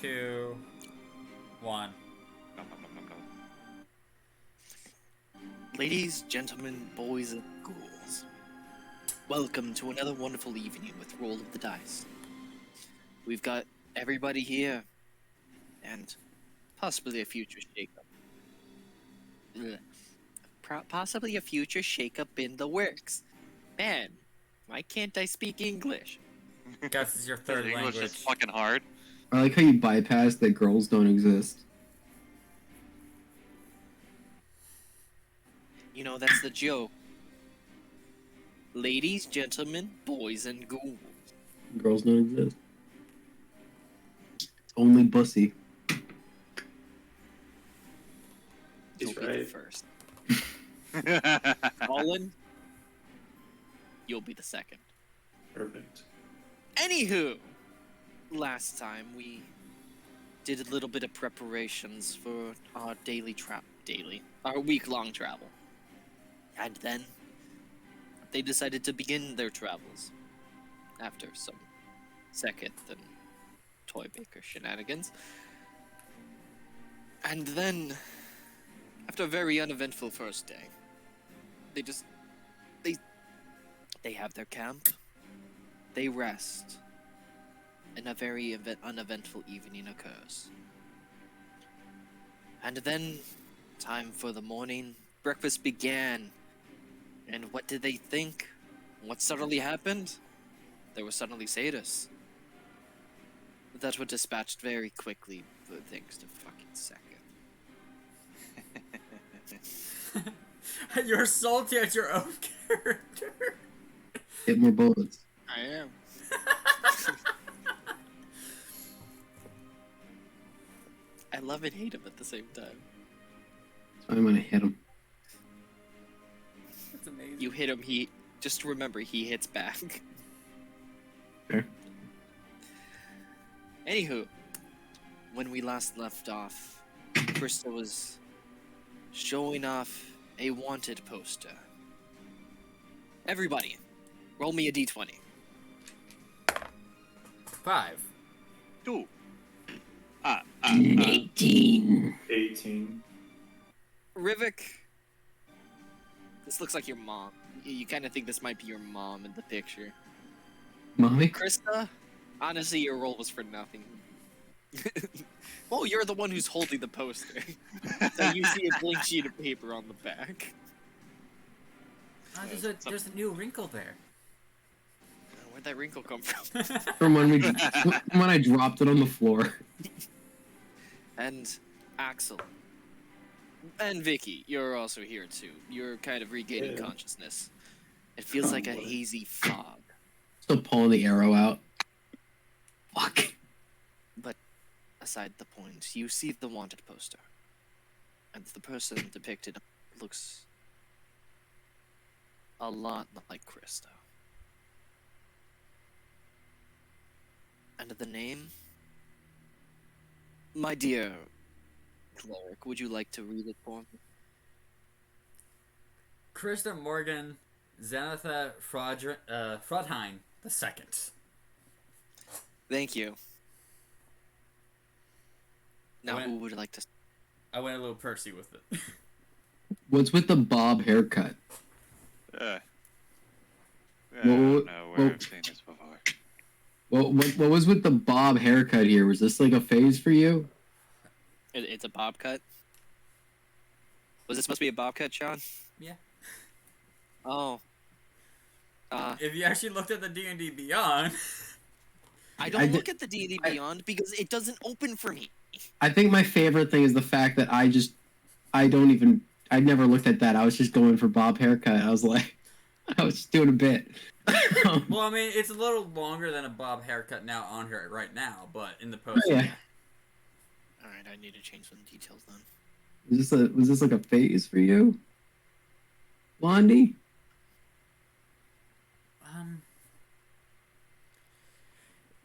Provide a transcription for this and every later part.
2, 1. Nom, nom, nom, nom, nom. Ladies, gentlemen, boys, and ghouls, welcome to another wonderful evening with Roll of the Dice. We've got everybody here, and possibly a future shakeup. Ugh. Possibly a future shakeup in the works. Man, why can't I speak English? Guess it's your third English language. is fucking hard. I like how you bypass that girls don't exist. You know, that's the joke. Ladies, gentlemen, boys, and ghouls. Girls don't exist. It's only Bussy. You'll He's be the right. first. Colin, you'll be the second. Perfect. Anywho, last time we did a little bit of preparations for our our week-long travel. And then they decided to begin their travels after some second and toy baker shenanigans. And then, after a very uneventful first day, they have their camp, they rest, and a very uneventful evening occurs. And then, time for the morning, breakfast began. And what did they think? What suddenly happened? There was suddenly Sadus. That were dispatched very quickly, thanks to fucking Second. You're salty at your own character. Hit more bullets. I am. I love and hate him at the same time. So I'm gonna hit him. That's amazing. You hit him, just remember, he hits back. Sure. Anywho, when we last left off, Krista was showing off a wanted poster. Everybody, roll me a d20. 5. 2. 18. 18. Rivik, this looks like your mom. You kind of think this might be your mom in the picture. Mommy? Krista, honestly, your roll was for nothing. Well, you're the one who's holding the poster. So you see a blank sheet of paper on the back. There's a new wrinkle there. Where'd that wrinkle come from? From when I dropped it on the floor. And Axel. And Vicky, you're also here too. You're kind of regaining Yeah. consciousness. It feels like a hazy fog. Still pulling the arrow out. Fuck. But aside the point, you see the wanted poster. And the person depicted looks a lot like Krista. And the name? My dear cleric, would you like to read it for me? Krista Morgan Xanatha Frodheim the second. Thank you. Now, When- who would like to? I went a little Percy with it. What's with the bob haircut? I Well, don't know where well- I've seen this before. What was with the bob haircut here? Was this like a phase for you? It's a bob cut. Was it supposed to be a bob cut, Sean? Yeah. Oh. If you actually looked at the D&D Beyond, I I don't did- look at the D&D Beyond because it doesn't open for me. I think my favorite thing is the fact that I never looked at that. I was just going for bob haircut. I was like, I was just doing a bit. well, I mean, it's a little longer than a bob haircut now on her right now, but in the post, Yeah. yeah. Alright, I need to change some details then. Was this like a phase for you? Blondie?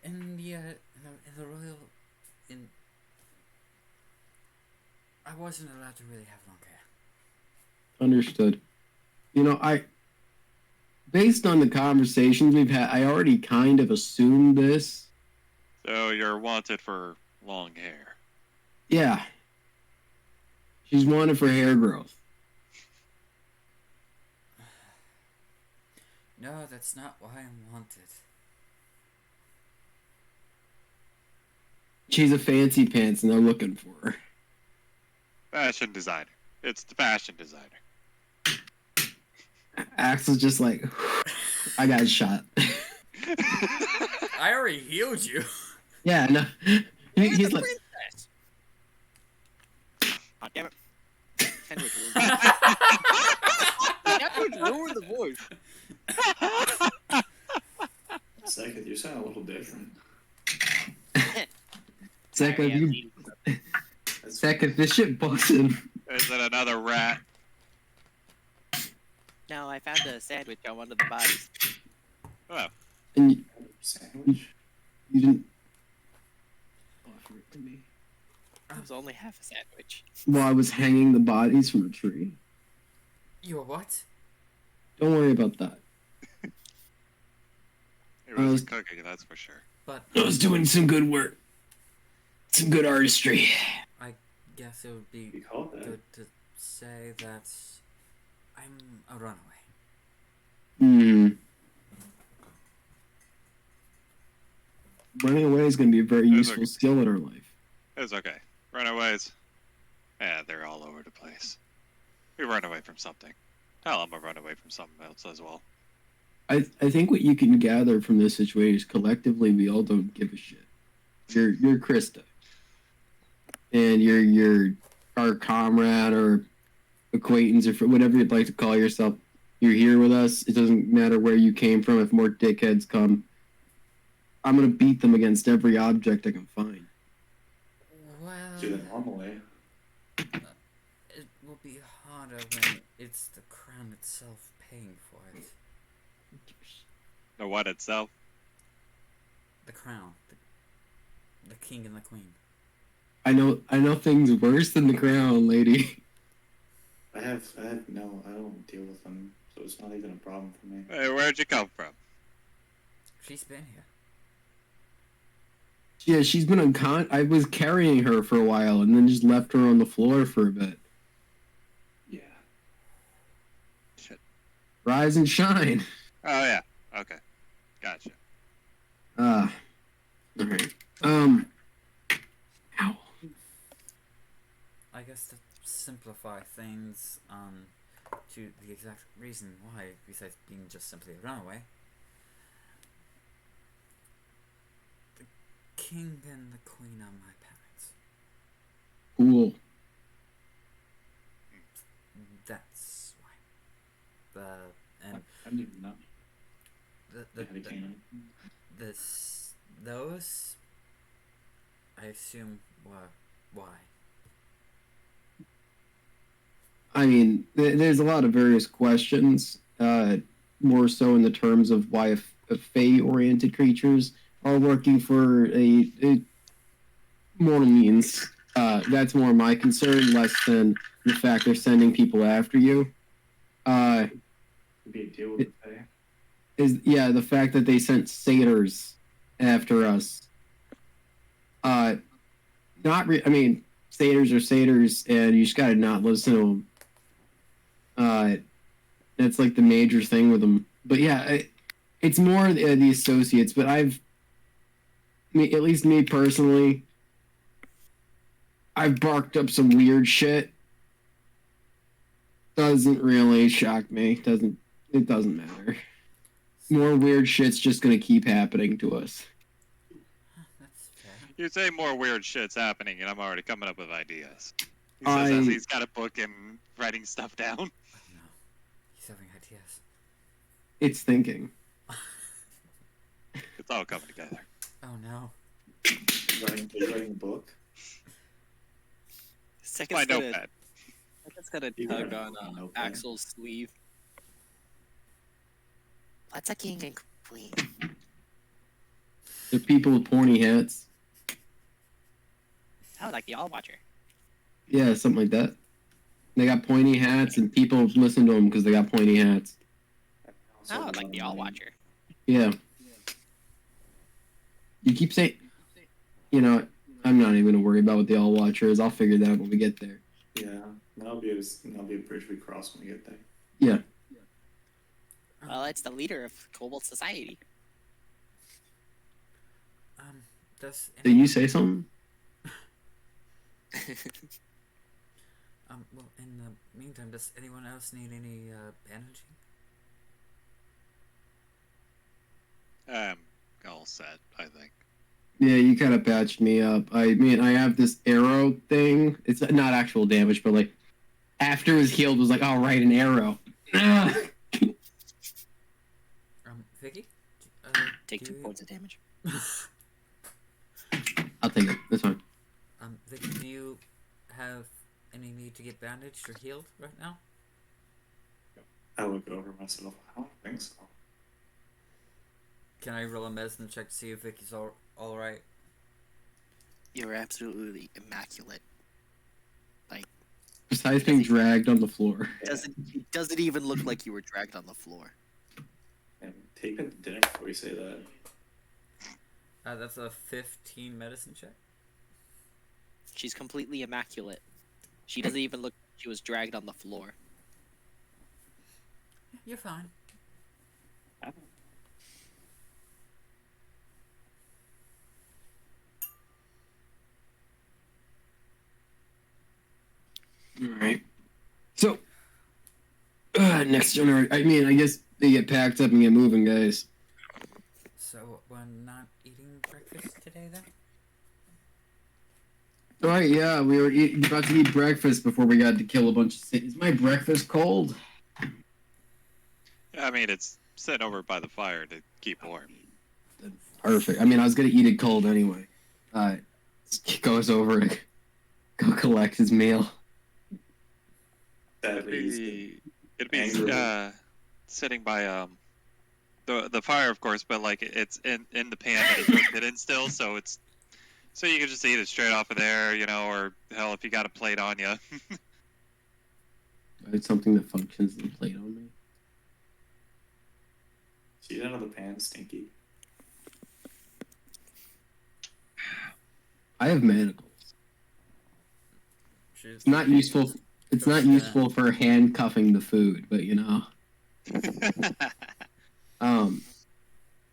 In the royal, I wasn't allowed to really have long hair. Understood. You know, based on the conversations we've had, I already kind of assumed this. So you're wanted for long hair. Yeah. She's wanted for hair growth. No, that's not why I'm wanted. She's a fancy pants and they're looking for her. Fashion designer. It's the fashion designer. Axel's just like, I got shot. I already healed you. Yeah, no. Where's He's the like, princess? Oh, damn it. Sandwich ruined the voice. Second, you sound a little different. Second, this shit busting. Is it another rat? No, I found a sandwich on one of the bodies. Oh, And Sandwich? you didn't offer it to me. It was only half a sandwich. While I was hanging the bodies from a tree. You were what? Don't worry about that. it was cooking, that's for sure. But I was doing some good work. Some good artistry. I guess it would You be called that? good to say that I'm a runaway. Hmm. Running away is going to be a very Those useful are- skill in our life. It's okay. Runaways. Yeah, they're all over the place. We run away from something. Hell, I'm gonna run away from something else as well. I think what you can gather from this situation is collectively we all don't give a shit. You're Krista. And you're our comrade or acquaintance or whatever you'd like to call yourself. You're here with us. It doesn't matter where you came from. If more dickheads come, I'm gonna beat them against every object I can find. Well, Do the normal way. it will be harder when it's the crown itself paying for it. The what itself? The crown, the king and the queen. I know things worse than the crown, lady. I don't deal with them, so it's not even a problem for me. Hey, where'd you come from? She's been here. Yeah, she's been I was carrying her for a while and then just left her on the floor for a bit. Yeah. Shit. Rise and shine. Oh yeah. Okay. Gotcha. Alright. Ow. I guess to simplify things, to the exact reason why, besides being just simply a runaway, the king and the queen are my parents. Cool. That's why. And I didn't even know. Those, I assume, were why. I mean, there's a lot of various questions, more so in the terms of why Fae-oriented creatures are working for a mortal means. That's more my concern, less than the fact they're sending people after you. It'd be a deal with the Fae. The fact that they sent satyrs after us. I mean, satyrs are satyrs, and you just gotta not listen to them. That's like the major thing with them. But yeah, it's more the associates. But at least me personally, I've barked up some weird shit. Doesn't really shock me. It doesn't matter. More weird shit's just gonna keep happening to us. That's fair. You say more weird shit's happening, and I'm already coming up with ideas. He I- says as he's got a book and writing stuff down. Oh no, he's having ideas. It's thinking. It's all coming together. Oh no. You're writing a book? My notepad. Second's got a You tug got on a notepad. Axel's sleeve. What's a king and queen? They're people with pointy hats. Oh, like the All Watcher. Yeah, something like that. They got pointy hats, and people listen to them because they got pointy hats. Also, Oh, like the All Watcher. Yeah. You keep saying, you know, I'm not even gonna worry about what the All Watcher is. I'll figure that out when we get there. Yeah, that'll be a bridge we cross when we get there. Yeah. Well, it's the leader of Cobalt Society. Does Did you say something? well, in the meantime, does anyone else need any bandaging? All set, I think. Yeah, you kind of patched me up. I mean, I have this arrow thing. It's not actual damage, but like after it was healed, was like, oh right, an arrow. Ah! Vicky? Take do 2 points of damage. I'll take it. That's fine. Vicky, do you have any need to get bandaged or healed right now? I look over myself. I don't think so. Can I roll a medicine check to see if Vicky's all right? You're absolutely immaculate. Besides being dragged on the floor. It doesn't even look like you were dragged on the floor. And take me to dinner before you say that. That's a 15 medicine check. She's completely immaculate. She doesn't even look like she was dragged on the floor. You're fine. Alright. So, next generation. I mean, I guess they get packed up and get moving, guys. So we're not eating breakfast today then? Alright, yeah, we were about to eat breakfast before we got to kill a bunch of cities. Is my breakfast cold? I mean, it's sitting over by the fire to keep warm. Perfect. I mean, I was gonna eat it cold anyway. He goes over to go collect his meal. It'd be Angry. sitting by the fire, of course, but like it's in the pan that he cooked it in still, so you can just eat it straight off of there, you know, or hell, if you got a plate on you. It's something that functions as a plate on me. See that on the pan, stinky. I have manacles. She's It's not useful. It's not useful for handcuffing the food, but you know.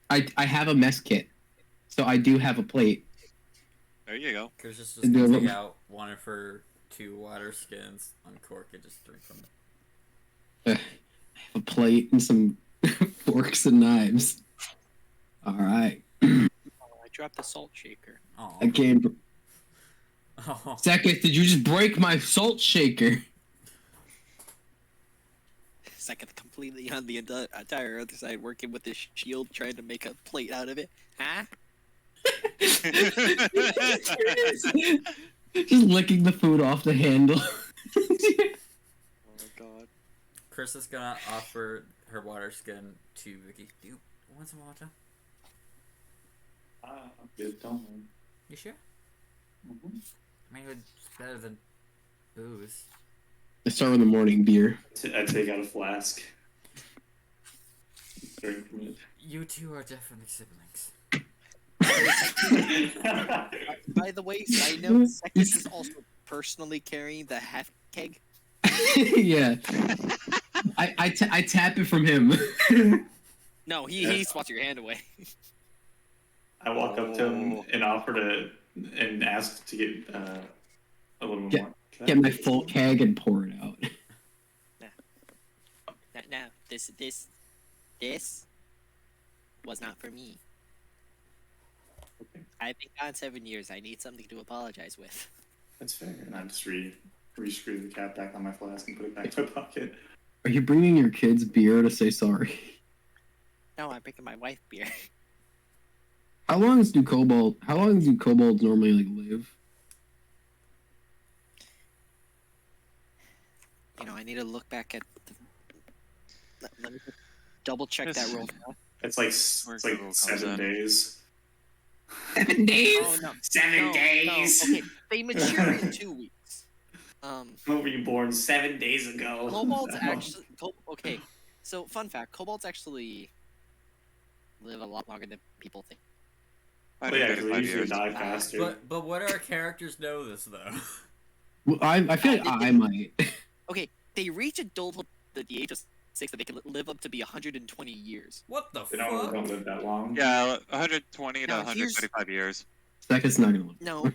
I have a mess kit, so I do have a plate. There you go. Chris just gonna take out one of her 2 water skins, uncork it, just drink from it. I have a plate and some forks and knives. All right. Oh, I dropped the salt shaker. Oh. I came. Oh. Second, did you just break my salt shaker? Second, completely on the entire other side, working with this shield, trying to make a plate out of it. Huh? Just licking the food off the handle. Oh my god. Chris is gonna offer her water skin to Vicky. Do you want some water? I'm good, don't worry. You sure? Mm-hmm. I mean, it's better than booze. I start with the morning beer. I take out a flask. Drink from You two are definitely siblings. it. By the way, side note, Second is also personally carrying the half keg. Yeah. I tap it from him. No, he swats your hand away. I walk up to him and offer to and ask to get a little more. Can I Get my get full some? keg and pour it out. No, this was not for me. Okay, I've been gone 7 years. I need something to apologize with. that's fair. And I just re-screw the cap back on my flask and put it back in my pocket. Are you bringing your kids beer to say sorry? No, I'm bringing my wife beer. How long do kobolds normally like live? You know, I need to look back at the... Let me just double check that roll. It's like Where it's like Google comes 7 in. days. 7 days. Oh, no. 7 No, days. no. Okay, they mature in 2 weeks. I'm born 7 days ago. Kobolds actually... Okay, so fun fact. Kobolds actually live a lot longer than people think. Well, yeah, because they 135 usually years. die faster. But what our characters know this though? Well, I feel like I might. Okay, they reach adulthood at the age of 6 that they can live up to be 120 years. What the They fuck? don't live that long. Yeah, 120 to Now, here's- 135 years. Second's not gonna live. No.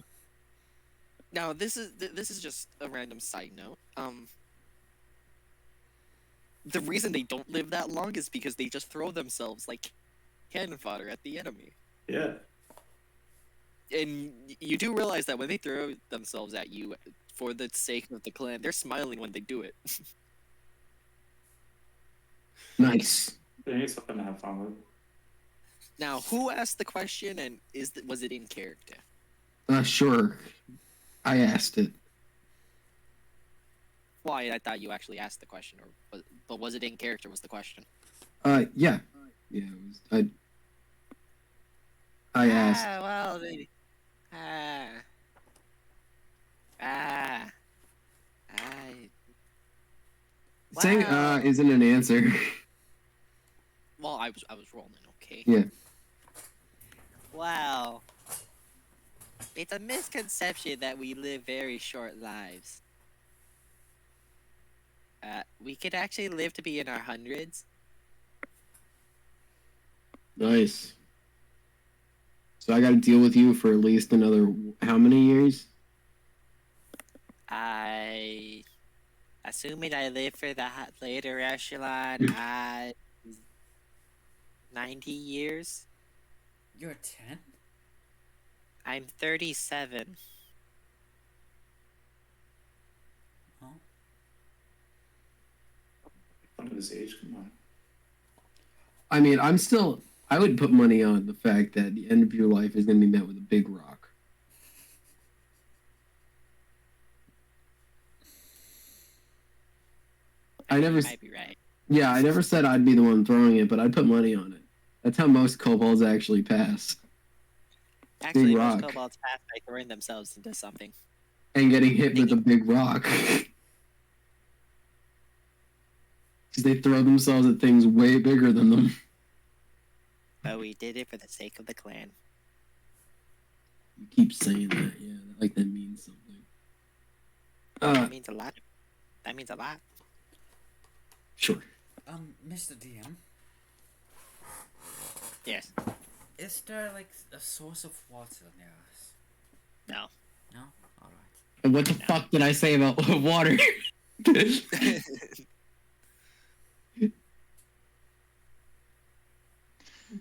Now this is just a random side note. The reason they don't live that long is because they just throw themselves like cannon fodder at the enemy. Yeah. And you do realize that when they throw themselves at you for the sake of the clan, they're smiling when they do it. Nice. They need something to have fun with. Now, who asked the question, and was it in character? Sure. I asked it. Why? I thought you actually asked the question, but was it in character? Was the question? Yeah. Yeah, it was. I asked. Well, I. Saying Wow. isn't an answer. Well, I was rolling. Okay. Yeah. Wow. It's a misconception that we live very short lives. We could actually live to be in our hundreds. Nice. So I got to deal with you for at least another how many years? Assuming I live for the later echelon, 90 years. You're 10? I'm 37. Huh? Fun of his age, come on. I mean, I would put money on the fact that the end of your life is going to be met with a big rock. I never. You might be right. Yeah, I never said I'd be the one throwing it, but I'd put money on it. That's how most kobolds actually pass. Actually, rock. most kobolds pass by throwing themselves into something. And getting hit with a big rock. Because they throw themselves at things way bigger than them. But we did it for the sake of the clan. You keep saying that, yeah. Like that means something. That means a lot. That means a lot. Sure. Mr. DM, Yes. is there like a source of water near us? No. No? Alright. And what the fuck did I say about water?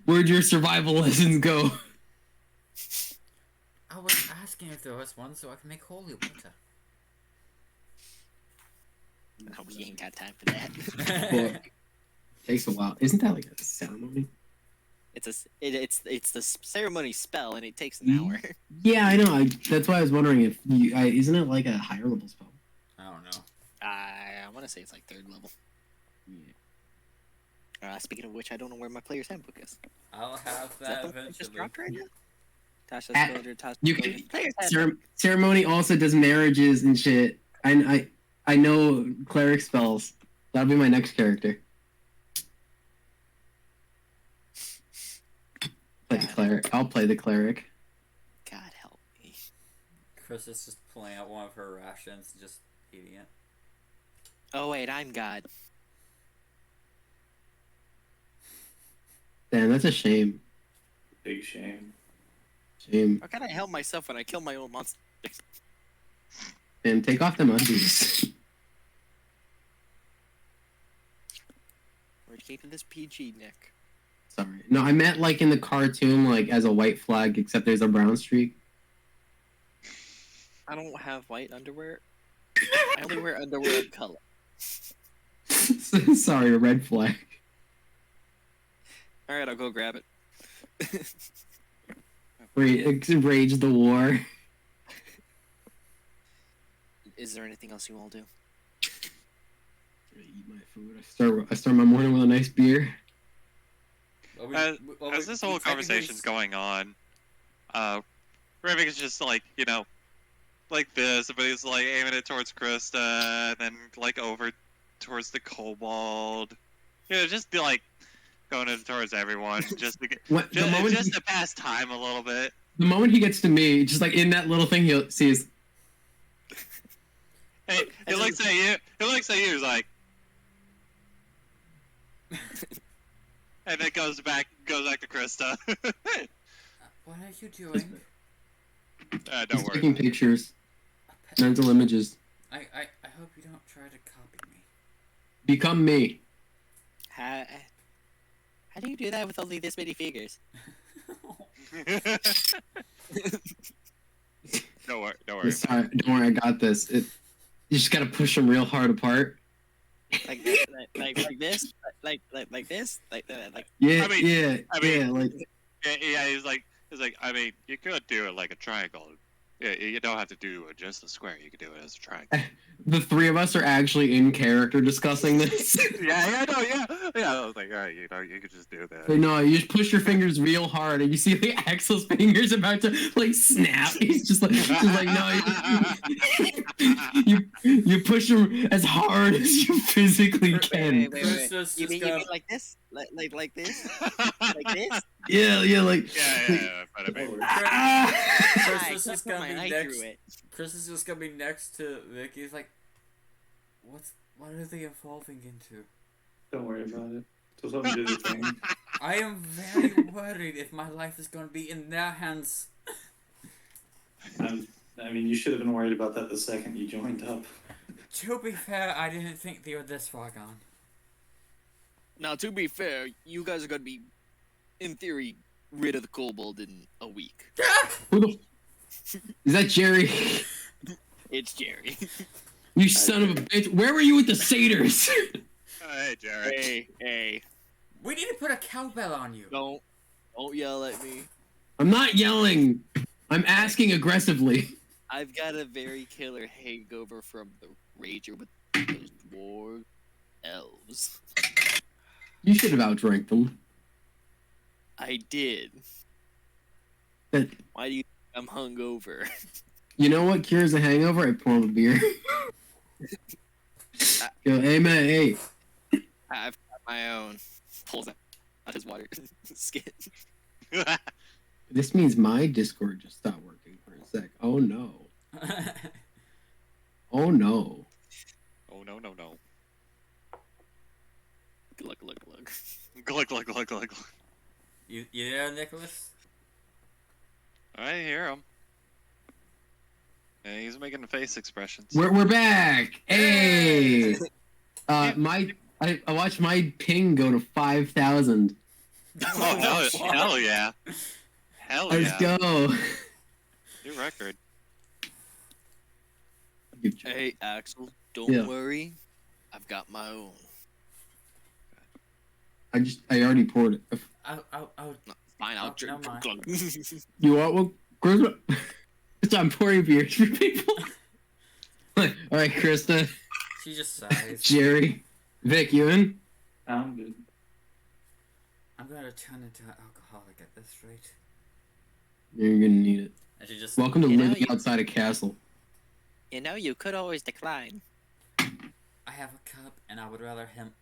Where'd your survival lessons go? I was asking if there was one so I can make holy water. No, we ain't got time for that. Well, takes a while. Isn't that like a ceremony? It's the ceremony spell, and it takes an hour. Yeah, I know. That's why I was wondering if you. Isn't it like a higher level spell? I don't know. I want to say it's like 3rd level. Yeah. Speaking of which, I don't know where my player's handbook is. I'll have Is that that the one that eventually. just dropped right now? Tasha's At- Soldier, Tasha's you Soldier. can- Player's handbook. Ceremony also does marriages and shit. I know cleric spells. That'll be my next character. Play the cleric. I'll play the cleric. God help me. Chris is just pulling out one of her rations and just eating it. Oh wait, I'm God. Damn, that's a shame. Big shame. Shame. How can I help myself when I kill my own monster? Man, take off them undies. We're keeping this PG, Nick. Sorry. No, I meant like in the cartoon, like as a white flag, except there's a brown streak. I don't have white underwear. I only wear underwear of color. Sorry, a red flag. Alright, I'll go grab it. Rage the war. Is there anything else you all do? Eat my food. I start my morning with a nice beer. Well, As this whole conversation's going on, Rivik is just like, like this, but he's like aiming it towards Krista, and then like over towards the kobold. Just be like going in towards everyone just to get, What, just to pass time a little bit. the moment he gets to me, just like in that little thing, he sees. Hey, he looks at you. He looks at you. He's like, and it goes back to Krista. What are you doing? Don't He's worry. taking pictures, mental images. I hope you don't try to copy me. Become me. How do you do that with only this many figures? Don't worry. Sorry, don't worry, I got this. You just gotta push them real hard apart. Like this? Like this? Like Yeah, I mean- yeah, I mean- yeah. Like Yeah, he's like, I mean, you could do it like a triangle. Yeah, you don't have to do it just a square. You could do it as a triangle. the three of us are actually in character discussing this. yeah. I was like, all right, you could just do that. But no, you just push your fingers real hard, and you see like Axel's fingers about to like snap. He's just like no. You push him as hard as you physically can. Wait. Krista's You just mean gonna- like this? Like this? Like this? Yeah, like. yeah, but I mean, Chris Hi, is just put gonna my be eye next. through it. Chris is just gonna be next to Vicky. He's like, what are they evolving into? Don't worry about it. Just let me do the thing. I am very worried if my life is gonna be in their hands. I mean, you should have been worried about that the second you joined up. To be fair, I didn't think they were this far gone. Now, to be fair, you guys are gonna be, in theory, rid of the kobold in a week. Who the? Is that Jerry? It's Jerry. You son of a bitch! Where were you with the satyrs? hey, Jared. Hey, We need to put a cowbell on you. don't yell at me. I'm not yelling. I'm asking aggressively. I've got a very killer hangover from the rager with those dwarves, elves. You should have outdrank them. I did. That- Why do you think I'm hungover? You know what cures a hangover? I pour him a beer. Go, hey man, hey. I've got my own. Pulls out his water skin. This means my Discord just stopped working for a sec. Oh no. Oh no. Oh no. Look. Glug. You there, Nicholas? I hear him. Yeah, he's making face expressions. We're back. Hey. I watched my ping go to 5,000. Oh hell yeah! Hell Let's yeah! go. New record. Hey, Axel, don't Yeah. worry. I've got my own. I already poured it. I'll Fine, I'll Oh, drink. never mind. Glug. You want one? Krista? I'm pouring beers for people. All right, Krista, She just sighs. Jerry, Vic, you in? I'm good. I'm gonna turn into an alcoholic at this rate. You're gonna need it. And she just. Welcome to You know, living you- outside a castle. You could always decline. I have a cup, and I would rather him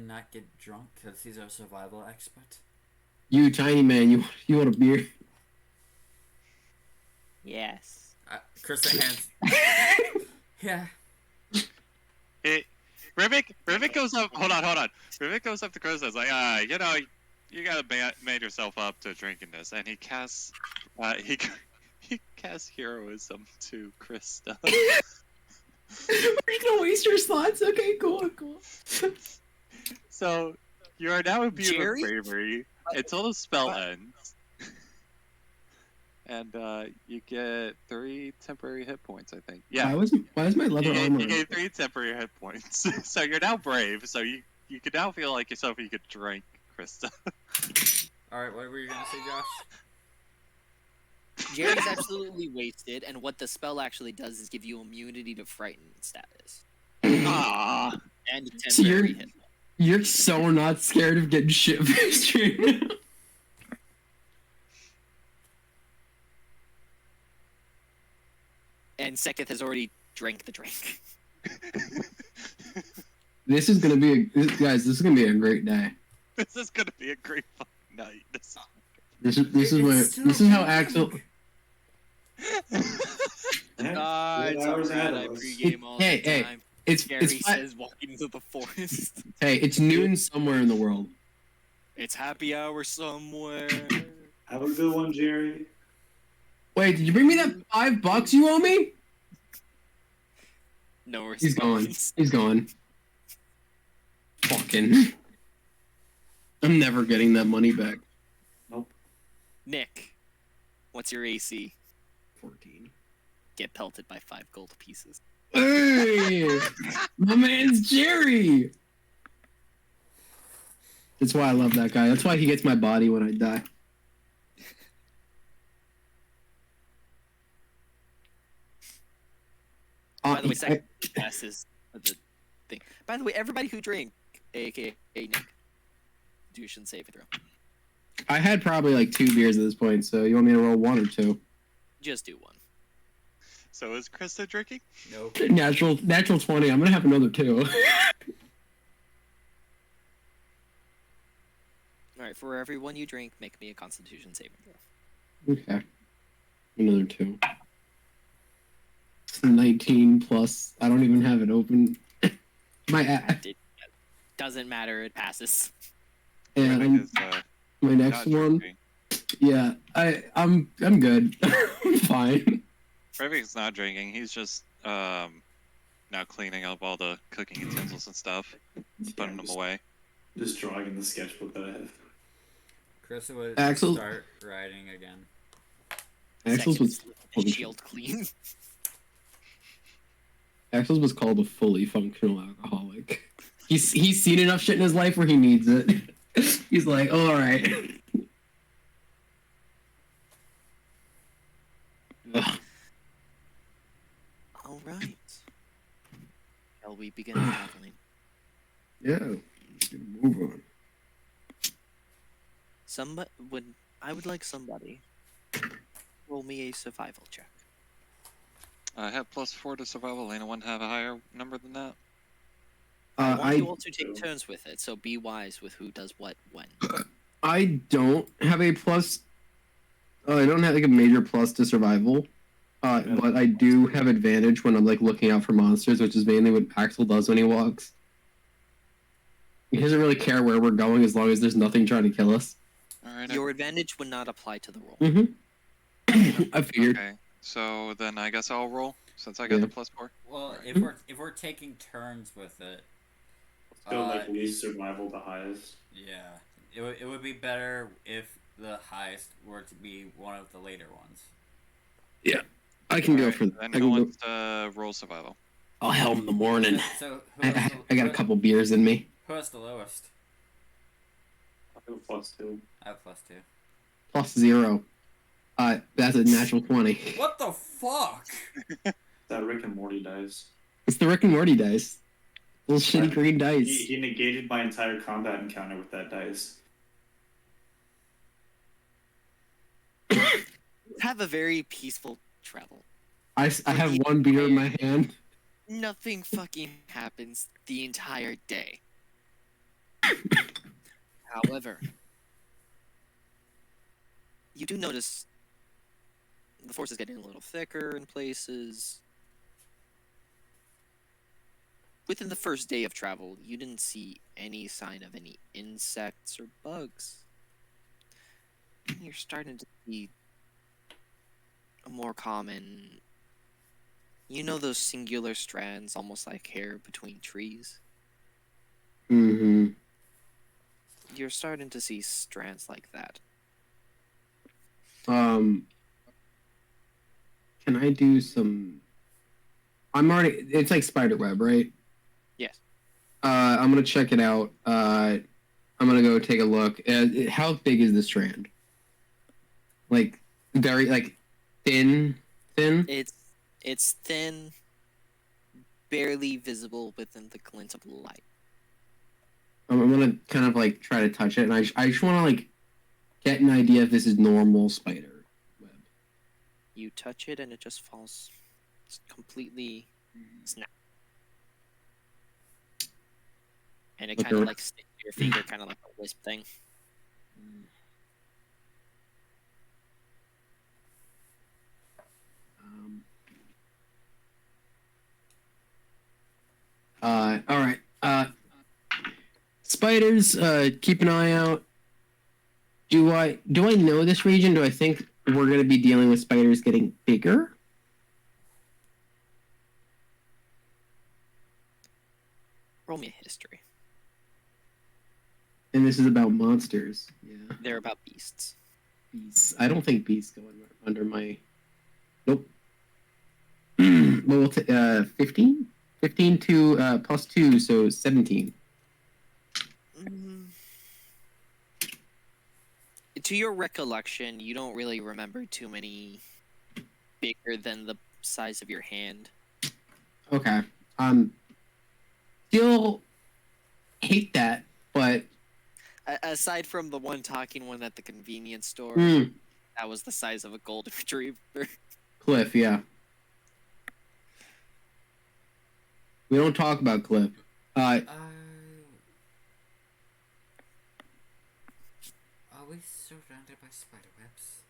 not get drunk because he's our survival expert. You tiny man, you want a beer? Yes. Krista hands. Yeah. Rivik goes up. Hold on. Rivik goes up to Krista. Is like, you gotta man yourself up to drinking this, and he casts, he casts heroism to Krista. You're gonna waste your slots? Okay, cool. So you are now imbued Jerry? with bravery until the spell ends, and you get 3 temporary hit points. I think. Yeah. Why is my leather armor? You get 3 temporary hit points. So you're now brave. So you can now feel like yourself. You could drink, Krista. All right. What were you gonna say, Josh? Jerry's absolutely wasted, and what the spell actually does is give you immunity to frighten status. Ah. And a So temporary you're- hit. You're so not scared of getting shit faced right now. And Seketh has already drank the drink. This is gonna be guys. This is gonna be a great day. This is gonna be a great fucking night. This is how Axel. It's alright. I pregame all Hey, the hey, time. It's Gary it's fi- says walking into the forest. hey, it's noon somewhere in the world. It's happy hour somewhere. Have a good one, Jerry. Wait, did you bring me that $5 you owe me? No response. He's gone. He's gone. Fucking. I'm never getting that money back. Nick, what's your AC? 14. Get pelted by 5 gold pieces. Hey, my man's Jerry. That's why I love that guy. That's why he gets my body when I die. By the way, second passes the thing. By the way, everybody who drank, aka Nick, you shouldn't save it throw. I had probably like 2 beers at this point, so you want me to roll 1 or 2? Just do one. So is Krista drinking? Nope. Natural 20. I'm gonna have another 2. Alright, for every one you drink, make me a constitution saving throw. Okay. Another 2. 19 plus. I don't even have it open. It doesn't matter, it passes. And Is, my next not one. drinking. Yeah, I'm good. I'm fine. Revik's not drinking. He's just now cleaning up all the cooking utensils and stuff, putting them away. Just drawing in the sketchbook that I have. Chris would Axel- start writing again. Axel's was And shield clean. Axel's was called a fully functional alcoholic. He's seen enough shit in his life where he needs it. He's like, oh, all right. Ugh. Alright. Shall we begin traveling? Yeah, let's get a move on. I would like somebody roll me a survival check. I have +4 to survival. Anyone have a higher number than that? I want I you all to take turns with it, so be wise with who does what when. I don't have a plus. I don't have like a major plus to survival. But I do have advantage when I'm like looking out for monsters, which is mainly what Axel does when he walks. He doesn't really care where we're going as long as there's nothing trying to kill us. All right. Your advantage would not apply to the roll. Mm-hmm. I figured. Okay. So then I guess I'll roll since I got Yeah. the +4. Well, if we're taking turns with it, Go like least survival to highest. yeah, it would be better if the highest were to be one of the later ones. I can go Alright, for. then I who can go. wants to roll survival? I'll help in the morning. So who has I got a couple beers in me. Who has the lowest? I have a +2. I have +2. +0. That's a natural 20. What the fuck? That Rick and Morty dice. It's the Rick and Morty dice. Those shitty green dice. He negated my entire combat encounter with that dice. Have a very peaceful travel. I have 1 beer in my hand. Nothing fucking happens the entire day. However, you do notice the force is getting a little thicker in places. Within the first day of travel, you didn't see any sign of any insects or bugs. You're starting to see a more common... You know those singular strands, almost like hair between trees? Mm-hmm. You're starting to see strands like that. Can I do some... I'm already... It's like spiderweb, right? Yes. I'm gonna check it out. I'm gonna go take a look. How big is the strand? Like, very, like, thin? It's thin, barely visible within the glint of light. I'm gonna kind of, like, try to touch it, and I just wanna, like, get an idea if this is normal spider web. You touch it and it just falls completely snap. And it Okay. kind of like your finger, kind of like a wisp thing. Mm. Um, all right. Spiders. Keep an eye out. Do I know this region? Do I think we're going to be dealing with spiders getting bigger? Roll me a history. And this is about monsters. Yeah. They're about beasts. Beasts. I don't think beasts go under my. Nope. Well, we'll 15? 15 to plus 2, so 17. To your recollection, you don't really remember too many bigger than the size of your hand. Okay. Still hate that, but Aside from the one talking one at the convenience store, that was the size of a golden retriever. Cliff, yeah. We don't talk about Cliff. Are we surrounded by spider webs?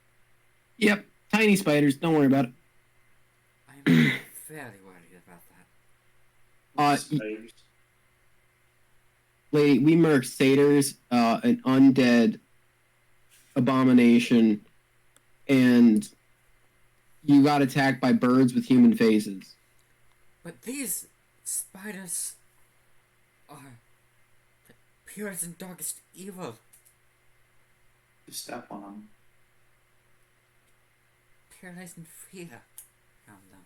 Yep, tiny spiders. Don't worry about it. I'm fairly worried about that. Spiders. Lady, we murked satyrs, an undead abomination, and you got attacked by birds with human faces. But these spiders are the purest and darkest evil. Just step on them. Paralyzed in fear around them.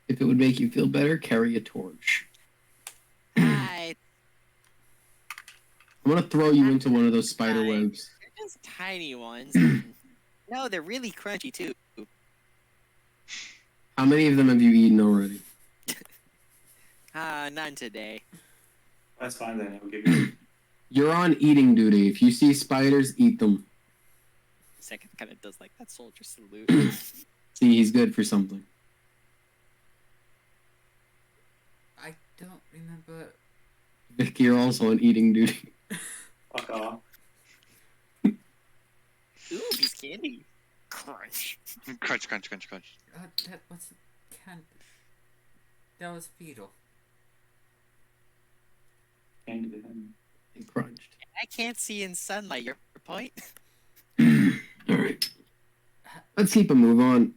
If it would make you feel better, carry a torch. Hi. I'm gonna throw you into one of those spider webs. They're just tiny ones. No, they're really crunchy too. How many of them have you eaten already? None today. That's fine then. I'll give you. You're on eating duty. If you see spiders, eat them. Second kind of does like that soldier salute. See, he's good for something. I don't remember. Vic, you're also on eating duty. Fuck off. Ooh, he's candy. Crunch. Crunch, crunch, crunch, crunch. That wasn't candy. That was beetle. Candy to him. And crunched. I can't see in sunlight. Your point? Alright. Let's keep a move on.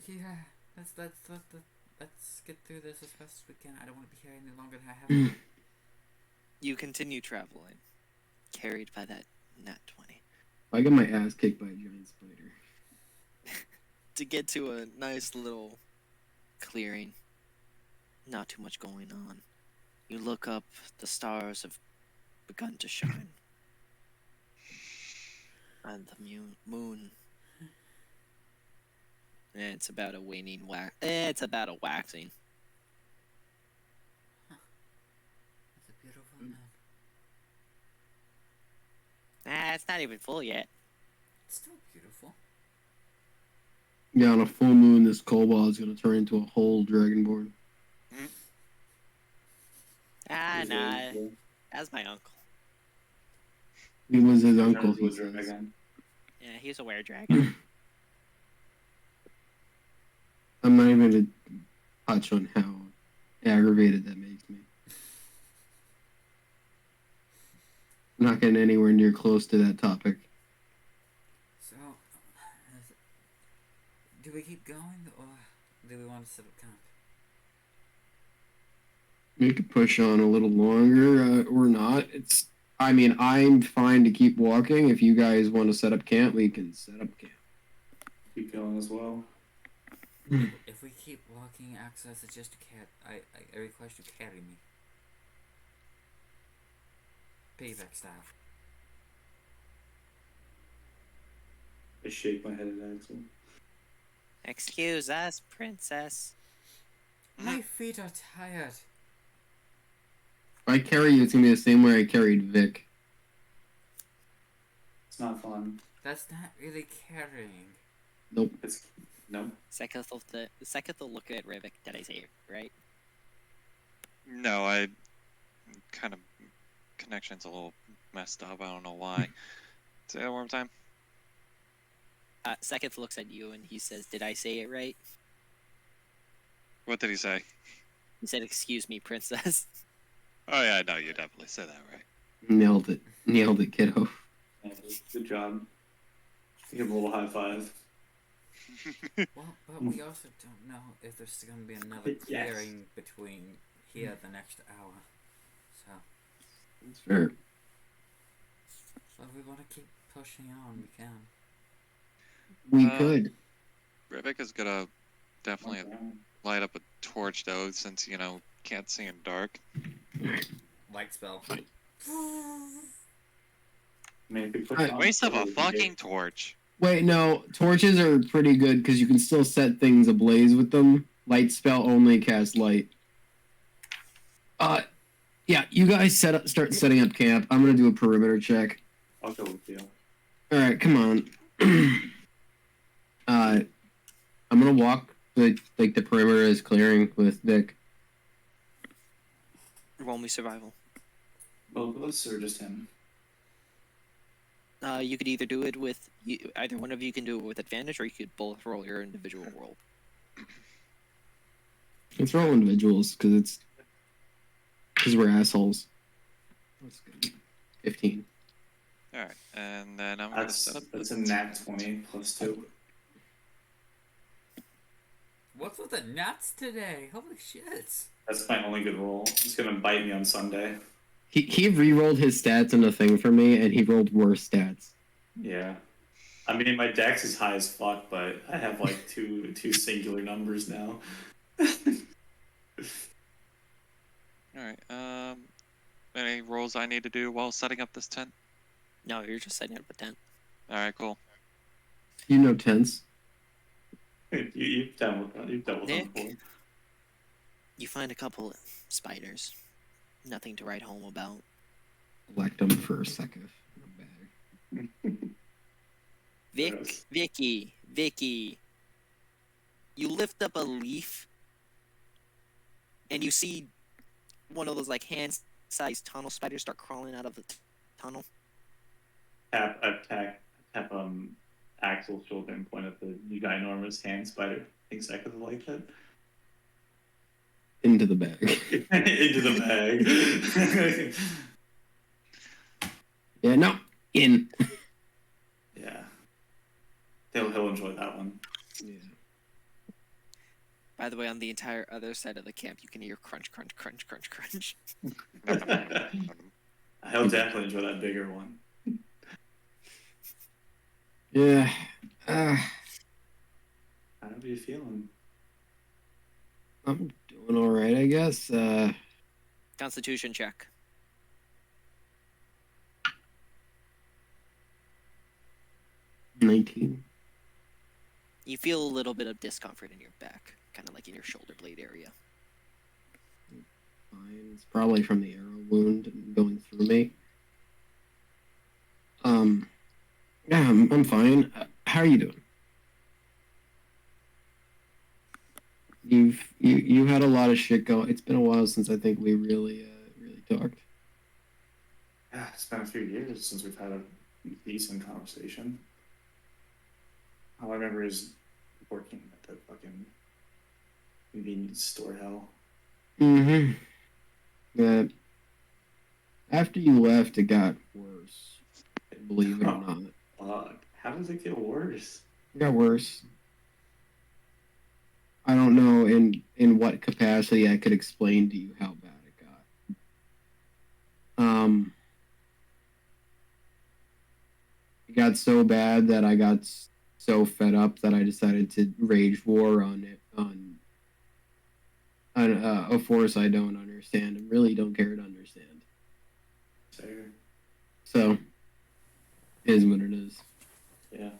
Yeah, let's get through this as fast as we can. I don't want to be here any longer than I have. You continue traveling, carried by that nat 20, I got my ass kicked by a giant spider. to get to a nice little clearing. Not too much going on. You look up, the stars have begun to shine. And the moon. It's about a waning it's about a waxing. It's a beautiful moon. It's not even full yet. It's still beautiful. Yeah, on a full moon, this kobold is going to turn into a whole dragonborn. Nah. That's my uncle. He was his uncle. He Wizard says. again. Yeah, he's a were-dragon. I'm not even going to touch on how aggravated that makes me. I'm not getting anywhere near close to that topic. So, do we keep going or do we want to set up camp? We could push on a little longer or not. I'm fine to keep walking. If you guys want to set up camp, we can set up camp. Keep going as well. If we keep walking, Axel, I suggest I request you carry me. Payback style. I shake my head at Axel. Excuse us, princess. My feet are tired. If I carry you, it's going to be the same way I carried Vic. It's not fun. That's not really carrying. Nope. It's no. Seketh will look at Rivik. Did I say it right? No, I kind of connection's a little messed up. I don't know why. Say that one more time. Seketh looks at you and he says, "Did I say it right?" What did he say? He said, "Excuse me, princess." Oh yeah, no, you definitely said that right. Nailed it. Nailed it, kiddo. Yeah, good job. Give him a little high five. Well, but we also don't know if there's going to be another Yes. clearing between here the next hour. So, It's fair. if we want to keep pushing on, we can. We Uh, could. Rebecca's gonna definitely light up a torch though, since can't see in dark. Light spell. I mean, if we push Alright. on Waste of a forward, we fucking get- torch. Wait, no. Torches are pretty good because you can still set things ablaze with them. Light spell only cast light. Yeah, you guys start setting up camp. I'm gonna do a perimeter check. I'll go with you. All right, come on. I'm gonna walk the perimeter is clearing with Vic. Roll me survival. Both of us or just him? You could either do it with either one of you can do it with advantage, or you could both roll your individual roll. Let's roll individuals because we're assholes. That's good. 15. All right, and then I'm gonna set up. That's a nat 20 plus 2. What's with the nuts today? Holy shit! That's my only good roll. It's gonna bite me on Sunday. He re-rolled his stats in a thing for me, and he rolled worse stats. Yeah. I mean, my dex is high as fuck, but I have like two singular numbers now. All right. Any rolls I need to do while setting up this tent? No, you're just setting up a tent. All right, cool. You know tents. You've dealt with them Nick? before. You find a couple spiders. Nothing to write home about. Collect them for a second. In a bag. Gross. Vicky. You lift up a leaf, and you see one of those like hand-sized tunnel spiders start crawling out of the tunnel. Tap Axel's shoulder and point at the ginormous hand spider. Think Zach would like that? Into the bag. Into the bag. Yeah, no. In. Yeah. He'll enjoy that one. Yeah. By the way, on the entire other side of the camp, you can hear crunch, crunch, crunch, crunch, crunch. He'll definitely enjoy that bigger one. Yeah. How are you feeling? I'm doing all right, I guess. Constitution check. 19. You feel a little bit of discomfort in your back, kind of like in your shoulder blade area. Fine. It's probably from the arrow wound going through me. Yeah, I'm fine. How are you doing? You had a lot of shit going. It's been a while since I think we really talked. Yeah, it's been a few years since we've had a decent conversation. All I remember is working at the fucking convenience store hell. Mm-hmm. Yeah. After you left, it got worse. Believe it or not. Fuck. How does it get worse? It got worse. I don't know in what capacity I could explain to you how bad it got. It got so bad that I got so fed up that I decided to rage war on a force I don't understand and really don't care to understand. Fair. So, it is what it is. Yeah.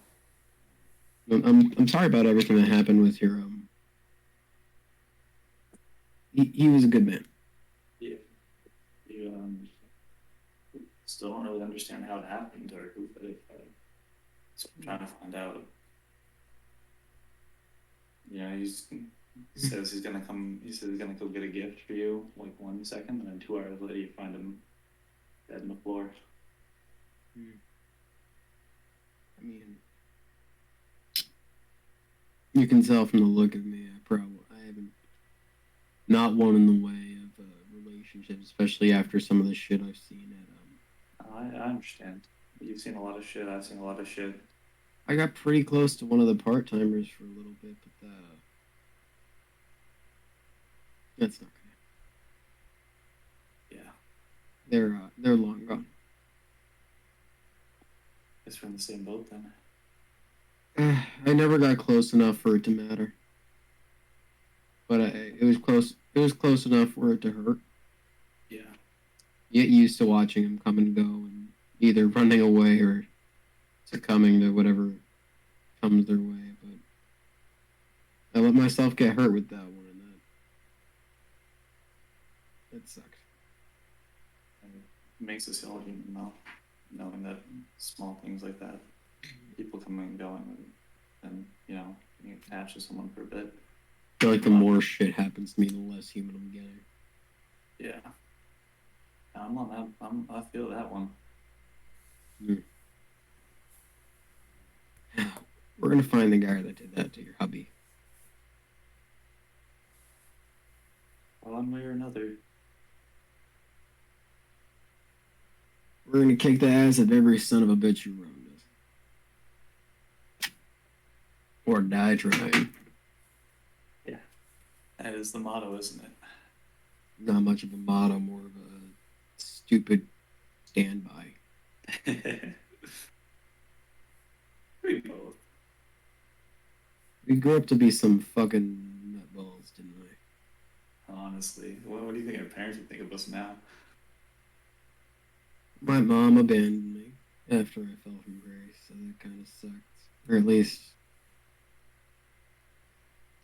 I'm sorry about everything that happened with your he was a good man. Yeah. You still don't really understand how it happened or who did it. So I'm trying to find out. Yeah, he's He says he's gonna come. He says he's gonna go get a gift for you, like 1 second, and then 2 hours later you find him dead on the floor. I mean, you can tell from the look of me, I haven't, not one in the way of relationships, especially after some of the shit I've seen at I understand. You've seen a lot of shit. I've seen a lot of shit. I got pretty close to one of the part timers for a little bit, but that's not gonna. Yeah, They're long gone. guess we're in the same boat then. I never got close enough for it to matter, but it was close. It was close enough for it to hurt. Yeah. Get used to watching him come and go, and either running away or succumbing to whatever comes their way. But I let myself get hurt with that one, and that sucks. And it makes us all human now, knowing that small things like that, people coming and going, and being attached to someone for a bit. I feel like the more shit happens to me, the less human I'm getting. Yeah. I'm on that. I feel that one. We're gonna find the guy that did that to your hubby. One way or another. We're gonna kick the ass of every son of a bitch who wronged us. Or die trying. That is the motto, isn't it? Not much of a motto, more of a stupid standby. We both. We grew up to be some fucking nutballs, didn't we? Honestly, what do you think our parents would think of us now? My mom abandoned me after I fell from grace, so that kind of sucked. Or at least,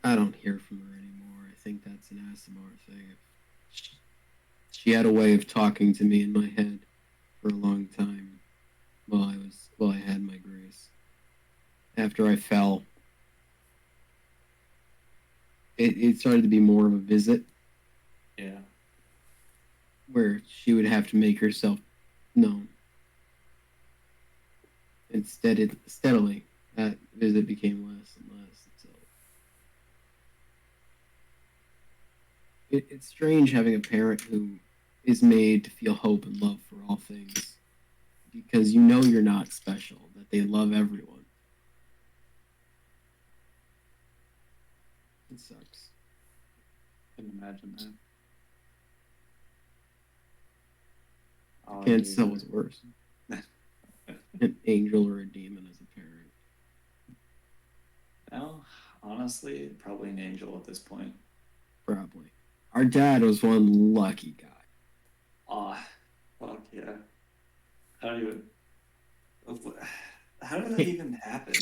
I don't hear from her anymore. I think that's an ASMR thing. She had a way of talking to me in my head for a long time while I had my grace. After I fell, it started to be more of a visit Yeah. where she would have to make herself known. And steadily, that visit became less and less until it's strange having a parent who is made to feel hope and love for all things, because you know you're not special, that they love everyone. It sucks. Couldn't imagine that. I can't tell what's worse. An angel or a demon as a parent. No, honestly, probably an angel at this point. Probably. Our dad was one lucky guy. Ah, fuck yeah. How did that even happen?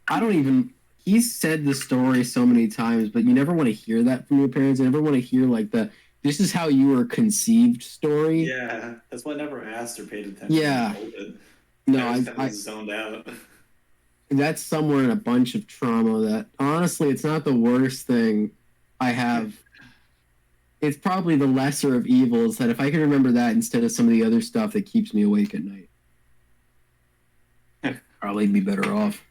I don't even. He's said the story so many times, but you never want to hear that from your parents. You never want to hear like the "this is how you were conceived" story. Yeah, that's why I never asked or paid attention. Yeah. No, I zoned out. That's somewhere in a bunch of trauma that honestly, it's not the worst thing I have. It's probably the lesser of evils that if I can remember that instead of some of the other stuff that keeps me awake at night, probably be better off.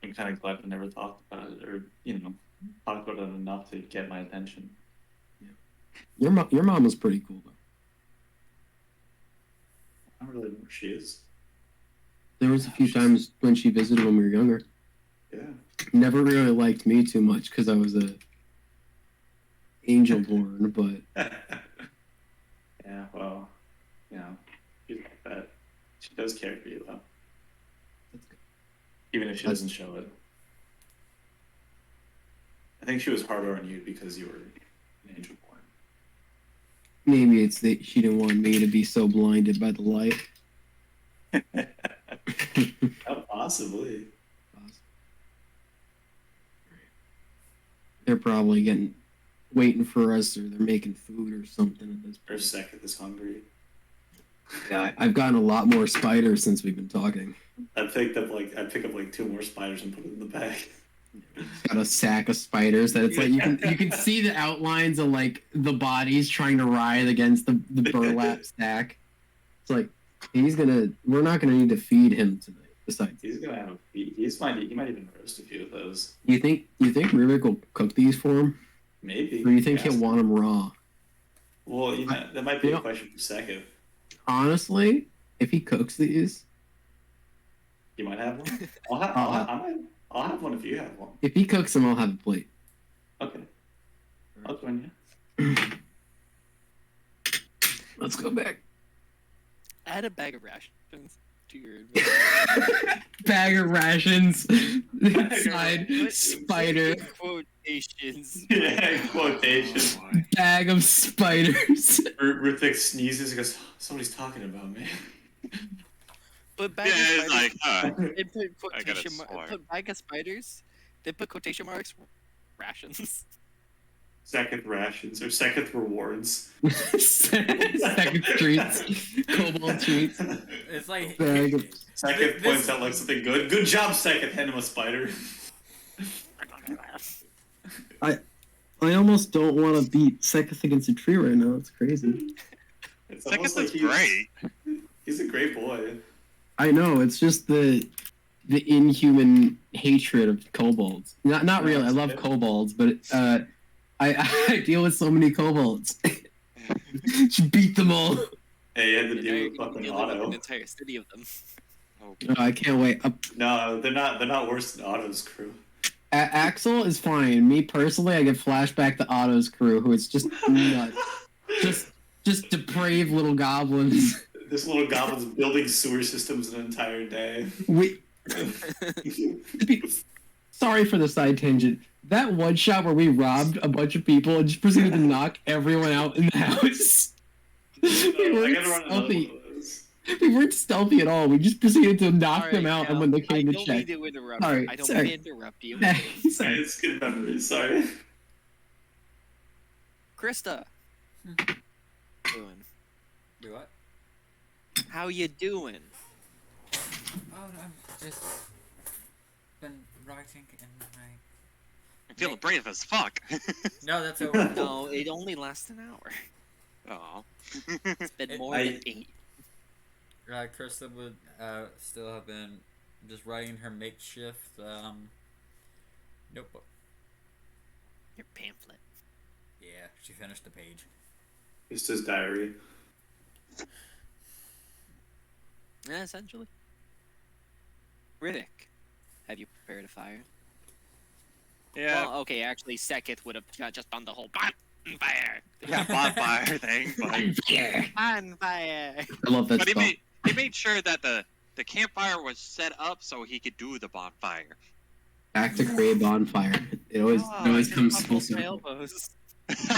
I'm kind of glad I never talked about it, or talked about it enough to get my attention. Your mom was pretty cool though. I don't really know where she is. There was a few times when she visited when we were younger. Yeah. Never really liked me too much because I was a angel born, but Yeah, well, she's like that. She does care for you though, that's good. even if she doesn't show it. I think she was harder on you because you were an angel born. Maybe it's that she didn't want me to be so blinded by the light. Possibly. They're probably waiting for us, or they're making food or something at this Or point. second this hungry. Yeah, I've gotten a lot more spiders since we've been talking. I pick up like 2 more spiders and put it in the bag. Got a sack of spiders that it's like you can see the outlines of like the bodies trying to writhe against the burlap sack. It's like we're not gonna need to feed him tonight. Besides, He's gonna have he might even roast a few of those. you think Rubik will cook these for him, Maybe. or you think Yes. he'll want them raw? Well, that might be You a know- question for second. Honestly, if he cooks these, You might have one. I'll have one if you have one. if he cooks them, I'll have a plate. Okay. I'll join you. Let's go back. Add a bag of rations to your Bag of rations. Put- Inside put spider. in quotations. Yeah, quotation. Bag of spiders. Ruthik sneezes and goes, somebody's talking about me. Put bag Yeah, of it's spiders. like, They put I got quotation it marks. sword. Put bag of spiders. They put quotation marks. Rations. Second rations or second rewards. Second treats. Cobalt treats. It's like Bag of- Second This- points out like something good. Good job, second. Hand him a spider. I almost don't want to beat Sekith against a tree right now. It's crazy. It's Second almost like is great. He's a great boy. I know. It's just the inhuman hatred of kobolds. Not really. I love kobolds, but I deal with so many kobolds. Just beat them all. Hey, you had to And now deal you're with gonna fucking deal with an Otto. entire city of them. Oh, Oh, I can't wait. No, they're not worse than Otto's crew. Axel is fine. Me personally, I get flashback to Otto's crew, who is just nuts. Just depraved little goblins. This little goblin's building sewer systems an entire day. We sorry for the side tangent. That one shot where we robbed a bunch of people and just proceeded to knock everyone out in the house. We I weren't gotta run another stealthy. one of those. We weren't stealthy at all. We just proceeded to knock Alright, them out, and Cal, when they came to I don't check. mean to interrupt. Sorry, I don't sorry. mean to interrupt you. Sorry. It's good memories. Sorry. Krista. Doing. Do what? How you doing? Oh, I'm just been writing in my. I'm feeling brave as fuck. No, that's over. No, it only lasts an hour. Oh. It's been It- more than 8. Krista would still have been just writing her makeshift notebook. Your pamphlet. Yeah, she finished the page. It's his diary. Yeah, essentially. Riddick, have you prepared a fire? Yeah. Well, okay, actually, Sekith would have just done the whole bonfire. Yeah, bonfire thing. But, Bonfire. I love that but stuff. he made sure that the campfire was set up so he could do the bonfire. Back to create bonfire. It always comes full My circle. elbows. It's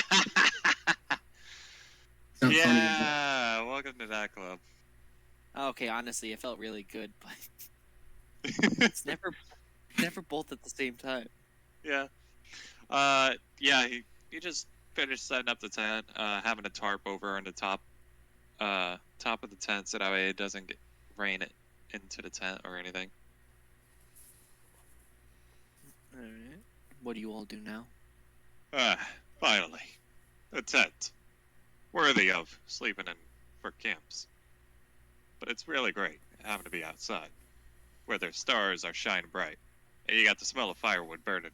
not funny, Yeah, welcome to that club. Okay, honestly, it felt really good, but it's never both at the same time. Yeah. Yeah, he just finished setting up the tent, having a tarp over on the top of the tent so that way it doesn't get rain it into the tent or anything. Alright. What do you all do now? Finally. A tent. Worthy of sleeping in for camps. But it's really great having to be outside, where the stars are shining bright, and you got the smell of firewood burning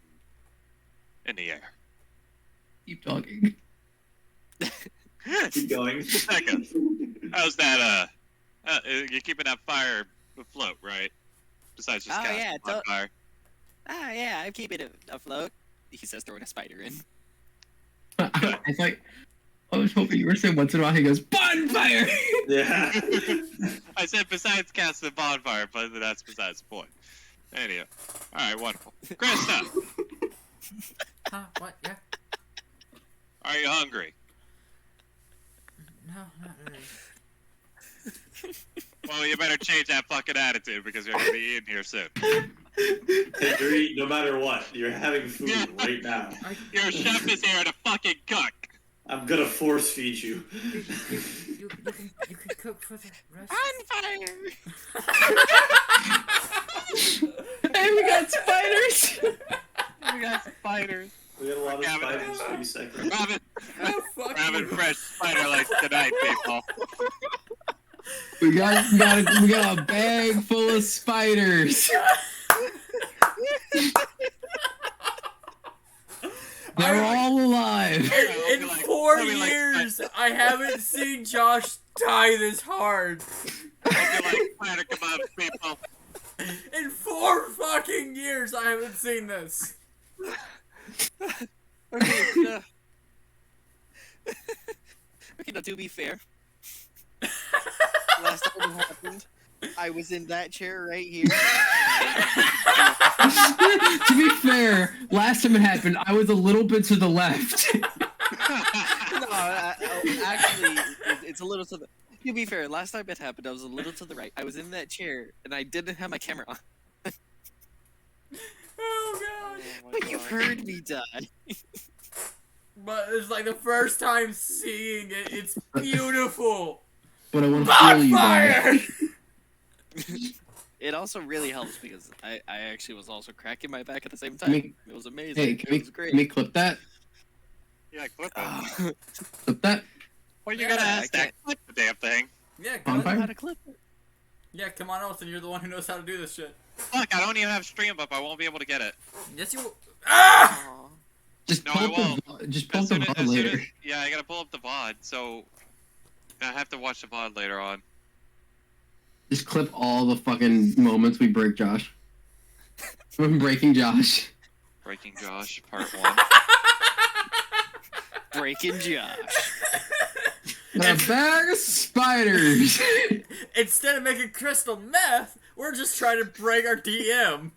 in the air. Keep talking. Keep going. Second. How's that, you're keeping that fire afloat, right? Besides just Oh, casting yeah, on fire. Ah, yeah, I'm keeping it afloat. He says, throwing a spider in. I was hoping you were saying once in a while he goes, bonfire! Yeah. I said besides casting a bonfire, but that's besides the point. Anyway. Alright, wonderful. Krista, Huh? What? Yeah? are you hungry? No, not really. Well, you better change that fucking attitude because you're gonna be eating here soon. Hey, you're eating no matter what. You're having food Yeah. right now. Your chef is here to fucking cook. I'm gonna force feed you. You can cook for the rest. Bonfire! Hey, we got spiders! spiders. We got a lot of Gavin. spiders. 30 seconds. Robin, Oh, fuck Robin you. fresh spider legs tonight, people. We got a bag full of spiders. They're all alive. In I'll be like- 4 I'll be like, years, I haven't seen Josh die this hard. I'll be like spider kebabs, people. In 4 fucking years, I haven't seen this. Okay, okay, now to be fair, last time it happened, I was in that chair right here. To be fair, last time it happened, I was a little bit to the left. No, actually, it's a little to the. To be fair, last time it happened, I was a little to the right. I was in that chair, and I didn't have my camera on. Oh god. But you've heard me die. But it's like the first time seeing it. It's beautiful. But I want to feel you Bonfire! die. It also really helps because I actually was also cracking my back at the same Can time. we- It was amazing. Hey, it was great. can we clip that? Yeah, clip it. Clip that? Well, you Yeah, gotta I ask that. can't- Clip the damn thing. Yeah, I don't know Bonfire? how to clip it. Yeah, come on, Olsen. You're the one who knows how to do this shit. Fuck, I don't even have stream up. I won't be able to get it. Yes, you. Ah! Aw. Just No, pull I up the just pull As up the soon as, VOD as soon later. as, yeah, I gotta pull up the VOD, so I have to watch the VOD later on. Just clip all the fucking moments we break Josh. From breaking Josh. Breaking Josh, part 1. Breaking Josh. A bag of spiders. Instead of making crystal meth, we're just trying to break our DM.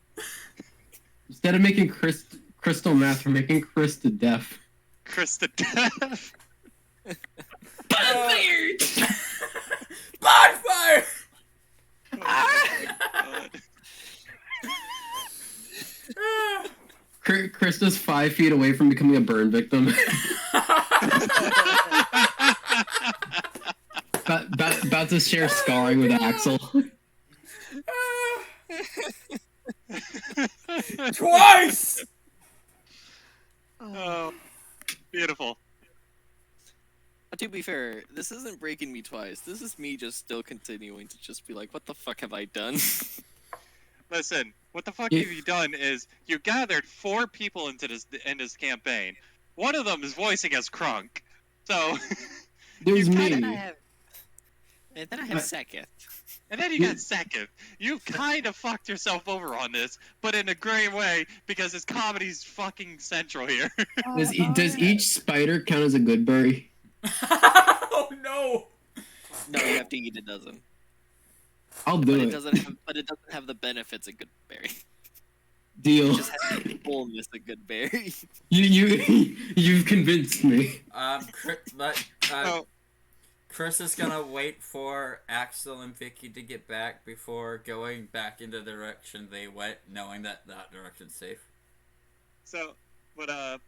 Instead of making crystal meth, we're making Chris to death. Chris the Death. Bonfire! Bonfire! Oh my God. Krista's 5 feet away from becoming a burn victim. about to share scarring with Axel. Twice! Oh, beautiful. To be fair, this isn't breaking me twice. This is me just still continuing to just be like, what the fuck have I done? Listen, what the fuck Yeah. have you done is you gathered 4 people into this campaign. One of them is voicing as Krunk. So, There's You And then I me. have, and then I have second. and then you got second. You kind of fucked yourself over on this, but in a great way because it's comedy's fucking central here. Does each spider count as a good berry? Oh no! No, you have to eat a dozen. I'll But do it it. doesn't have, but it doesn't have the benefits of good berry. Deal. It just has the fullness of good berry. You've convinced me. So, Chris is gonna wait for Axel and Vicky to get back before going back in the direction they went, knowing that that direction's safe. but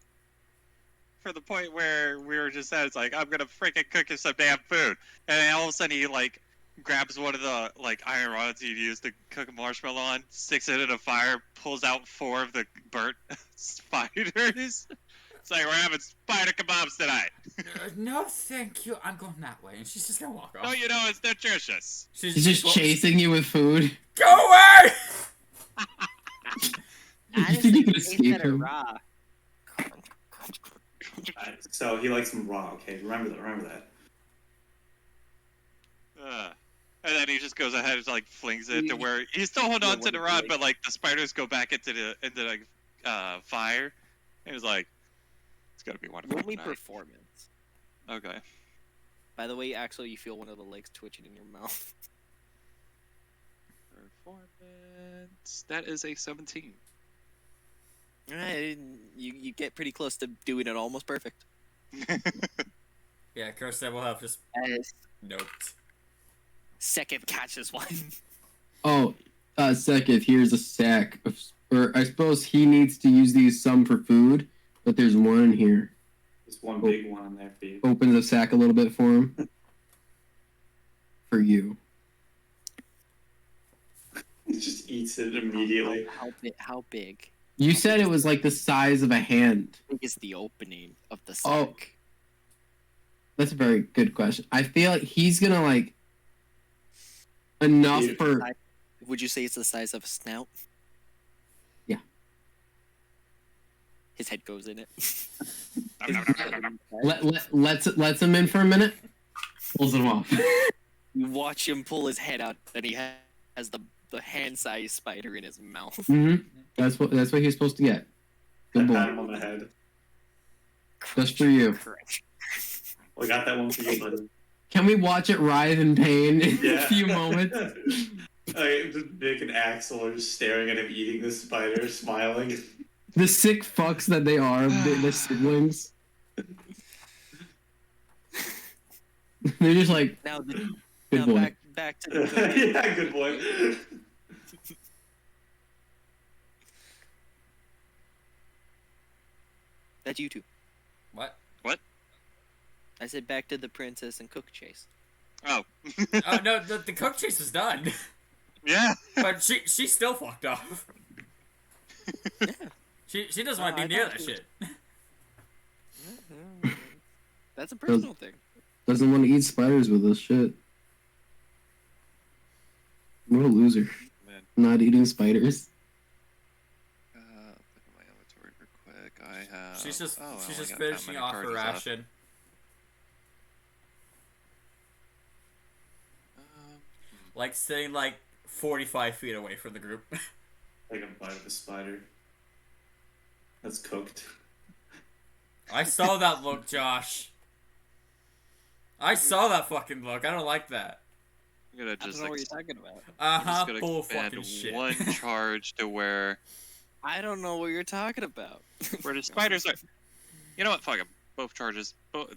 for the point where we were just at, it's like, I'm gonna freaking cook you some damn food. And then all of a sudden he, like, grabs one of the, like, iron rods he'd use to cook a marshmallow on, sticks it in a fire, pulls out 4 of the burnt spiders. It's like, we're having spider kebabs tonight. No, thank you. I'm going that way, and she's just gonna walk off. No, you know, it's nutritious. He's just chasing you with food. Go away! You think you can taste escape better him? raw. So he likes them raw. Okay, remember that. And then he just goes ahead and, like, flings it to You- where he's still holding Yeah, on to what the do you rod, like? but, like, the spiders go back into the fire. And he's like, it's gonna be wonderful Roll me tonight. performance. Okay. By the way, Axel, you feel one of the legs twitching in your mouth. Performance. That is a 17. Alright, you get pretty close to doing it almost perfect. Yeah, Chris said we'll have just As notes. second catches one. Oh, second, here's a sack of, or I suppose he needs to use these some for food, but there's one in here. There's one big one in there for you. Open the sack a little bit for him. For you. He just eats it immediately. How big? You said it was like the size of a hand. How big is the opening of the Oh. sack? That's a very good question. I feel like he's gonna like enough Dude, for. Would you say it's the size of a snout? Yeah. His head goes in it. Let's him in for a minute. Pulls him off. You watch him pull his head out, and he has the hand-sized spider in his mouth. hmm That's what he's supposed to get. Good I pat boy. him on the head. Just for you. Correct. Well, I got that one for you, buddy. Can we watch it writhe in pain in Yeah. a few moments? Just Nick and Axel are just staring at him eating the spider, smiling. The sick fucks that they are, the siblings. They're just like, Now, good now boy. back to the Yeah, good boy. That's you two. What? I said back to the princess and cook chase. Oh. Oh no, the cook chase was done, Yeah. but she still fucked off. Yeah. She doesn't want No, to be I near thought that she shit. That's a personal thing. Doesn't want to eat spiders with us. Shit. What a loser. Man. Not eating spiders. Look at my inventory real quick. I have. She's just oh, I she's only just got that finishing many off her cards left. ration. Like sitting like 45 feet away from the group. Like a bite of a spider. That's cooked. I saw that look, Josh. I saw that fucking look. I don't like that. I'm gonna I don't just know like. what you're talking about. I'm just gonna Bull expand fucking shit. one charge to where I don't know what you're talking about. the spiders are. You know what? Fuck 'em. Both charges.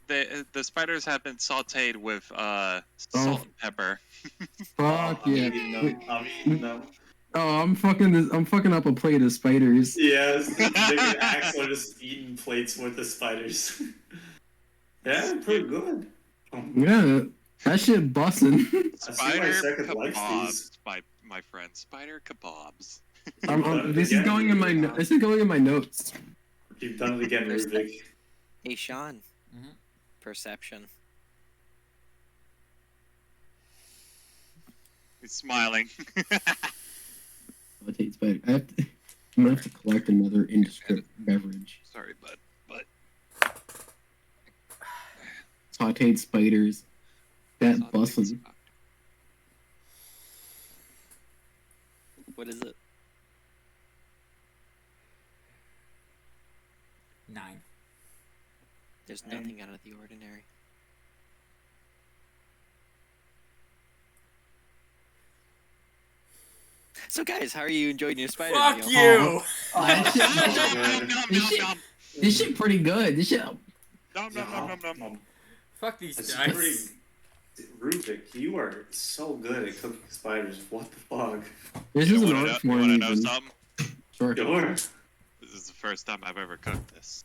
The spiders have been sautéed with salt and pepper. Fuck I'm yeah. eating them. I'm eating them. Oh, I'm fucking up a plate of spiders. Yes, Nick and Axel are just eating plates with the spiders. Yeah, pretty good. Yeah, that shit bussin'. I see why Spider second likes kebabs, these. my friend. Spider kebabs. This is going in my notes. You've done it again, Rubik. Hey, Sean. Mhm. Perception. He's smiling. I'll take spider. I'm gonna have to collect another indescript beverage. Sorry, bud. Sauteed spiders. That Sautéed bussin'. spider. What is it? 9. There's nothing out of the ordinary. So, guys, how are you enjoying your spider Fuck meal? you! This shit pretty good. This shit. Nom, nom, nom, nom, nom. Fuck these That's dice. pretty. Rubik, you are so good at cooking spiders. What the fuck? This You is an wanna art know, form. you wanna know even. something? Sure. Sure. This is the first time I've ever cooked this.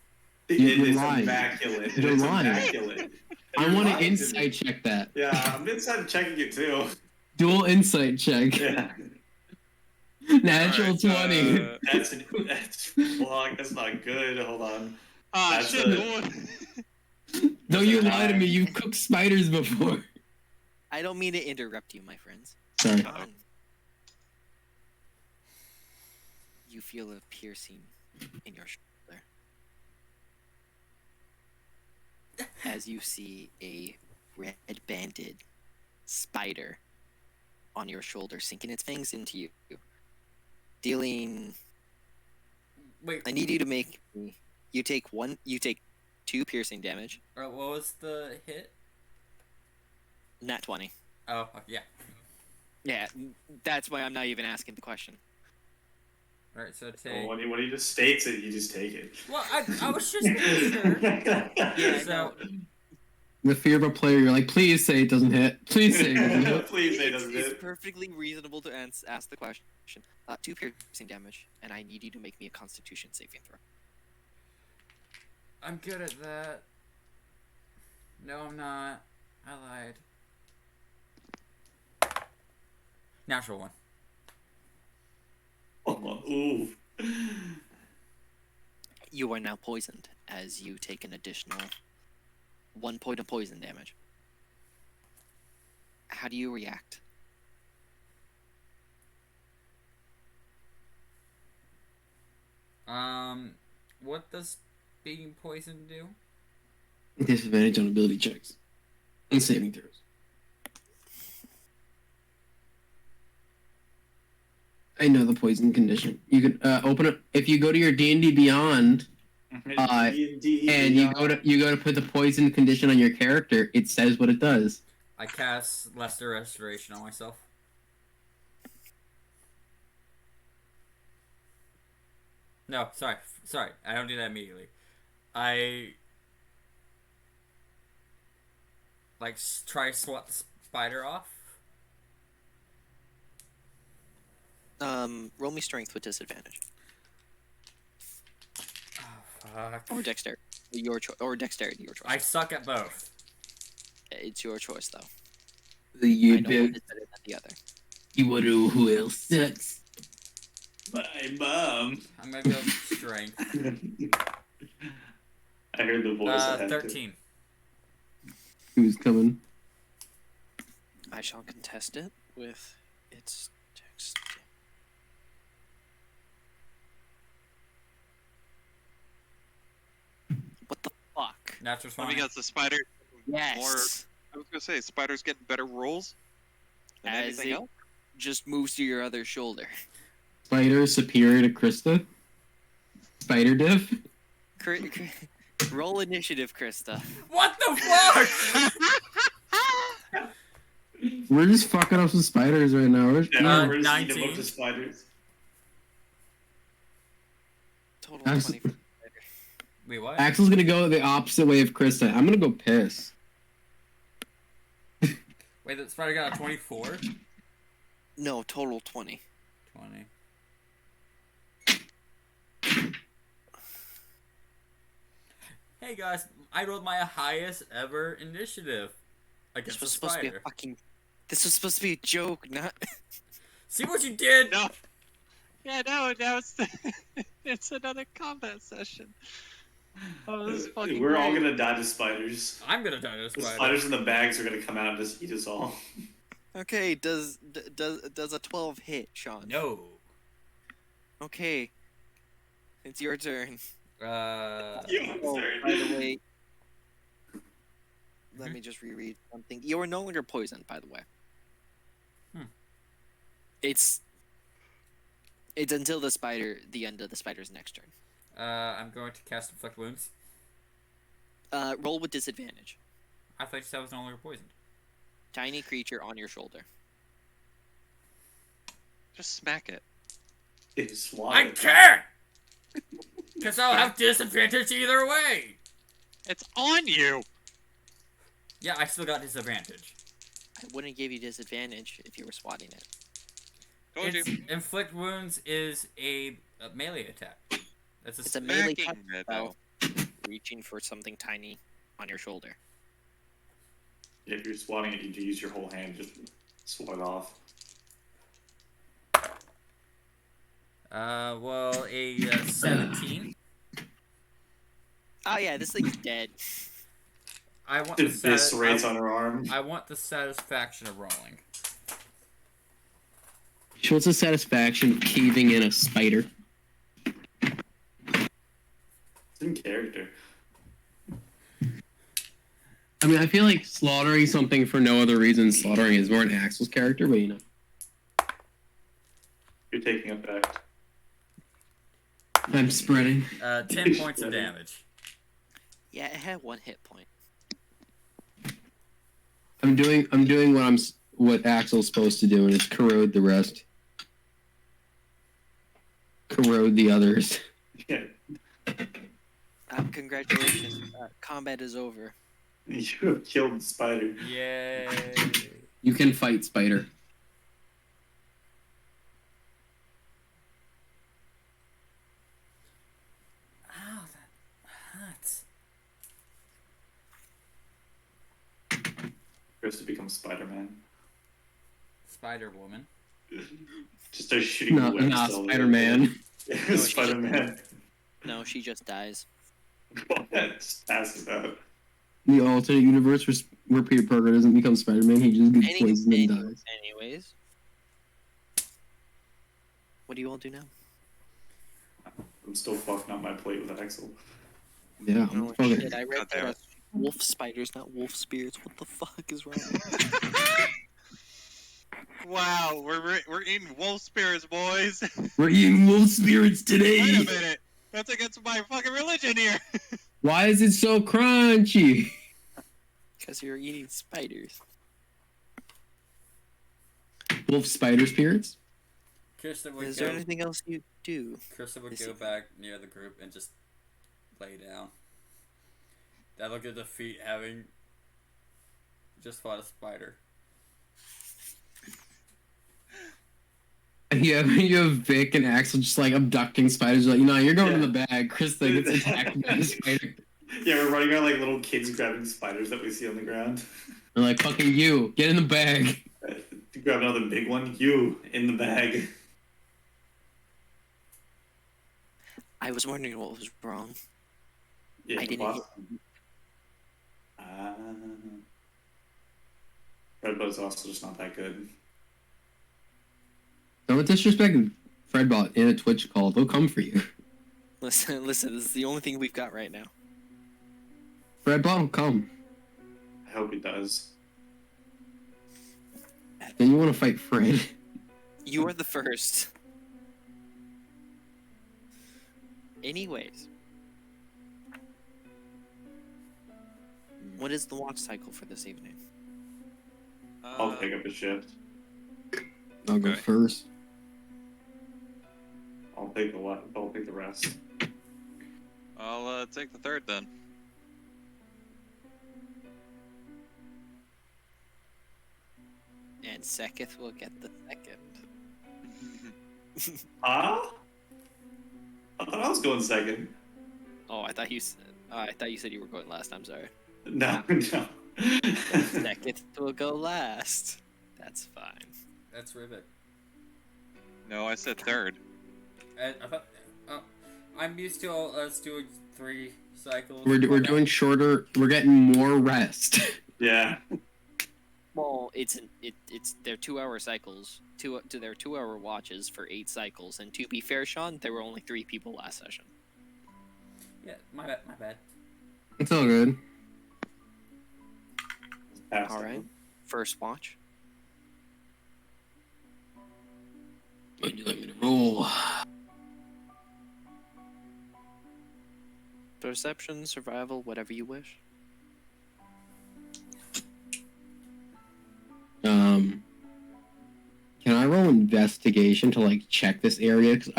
It You're is lying. immaculate. You're It's lying. immaculate. I You're want to lying to insight me. check that. Yeah, I'm inside checking it too. Dual insight check. Yeah. Natural Alright, 20. That's long. That's not good. Hold on. Ah, That's shit, a- boy. Don't you lie to me. You've cooked spiders before. I don't mean to interrupt you, my friends. Sorry. Sean, you feel a piercing in your shoulder as you see a red-banded spider on your shoulder, sinking its fangs into you, dealing. Wait, I need you to make. You take 2 piercing damage. what was the hit? Nat 20. Oh, yeah. Yeah, that's why I'm not even asking the question. Alright, so Well, take. when he just states it, you just take it. Well, I was just making sure. Yeah, So, The fear of a player, you're like, please say it doesn't hit. Please say it doesn't hit. Please say it doesn't It's hit. perfectly reasonable to ask the question. 2 piercing damage, and I need you to make me a Constitution saving throw. I'm good at that. No, I'm not. I lied. Natural 1. Oh, ooh. You are now poisoned as you take an additional 1 point of poison damage. How do you react? What does being poisoned do? Disadvantage on ability checks and saving throws. I know the poison condition. You could open it if you go to your D&D Beyond, and you go to put the poison condition on your character. It says what it does. I cast Lesser Restoration on myself. No, sorry. I don't do that immediately. I try to swat the spider off. Roll me strength with disadvantage. Oh, fuck. Or dexterity. Or dexterity, your choice. I suck at both. It's your choice, though. I You know one is better than the other. wonder who else sucks. My mom. I'm gonna go strength. I heard the voice. I had to. 13. Who's coming? I shall contest it with its text. What the fuck? Natural Let 20. me guess, the spider. Yes. More. I was gonna say, spiders getting better rolls than As anything it else. just moves to your other shoulder. Spider superior to Krista? Spider diff? Roll initiative, Krista. What the fuck? We're just fucking up some spiders right now. Yeah, we're just eating a 19. bunch of spiders. Total That's- 20 for Wait, what? Axel's gonna go the opposite way of Krista. I'm gonna go piss. Wait, the spider got a 24? No, total 20. 20. Hey guys, I rolled my highest ever initiative This against the was supposed to be a spider. fucking. This was supposed to be a joke, not. See what you did? No. Yeah, no, now it's it's another combat session. Oh, this is fucking We're all great. gonna die to spiders. I'm gonna die to this The spider. spiders in the bags are gonna come out and just eat us all. Okay, does a 12 hit, Sean? No. Okay. It's your turn. Uh, Oh, by the way, let me just reread something. You are no longer poisoned, by the way. Hmm. It's until the end of the spider's next turn. I'm going to cast Inflict Wounds. Roll with disadvantage. I thought you said I was no longer poisoned. Tiny creature on your shoulder. Just smack it. It's I wild. can't! Because I'll have disadvantage either way! It's on you. Yeah, I still got disadvantage. I wouldn't give you disadvantage if you were swatting it. Told you. Inflict Wounds is a melee attack. It's a melee Smacking touch it, spell, reaching for something tiny on your shoulder. If you're swatting it, you can use your whole hand, just swat it off. Well, a 17. Oh yeah, this thing's dead. I want the Eviscerates on her arm. I want the satisfaction of rolling. What's the satisfaction of caving in a spider? It's in character. I mean, I feel like slaughtering something for no other reason, slaughtering is more an Axel's character, but you know. You're taking effect. I'm spreading. 10 points of damage. Yeah, it had 1 hit point. I'm doing what Axel's supposed to do, and it's corrode the rest. Corrode the others. Yeah. Congratulations. Combat is over. You killed the spider. Yay. You can fight spider. Ow, that hurts. Chris to become Spider-Man. Spider-Woman. Just start shooting No, webs not all over. Spider-Man. Spider-Man. No, she just dies. Just pass it out. The alternate universe where Peter Parker doesn't become Spider-Man, he just gets poisoned and dies. Anyways. What do you all do now? I'm still fucking up my plate with Axel. Yeah, Oh, fucking- shit, I read God damn that wolf spiders, not wolf spirits. What the fuck is wrong? Wow, we're eating wolf spirits, boys. We're eating wolf spirits Wait a today. minute, that's against my fucking religion here. Why is it so crunchy? Because you're eating spiders. Wolf spider spirits? Kirsten would Is there go. anything else you do? Kirsten would Is go it- back near the group and just lay down. That'll get defeat having just fought a spider. You have Vic and Axel just like abducting spiders. Like, you're going in the bag. Krista gets attacked by a spider. Yeah, we're running around like little kids grabbing spiders that we see on the ground. They're like, fucking you, get in the bag. To grab another big one, you in the bag. I was wondering what was wrong. Yeah, I didn't boss. Redbud's also just not that good. Don't disrespect Fredbot in a Twitch call. They'll come for you. Listen, this is the only thing we've got right now. Fredbot will come. I hope he does. Then you want to fight Fred. You are the first. Anyways. What is the watch cycle for this evening? I'll pick up a shift. I'll go Okay. first. I'll take the rest. I'll take the third then. And Seketh will get the second. Huh? I thought I was going second. Oh, I thought you said. I thought you said you were going last. I'm sorry. No, no. Seketh will go last. That's fine. That's Ribbit. No, I said third. I thought. I'm used to us doing 3 cycles. We're doing shorter. We're getting more rest. Yeah. Well, it's they're 2-hour cycles. They're 2-hour watches for 8 cycles. And to be fair, Sean, there were only 3 people last session. Yeah, my bad. My bad. It's all good. Pass All it. right. First watch. Would you like me to roll? Perception, survival, whatever you wish. Can I roll investigation to like check this area? Cause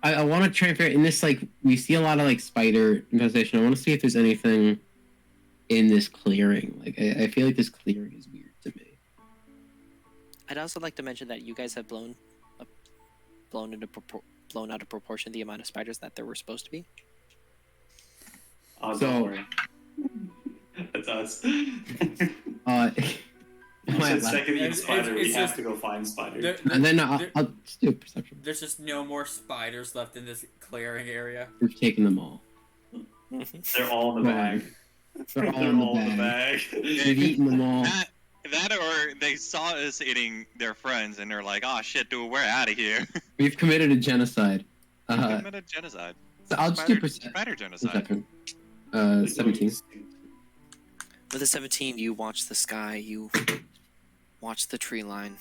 I want to try and figure in this, like, we see a lot of like spider infestation. I want to see if there's anything in this clearing. Like, I feel like this clearing is weird to me. I'd also like to mention that you guys have blown out of proportion the amount of spiders that there were supposed to be. Oh, So- don't worry. That's us. You My said last- second eat It's- spider, we it's have just- to go find spider. and then I'll just do a perception. There's just no more spiders left in this clearing area. We've taken them all. They're all in the Right. bag. They're all in the bag. We've eaten them all. That or they saw us eating their friends and they're like, oh shit, dude, we're out of here. We've committed a genocide. Committed genocide. So I'll just do Spider genocide. perception. 17. With a 17, you watch the sky, you watch the tree line.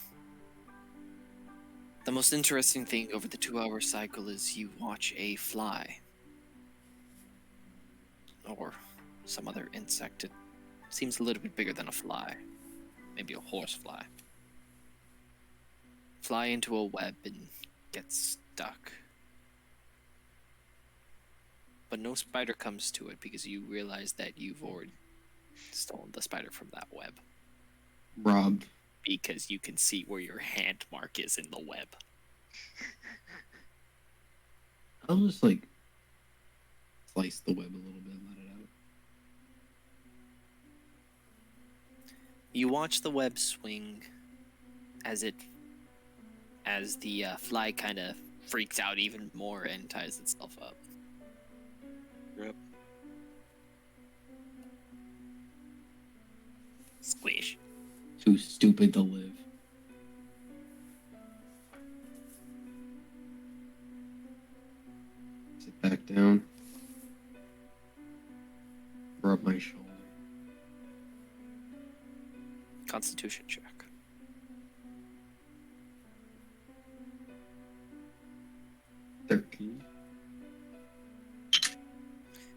The most interesting thing over the 2-hour cycle is you watch a fly. Or some other insect. It seems a little bit bigger than a fly. Maybe a horsefly. Fly into a web and get stuck. But no spider comes to it because you realize that you've already stolen the spider from that web. Robbed. Because you can see where your hand mark is in the web. I'll just like slice the web a little bit and let it out. You watch the web swing as the fly kind of freaks out even more and ties itself up. Rip. Squish. Too stupid to live. Sit back down. Rub my shoulder. Constitution check. $13.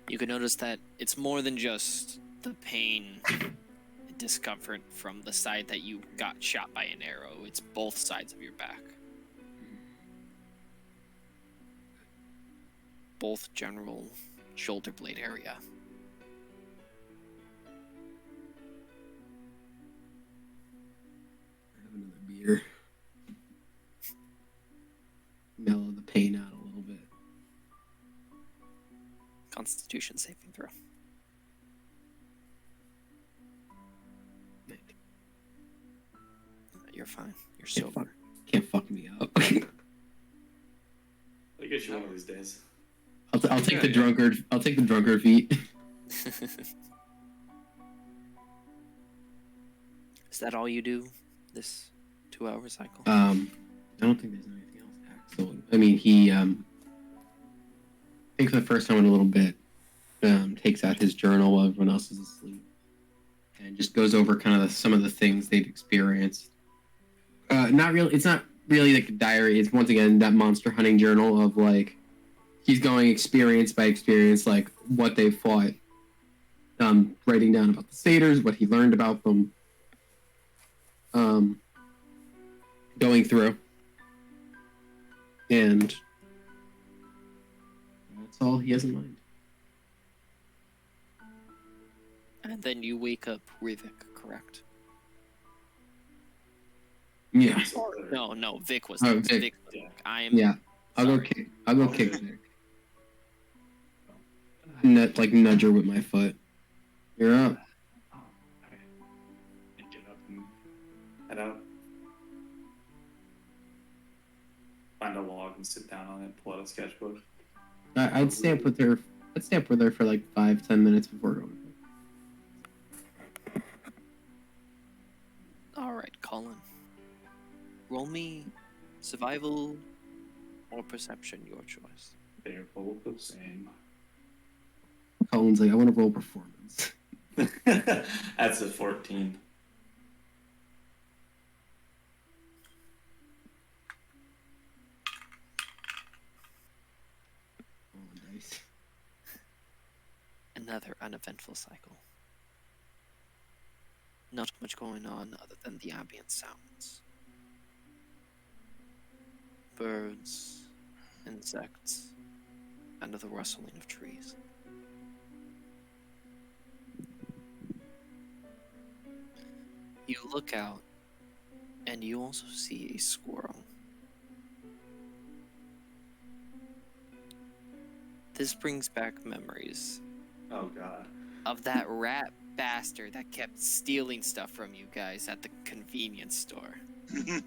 You can notice that it's more than just the pain and discomfort from the side that you got shot by an arrow. It's both sides of your back. Both general shoulder blade area. Have another beer. Mellow the pain out a little bit. Constitution saving throw. You're fine. You're sober. Can't fuck me up. I'll get you one of these days. I'll take the drunkard. I'll take the drunkard feet. Is that all you do this 2-hour cycle? I don't think there's anything else. Axel. I mean, he I think for the first time in a little bit, takes out his journal while everyone else is asleep, and just goes over kind of some of the things they've experienced. Not really. It's not really like a diary. It's once again that monster hunting journal of like he's going experience by experience, like what they fought. Writing down about the satyrs, what he learned about them. Going through, and that's all he has in mind. And then you wake up Rivik, correct? Yeah, No, Vic was Oh, next. Vic. Vic was Yeah. next. I am. yeah. I'll go kick. I'll go kick Vic. Like nudge her with my foot. You're up. Oh, okay. And get up and head out. Find a log and sit down on it, pull out a sketchbook. I'd stay up with her. I'd stay up with her for like 5-10 minutes before going. All right, Colin. Roll me survival or perception, your choice. They're both the same. Colin's like, I want to roll performance. That's a 14. Oh, nice. Another uneventful cycle. Not much going on other than the ambient sounds. Birds, insects, and the rustling of trees. You look out, and you also see a squirrel. This brings back memories Oh god. of that rat bastard that kept stealing stuff from you guys at the convenience store. I'm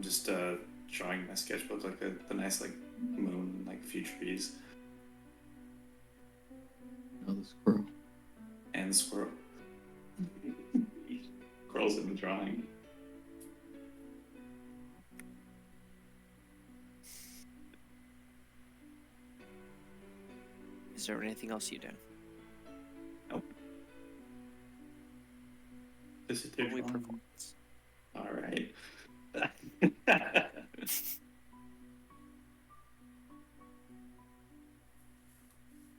just drawing my sketchbook like the nice like moon and like a few trees Oh, the squirrel. and the squirrel. Squirrel's in the drawing. Is there anything else you do? This is Roll me drawing. performance. All right.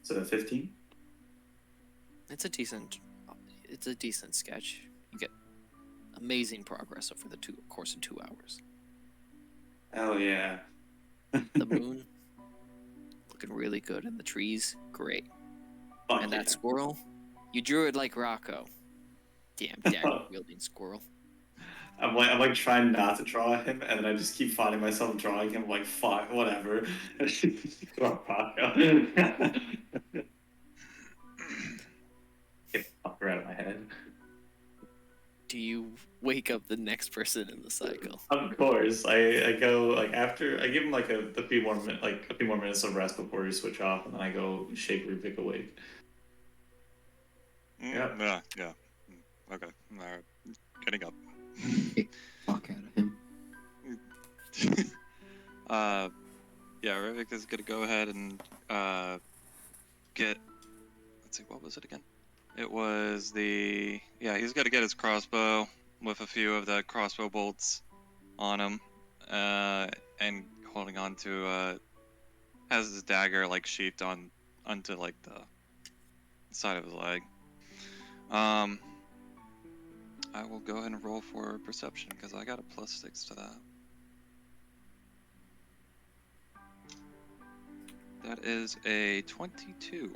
So 15. It's a decent sketch. You get amazing progress over the course of 2 hours. Hell yeah. The moon looking really good, and the trees great. Fuck And yeah. that squirrel, you drew it like Rocco. Damn dagger wielding squirrel. I'm like trying not to draw him, and then I just keep finding myself drawing him. Like fuck, whatever. Draw Paco. Get the fucker out of my head. Do you wake up the next person in the cycle? Of course, I go like after I give him like a few more a few more minutes of rest before we switch off, and then I go shake Rubik awake. Yeah. Yeah. Yeah. Okay. All right. Getting up. Fuck out of him. Yeah, Rivik is gonna go ahead and get. Let's see, what was it again? It was he's gonna get his crossbow with a few of the crossbow bolts on him, and holding on to has his dagger like sheathed onto like the side of his leg. I will go ahead and roll for perception because I got a +6 to that. That is a 22.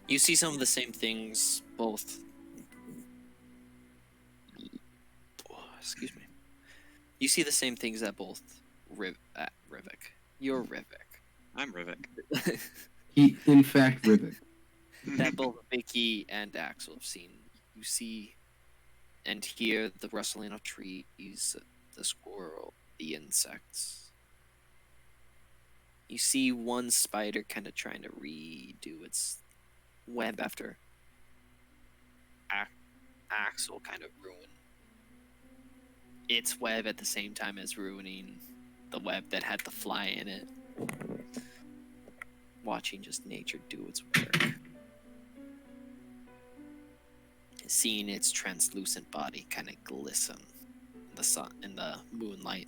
You see some of the same things, both. Excuse me. You see the same things that both Rivik. You're Rivik. I'm Rivik. He, in fact, Rivik. That both Vicky and Axel have seen. You see and hear the rustling of trees, the squirrel, the insects. You see one spider kind of trying to redo its web after Axel kind of ruined its web at the same time as ruining the web that had the fly in it. Watching just nature do its work. Seeing its translucent body kind of glisten in the sun, in the moonlight.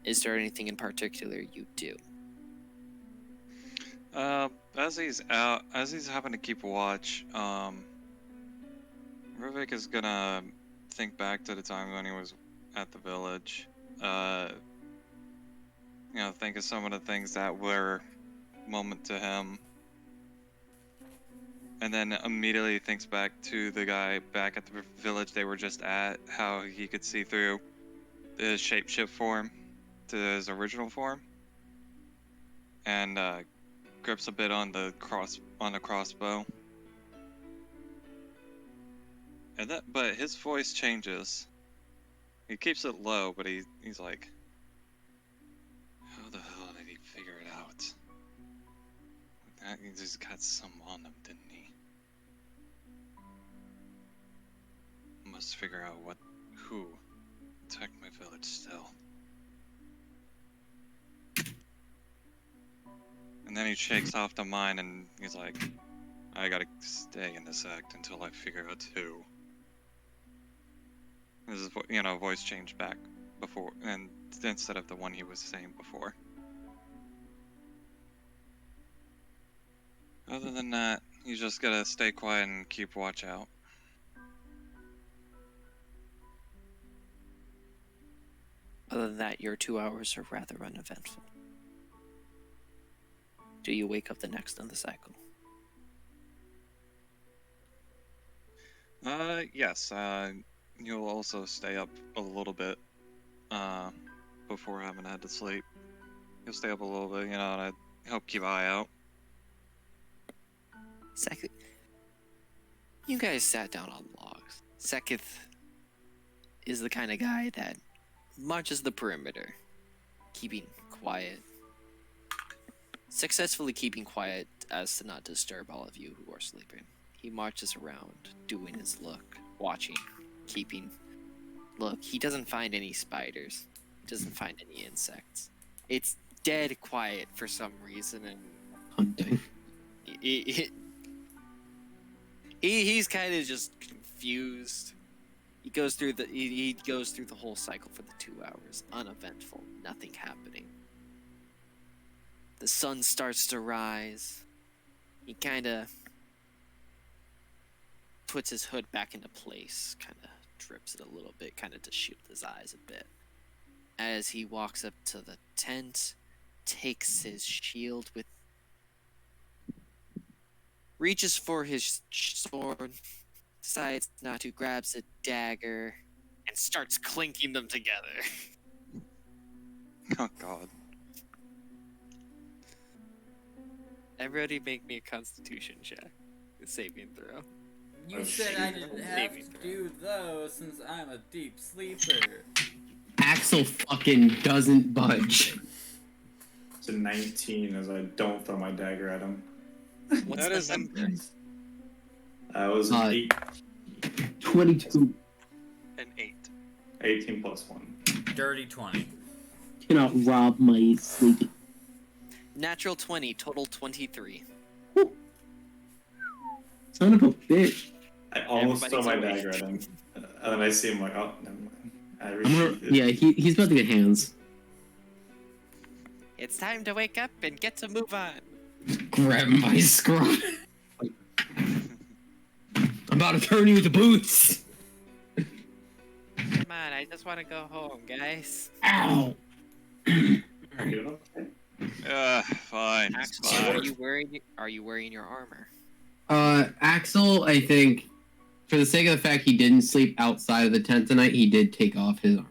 Is there anything in particular you do? As he's having to keep watch, Rivik is gonna think back to the time when he was at the village. Think of some of the things that were moment to him. And then immediately thinks back to the guy back at the village they were just at, how he could see through the shapeshift form to his original form. And grips a bit on the crossbow. But his voice changes. He keeps it low, but he's like, how the hell did he figure it out? He just got some on him, didn't he? Must figure out who attacked my village still. And then he shakes off the mine and he's like, I gotta stay in this act until I figure out who. This is, voice change back before, and instead of the one he was saying before. Other than that, you just gotta stay quiet and keep watch out. Other than that, your 2 hours are rather uneventful. Do you wake up the next in the cycle? Yes, you'll also stay up a little bit, before having had to sleep. You'll stay up a little bit, to help keep an eye out. Sekith, you guys sat down on logs. Sekith is the kind of guy that marches the perimeter, keeping quiet. Successfully keeping quiet as to not disturb all of you who are sleeping. He marches around, doing his look, watching, keeping. Look, he doesn't find any spiders. He doesn't find any insects. It's dead quiet for some reason, and Hunting. He's kind of just confused. He goes through the whole cycle for the 2 hours, uneventful, nothing happening. The sun starts to rise. He kind of puts his hood back into place, kind of drips it a little bit, kind of to shield his eyes a bit. As he walks up to the tent, takes his shield with, reaches for his sword, decides not to, grabs a dagger, and starts clinking them together. Oh god. Everybody make me a Constitution check. A saving throw. You Oh, said I shit. didn't have to do those since I'm a deep sleeper. Axel fucking doesn't budge. It's a 19 as I don't throw my dagger at him. What's That the is an- number? That was an 22. An 8. 18 plus 1. Dirty 20. Cannot rob my sleep. Natural 20, total 23. Son of a bitch. I almost throw my Everybody's dagger at him. And then I see him like, oh, never mind. I I'm gonna, resheathed it. yeah, he's about to get hands. It's time to wake up and get to move on. Grab him by his scruff. I'm about to turn you with the boots. Come on, I just want to go home, guys. Ow. You doing okay? Fine. Axel, fine. are you wearing your armor? Axel, I think, for the sake of the fact he didn't sleep outside of the tent tonight, he did take off his armor.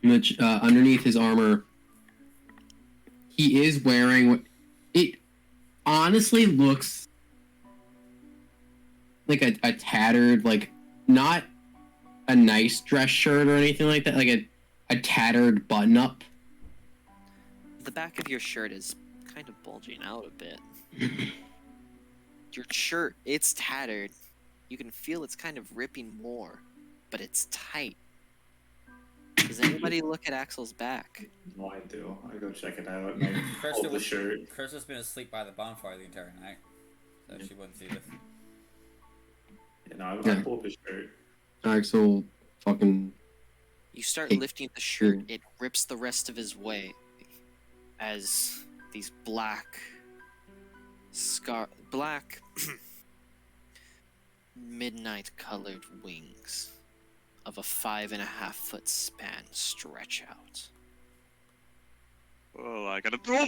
Which, underneath his armor, he is wearing what it honestly looks like a tattered, like, not a nice dress shirt or anything like that, like a tattered button up. The back of your shirt is kind of bulging out a bit. Your shirt, it's tattered. You can feel it's kind of ripping more, but it's tight. Does anybody look at Axel's back? No, I do. I go check it out and I First hold it the was- shirt. Chris has been asleep by the bonfire the entire night, so she wouldn't see this. You know, I Yeah. pull up his shirt. Axel fucking You start Hey, lifting the shirt, it rips the rest of his way as these black midnight colored wings of a 5.5 foot span stretch out. Oh, I gotta. Oh,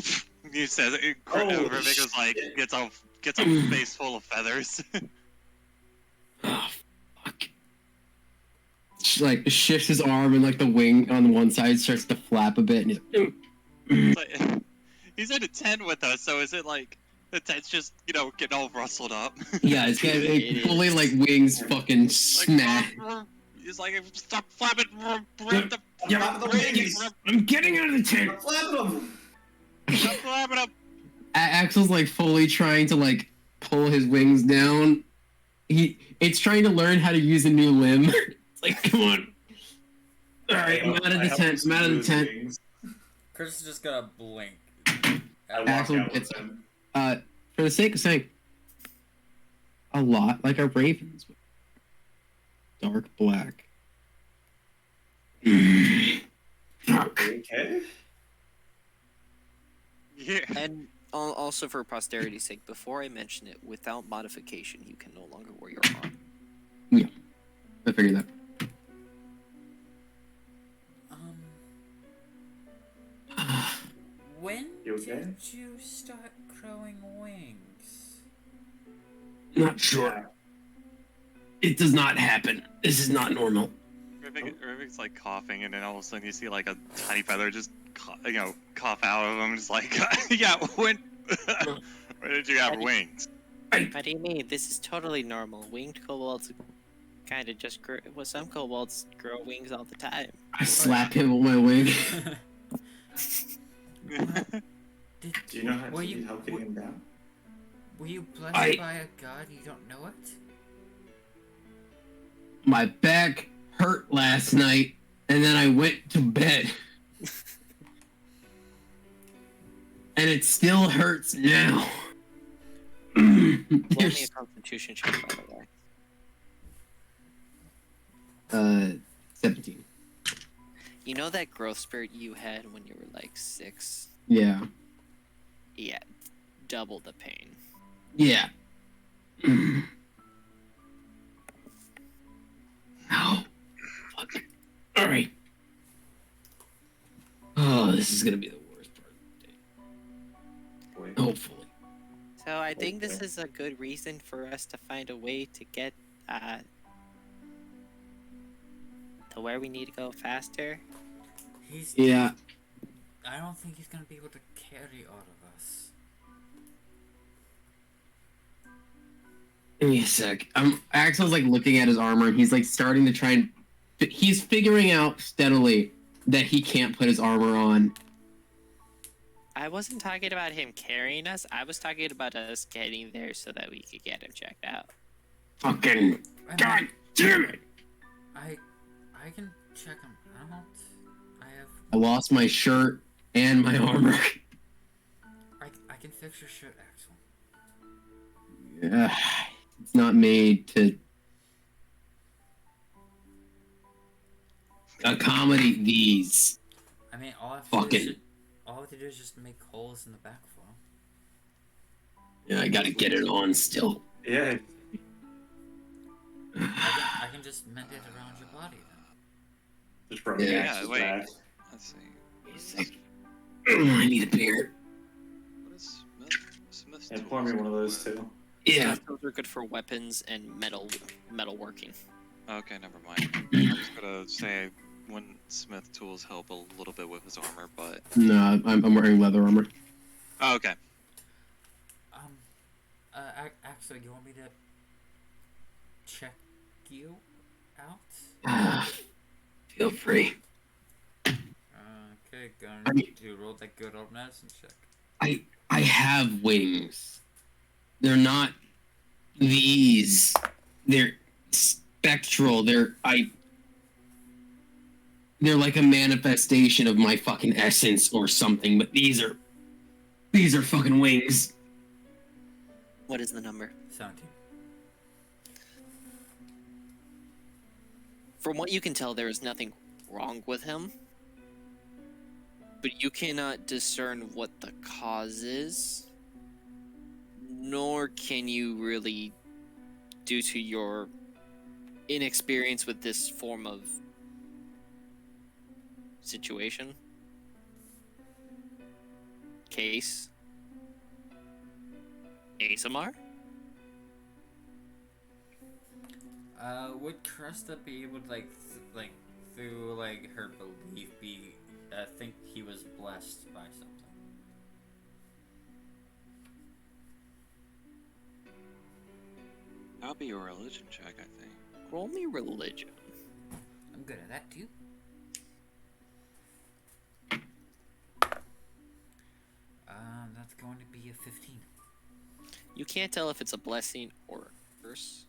he says it. Oh, Rebecca's like shit. gets a face full of feathers. oh, fuck. Like shifts his arm and like the wing on the one side starts to flap a bit and he's like, It's like, he's in a tent with us, so is it like the tent's just getting all rustled up? yeah, it's got It fully is. like wings fucking smash. He's like, stop flapping, rip the Yeah, the wings. I'm getting out of the tent. I'm flapping him. Stop flapping up. Axel's like fully trying to like pull his wings down. It's trying to learn how to use a new limb. It's like, come on. All right, I'm out of the tent. I'm out of the tent. Wings. Chris is just gonna blink. I walk Axel out with gets him. For the sake of saying, a lot like our ravens, dark black. Fuck. Okay. Yeah. And also for posterity's sake, before I mention it, without modification, you can no longer wear your arm. I figured that. When You okay? did you start growing wings? Not sure. It does not happen. This is not normal. Rebecca's like coughing, and then all of a sudden you see like a tiny feather just cough out of him. Just like, yeah, when did you have wings? What do you mean? This is totally normal. Winged kobolds kind of just grow. Well, some kobolds grow wings all the time. I slap him with my wing. Did, Do you know how Were to you- help getting him down? were you blessed I- by a god you don't know it? My back hurt last night, and then I went to bed. And it still hurts now. Roll me a There's, Constitution check, by the way. 17. You know that growth spurt you had when you were like 6? Yeah. Yeah, double the pain. Yeah. Ow. Fuck. Alright. Oh, this is gonna be the worst part of the day. Wait. Hopefully. So I think this Okay. is a good reason for us to find a way to get to where we need to go faster. He's. Yeah. I don't think he's gonna be able to carry all of us. Give me a sec. Axel's like looking at his armor and he's like starting to try and he's figuring out steadily that he can't put his armor on. I wasn't talking about him carrying us. I was talking about us getting there so that we could get him checked out. Fucking god damn it! I can check him out. I lost my shirt and my armor. I can fix your shirt, Axel. Yeah, it's not made to accommodate these. I mean, all I have to do is just make holes in the back for him. Yeah, I gotta get it on still. Yeah. I can just mend it around your body then. Just rub Yeah, Max's wait. back. Let's see. It's like, I need a beer. What is Smith's And pour me one of those too. Yeah. Those are good for weapons and metal working. Okay, never mind. I was gonna say when Smith tools help a little bit with his armor, but No, I'm wearing leather armor. oh, okay. Axel, you want me to check you out? Feel free. Okay, going I mean- to roll that good old medicine check. I have wings. They're not these. They're spectral. They're like a manifestation of my fucking essence or something, but these are fucking wings. What is the number? 17. From what you can tell, there is nothing wrong with him. But you cannot discern what the cause is. Nor can you really, due to your inexperience with this form of situation, case, ASMR? Would Krista be able to through like her belief think he was blessed by something? That'll be a religion check, I think. Roll me religion. I'm good at that too. That's going to be a 15. You can't tell if it's a blessing or a curse.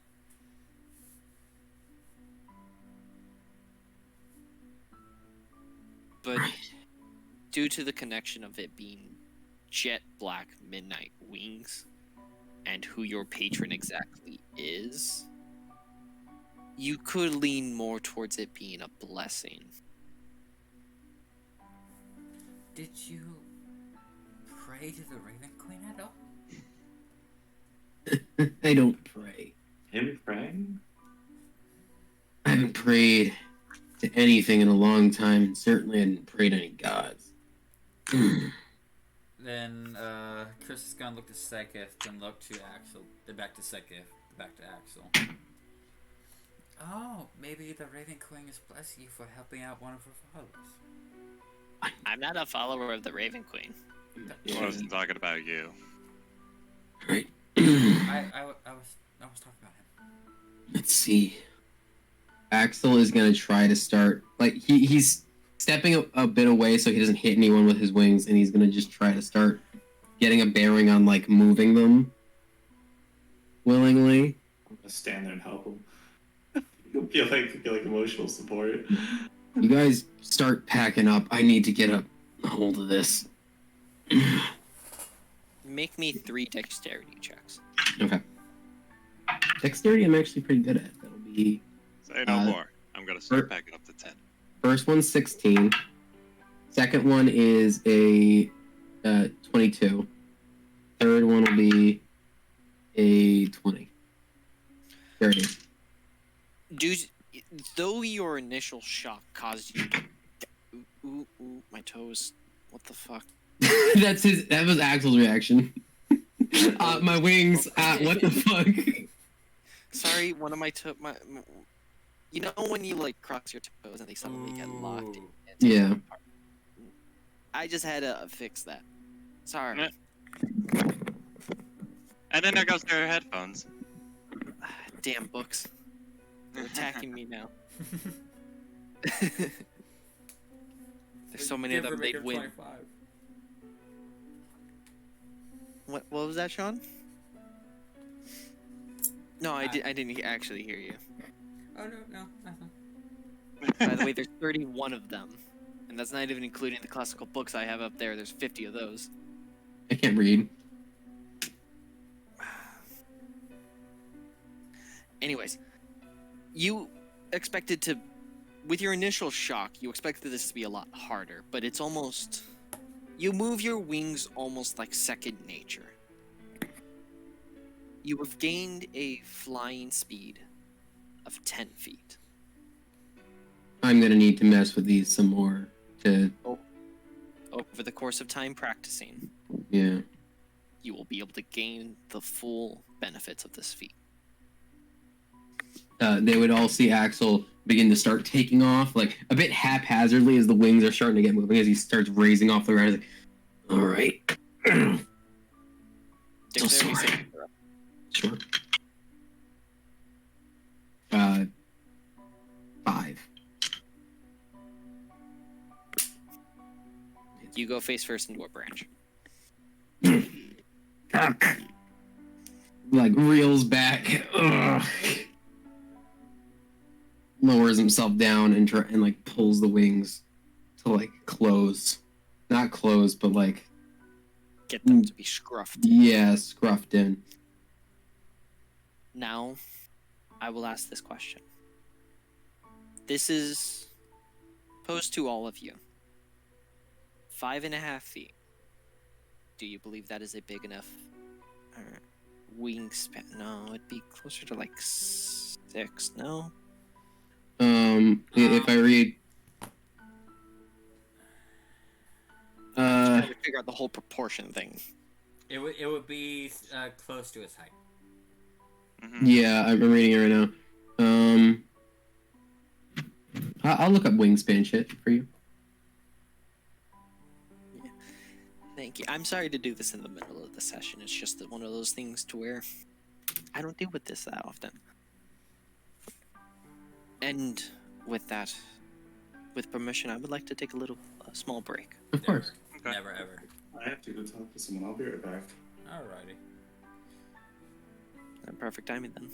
But due to the connection of it being jet black midnight wings and who your patron exactly is, you could lean more towards it being a blessing. Did you pray to the Raven Queen at all? I don't pray. Him praying? I haven't prayed to anything in a long time, and certainly I didn't pray to any gods. Then Chris is gonna look to Sekith, then look to Axel, then back to Sekith, back to Axel. Oh, maybe the Raven Queen is blessing you for helping out one of her followers. I'm not a follower of the Raven Queen. I wasn't talking about you. Right. I was talking about him. Let's see. Axel is gonna try to start he's stepping a bit away so he doesn't hit anyone with his wings, and he's gonna just try to start getting a bearing on moving them willingly. I'm gonna stand there and help him. feel like emotional support. You guys start packing up. I need to get a hold of this. Make me 3 dexterity checks. Okay. Dexterity I'm actually pretty good at. That'll be Say no more. I'm gonna start backing up to 10. first one's 16. Second one is a 22. Third one will be a 20. 30. Though your initial shock caused you to... Ooh, my toes. What the fuck? That was Axel's reaction. My wings. What the fuck? Sorry, one of my you know when you cross your toes and they suddenly get locked? Ooh. Into Yeah. I just had to fix that. Sorry. Yeah. And then there goes their headphones. Damn books. They're attacking me now. There's so many of Give them, Rebecca they'd win. 25. What was that, Sean? No, I didn't actually hear you. Oh no, nothing. By the way, there's 31 of them. And that's not even including the classical books I have up there. There's 50 of those. I can't read. Anyways, you expected to, with your initial shock, you expected this to be a lot harder, but it's almost, you move your wings almost like second nature. You have gained a flying speed of 10 feet. I'm gonna need to mess with these some more to, Over the course of time practicing, yeah. you will be able to gain the full benefits of this feat. They would all see Axel begin to start taking off, like a bit haphazardly as the wings are starting to get moving, as he starts raising off the ground. He's like, all right. Dexterity sorry. saving throw. Sure. 5. You go face first into a branch. Like reels back. Ugh. Lowers himself down and like pulls the wings to like close. Not close, but like Get them to be scruffed. yeah, scruffed in. Now, I will ask this question. This is posed to all of you. 5.5 feet. Do you believe that is a big enough wingspan? No, it'd be closer to like 6. No. If I read, Trying to figure out the whole proportion thing. It would be close to his height. Mhm. yeah, I'm reading it right now. I'll look up wingspan shit for you. Thank you. I'm sorry to do this in the middle of the session. It's just that one of those things to where I don't deal with this that often. And with that, with permission, I would like to take a little small break. Of course. Okay. Never ever. I have to go talk to someone. I'll be right back. Alrighty. Perfect timing then.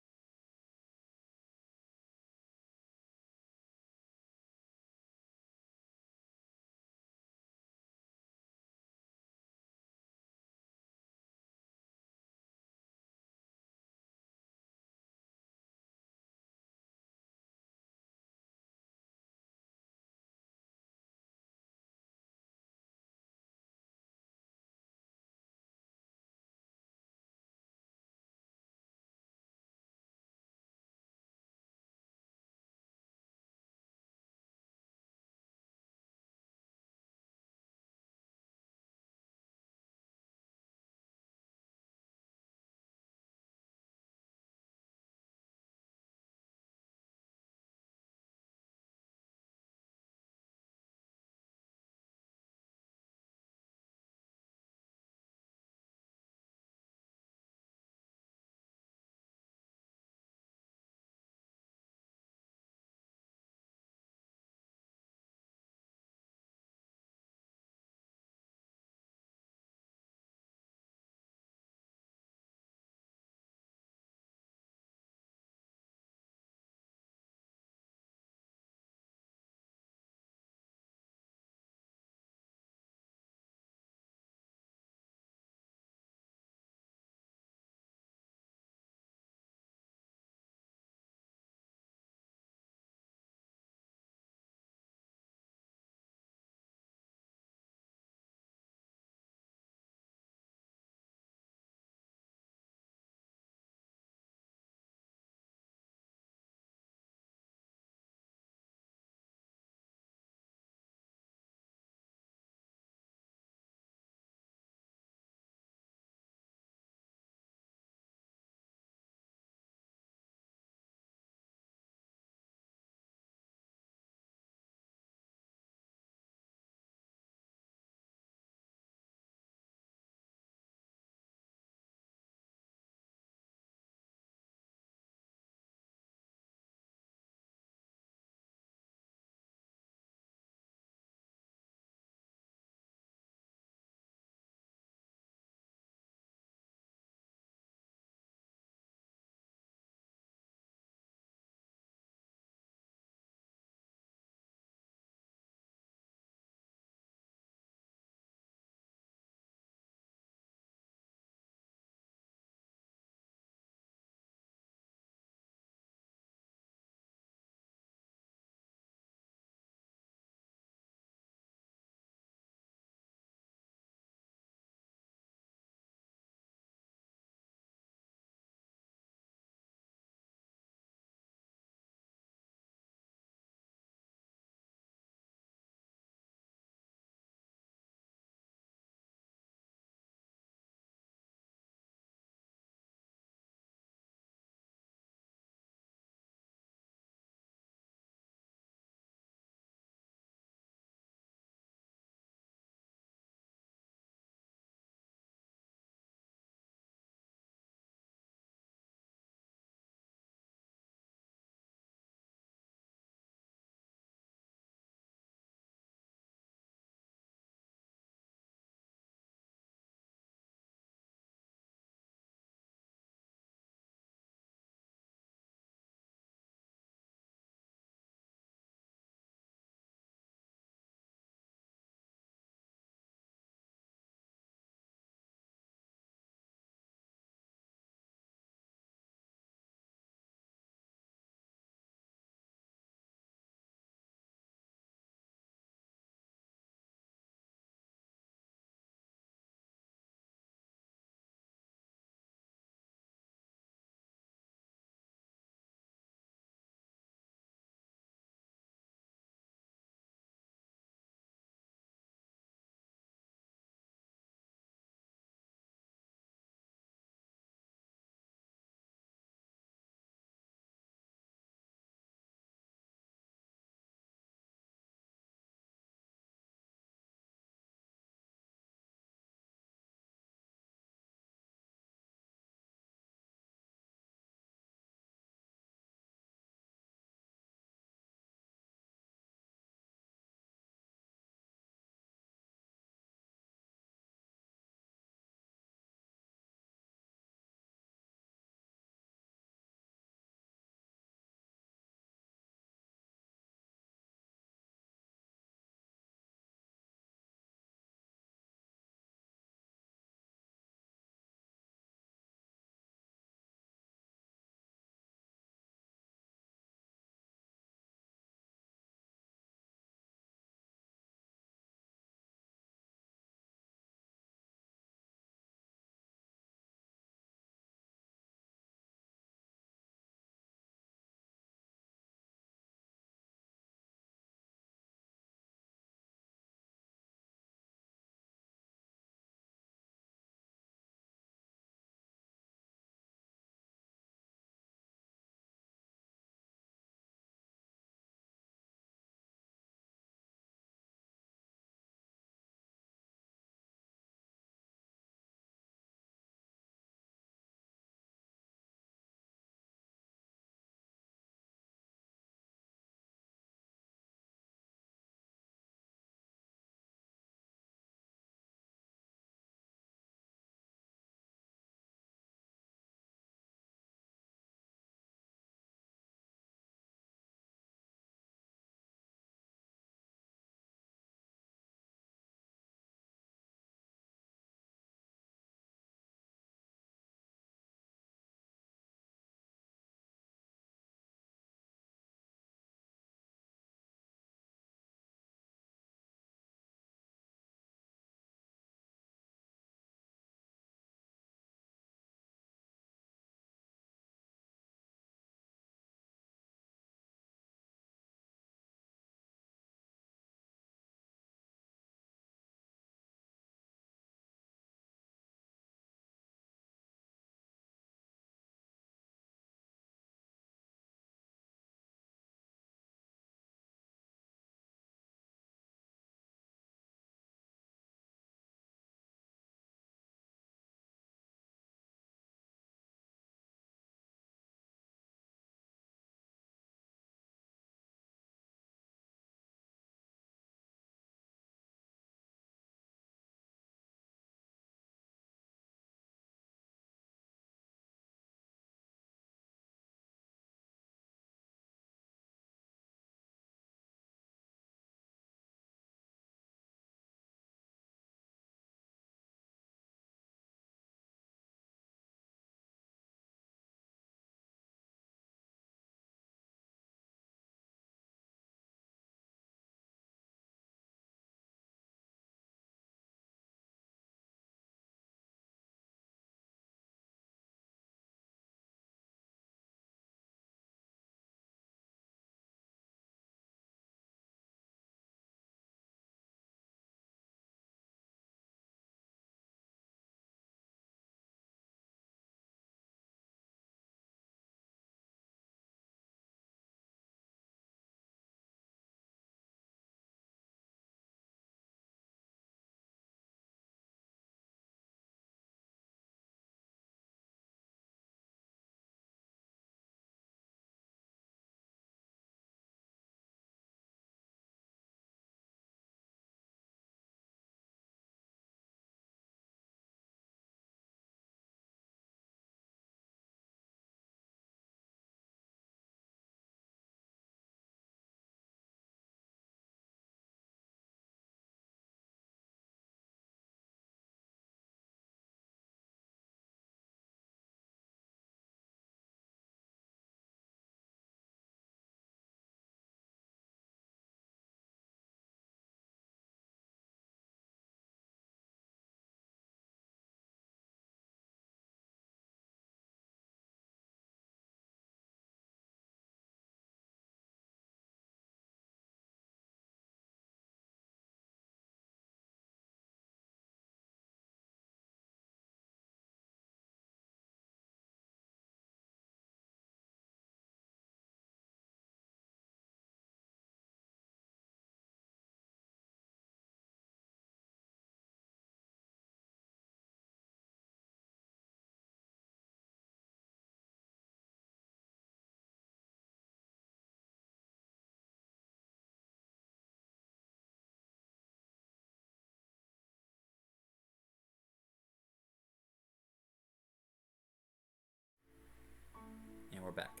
And we're back.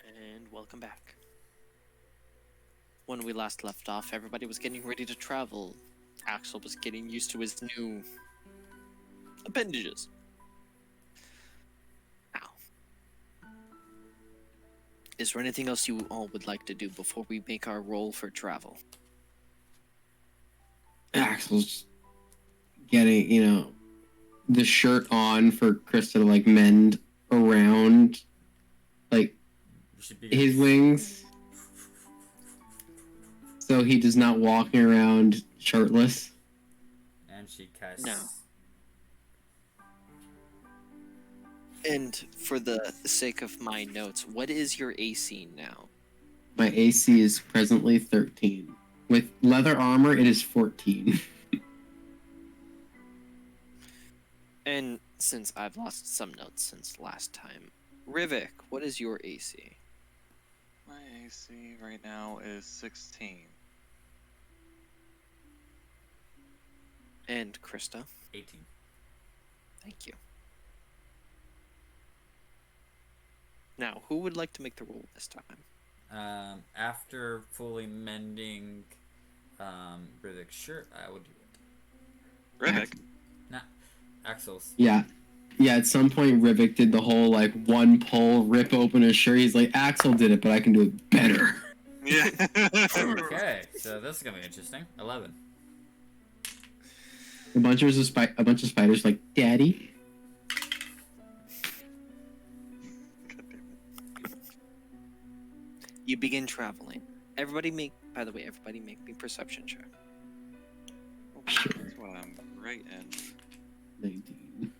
And welcome back. When we last left off, everybody was getting ready to travel. Axel was getting used to his new appendages. Now, is there anything else you all would like to do before we make our roll for travel? Axel's getting, the shirt on for Krista to like mend around like You should be his wings, so he does not walking around shirtless. And she casts. No. And for the sake of my notes, what is your AC now? My AC is presently 13. With leather armor, it is 14. And since I've lost some notes since last time, Rivik, what is your AC? My AC right now is 16. And Krista? 18. Thank you. Now, who would like to make the roll this time? After fully mending Rivik's shirt, I would do it. Rivik. Nah, Axel's. Yeah. Yeah, at some point, Rivik did the whole, like, one pull, rip open his shirt. He's like, Axel did it, but I can do it better. Yeah. Okay, so this is gonna be interesting. 11. A bunch of spiders like, Daddy? You begin traveling. Everybody make me perception check. That's what I'm right in. 19.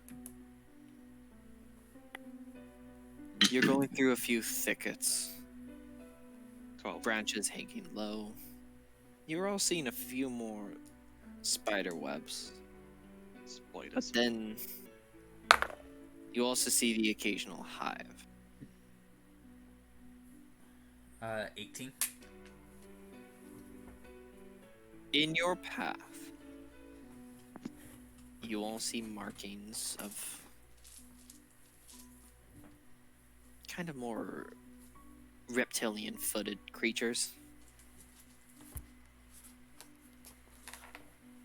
You're going through a few thickets, 12. branches hanging low. You're all seeing a few more spider webs. But Sploitus. then you also see the occasional hive. 18. In your path, you all see markings of kind of more reptilian-footed creatures.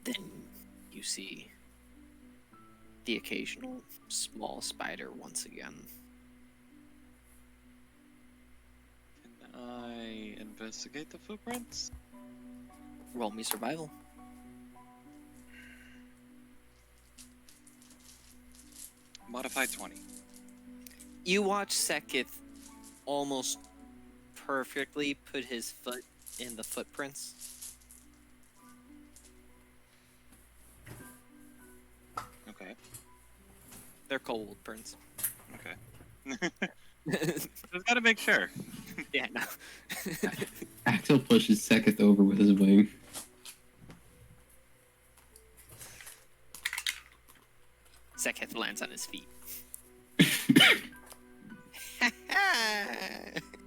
Then you see the occasional small spider once again. Can I investigate the footprints? Roll me survival. Modified 20. You watch Sekith almost perfectly put his foot in the footprints. Okay. They're cold prints. Okay. Just gotta make sure. Yeah, no. Axel pushes Sekith over with his wing. Sekith lands on his feet.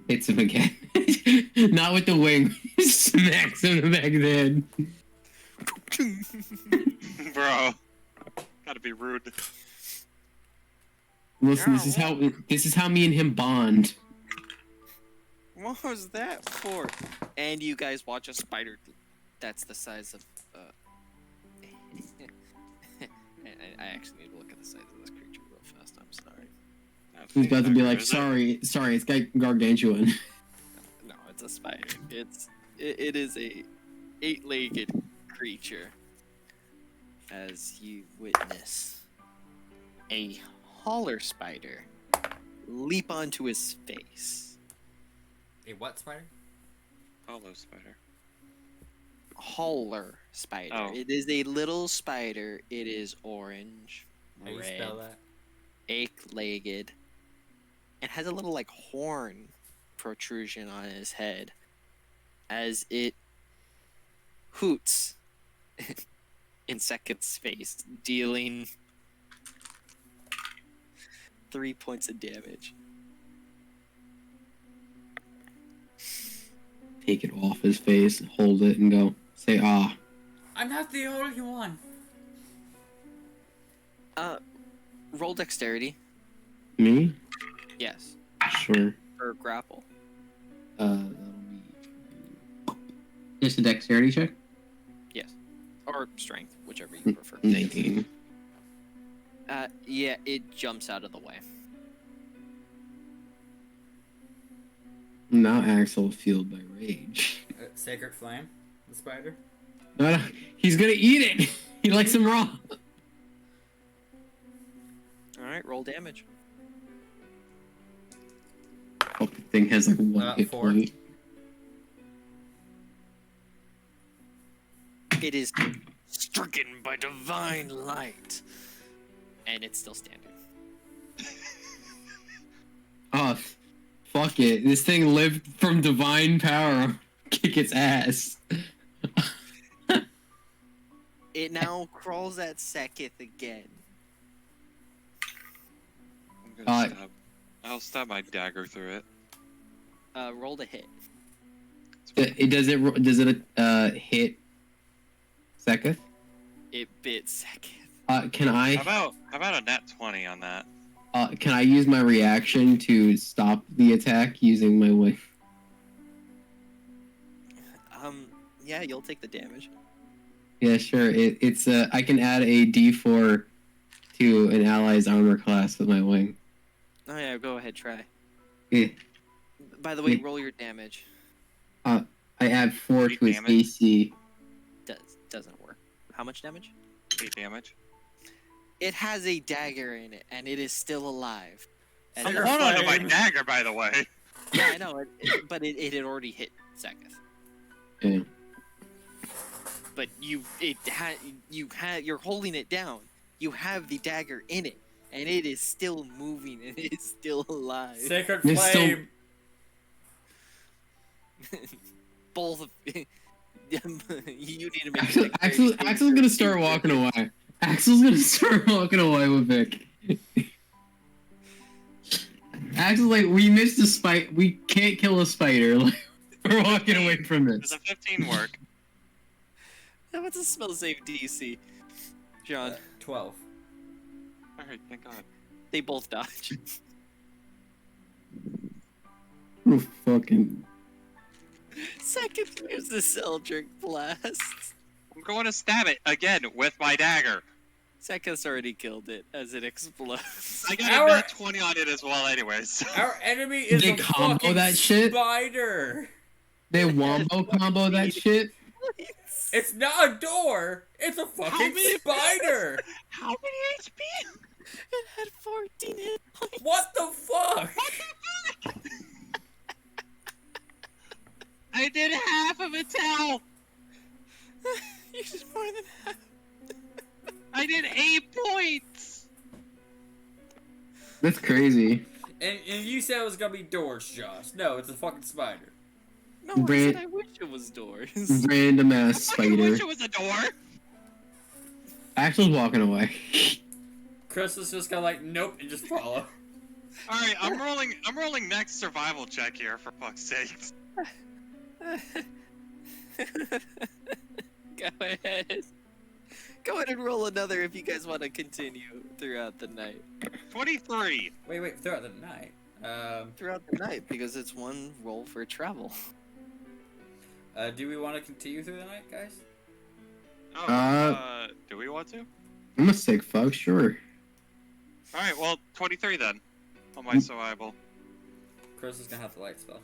Hits him again. Not with the wing. Smacks him in the back of the head. Bro. Gotta be rude. Listen, this is how me and him bond. What was that for? And you guys watch a spider that's the size of. I actually need to look at the size of this creature real fast. I'm sorry. He's about to be like, sorry, it's gargantuan. No, it's a spider. It is a 8-legged creature. As you witness a hauler spider leap onto his face. A what spider? Hollow spider. Hauler spider. Oh. It is a little spider. It is orange, How you red, spell that? 8-legged, and has a little like horn protrusion on his head as it hoots in Sekith's face, dealing 3 points of damage. Take it off his face, hold it, and go, say, ah. I'm not the only one. Roll dexterity. Me? Yes, Sure. or grapple. That'll be. Just a dexterity check. Or strength, whichever you prefer. 19. Yeah, it jumps out of the way. Now Axel fueled by rage. Sacred Flame, the spider. No, he's gonna eat it. He likes him raw. Alright, roll damage. Hope the thing has like one hit 4. point. It is stricken by divine light. And it's still standing. Oh, fuck it. This thing lived from divine power. Kick its ass. It now crawls at Sekith again. I'm gonna stab. I'll stab my dagger through it. Roll to hit. Does it hit Seketh? It bit Sekith. Can I How about a nat 20 on that? can I use my reaction to stop the attack using my wing? Yeah, you'll take the damage. Yeah, sure. It's I can add a D4 to an ally's armor class with my wing. Oh yeah, go ahead, try. Yeah. By the way, Yeah. roll your damage. I add 4 Eight to its damage? AC. Doesn't work. How much damage? 8 damage. It has a dagger in it, and it is still alive. And I'm Sacred holding on to my Flame. dagger, by the way. yeah, I know, but it had already hit Sekith. Yeah. But you're holding it down. You have the dagger in it, and it is still moving, and it is still alive. Sacred It's still- Flame. Both of you need to make. Axel's gonna start walking away. Axel's gonna start walking away with Vic. Axel's like, we missed a spider. We can't kill a spider. Like, we're walking away from Does this. a 15 work? What's a spell save DC? John, 12. Alright, thank God. they both dodge. Oh, fucking. Second, here's the Eldritch Blast. I'm going to stab it again with my dagger. Sekith's already killed it as it explodes. I got Our- a nat 20 on it as well, anyways. Our enemy is They a combo fucking that shit? spider. They wombo combo that shit. It's not a door. It's a fucking many- spider. How many HP? It had 14 hit points. What the fuck? I did half of its health. You did more than half. I did 8 points. That's crazy. And you said it was gonna be doors, Josh. No, it's a fucking spider. No, I Brand- said I wish it was doors. Random ass I spider. wish it was a door. Axel's walking away. Chris is just gonna like, nope, and just follow. All right, I'm rolling next survival check here for fuck's sake. Go ahead. Go ahead and roll another if you guys want to continue throughout the night. 23. Wait, throughout the night. Throughout the night, because it's one roll for travel. Do we want to continue through the night, guys? Oh, do we want to? I'm a sick fuck, sure. All right, well, 23 then on my survival. Chris is gonna have the light spell.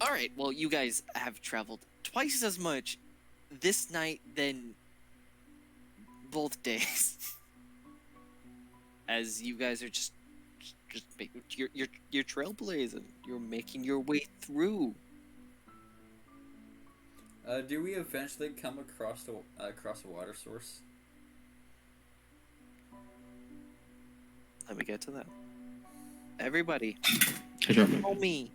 Alright, well, you guys have traveled twice as much this night than both days. As you guys are just you're trailblazing. You're making your way through. Do we eventually come across a water source? Let me get to that. Everybody, I dropped my roll me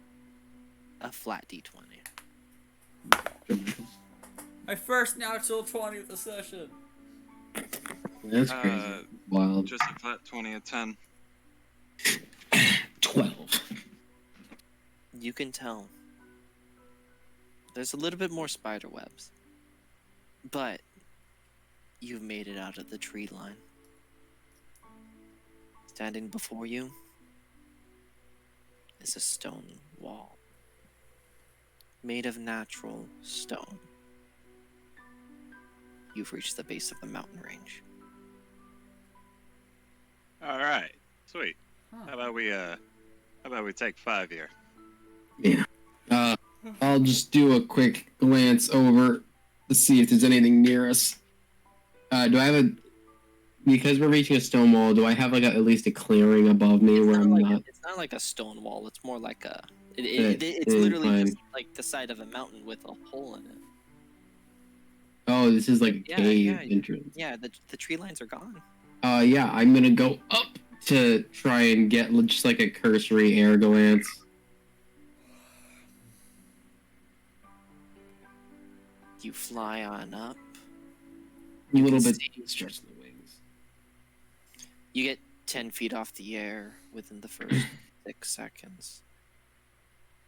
a flat d20. My first natural 20 of the session. That's crazy. Wild. Just a flat 20 of 10. 12. You can tell there's a little bit more spider webs, but you've made it out of the tree line. Standing before you is a stone wall made of natural stone. You've reached the base of the mountain range. All right, sweet. Huh. How about we take 5 here? Yeah. I'll just do a quick glance over to see if there's anything near us. Do I have a... Because we're reaching a stone wall, do I have like at least a clearing above me where I'm not... It's not like a stone wall. It's more like a. It It's is literally fine. just like the side of a mountain with a hole in it. Oh, this is like a Yeah, cave yeah, entrance. Yeah, the tree lines are gone. Yeah, I'm gonna go up to try and get just like a cursory air glance. You fly on up. A little can bit see- stretching the wings. You get 10 feet off the air within the first 6 seconds.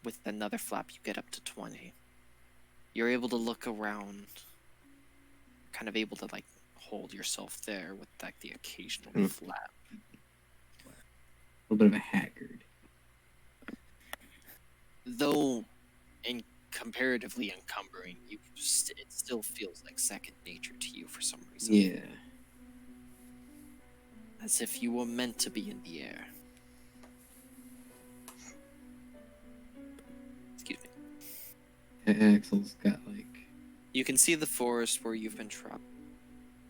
With another flap, you get up to 20. You're able to look around, kind of able to like hold yourself there with like the occasional Mm. flap. A little bit of a haggard. Though, in comparatively encumbering, it still feels like second nature to you for some reason. Yeah. As if you were meant to be in the air. Excuse me. Axel's got like... You can see the forest where you've been trapped,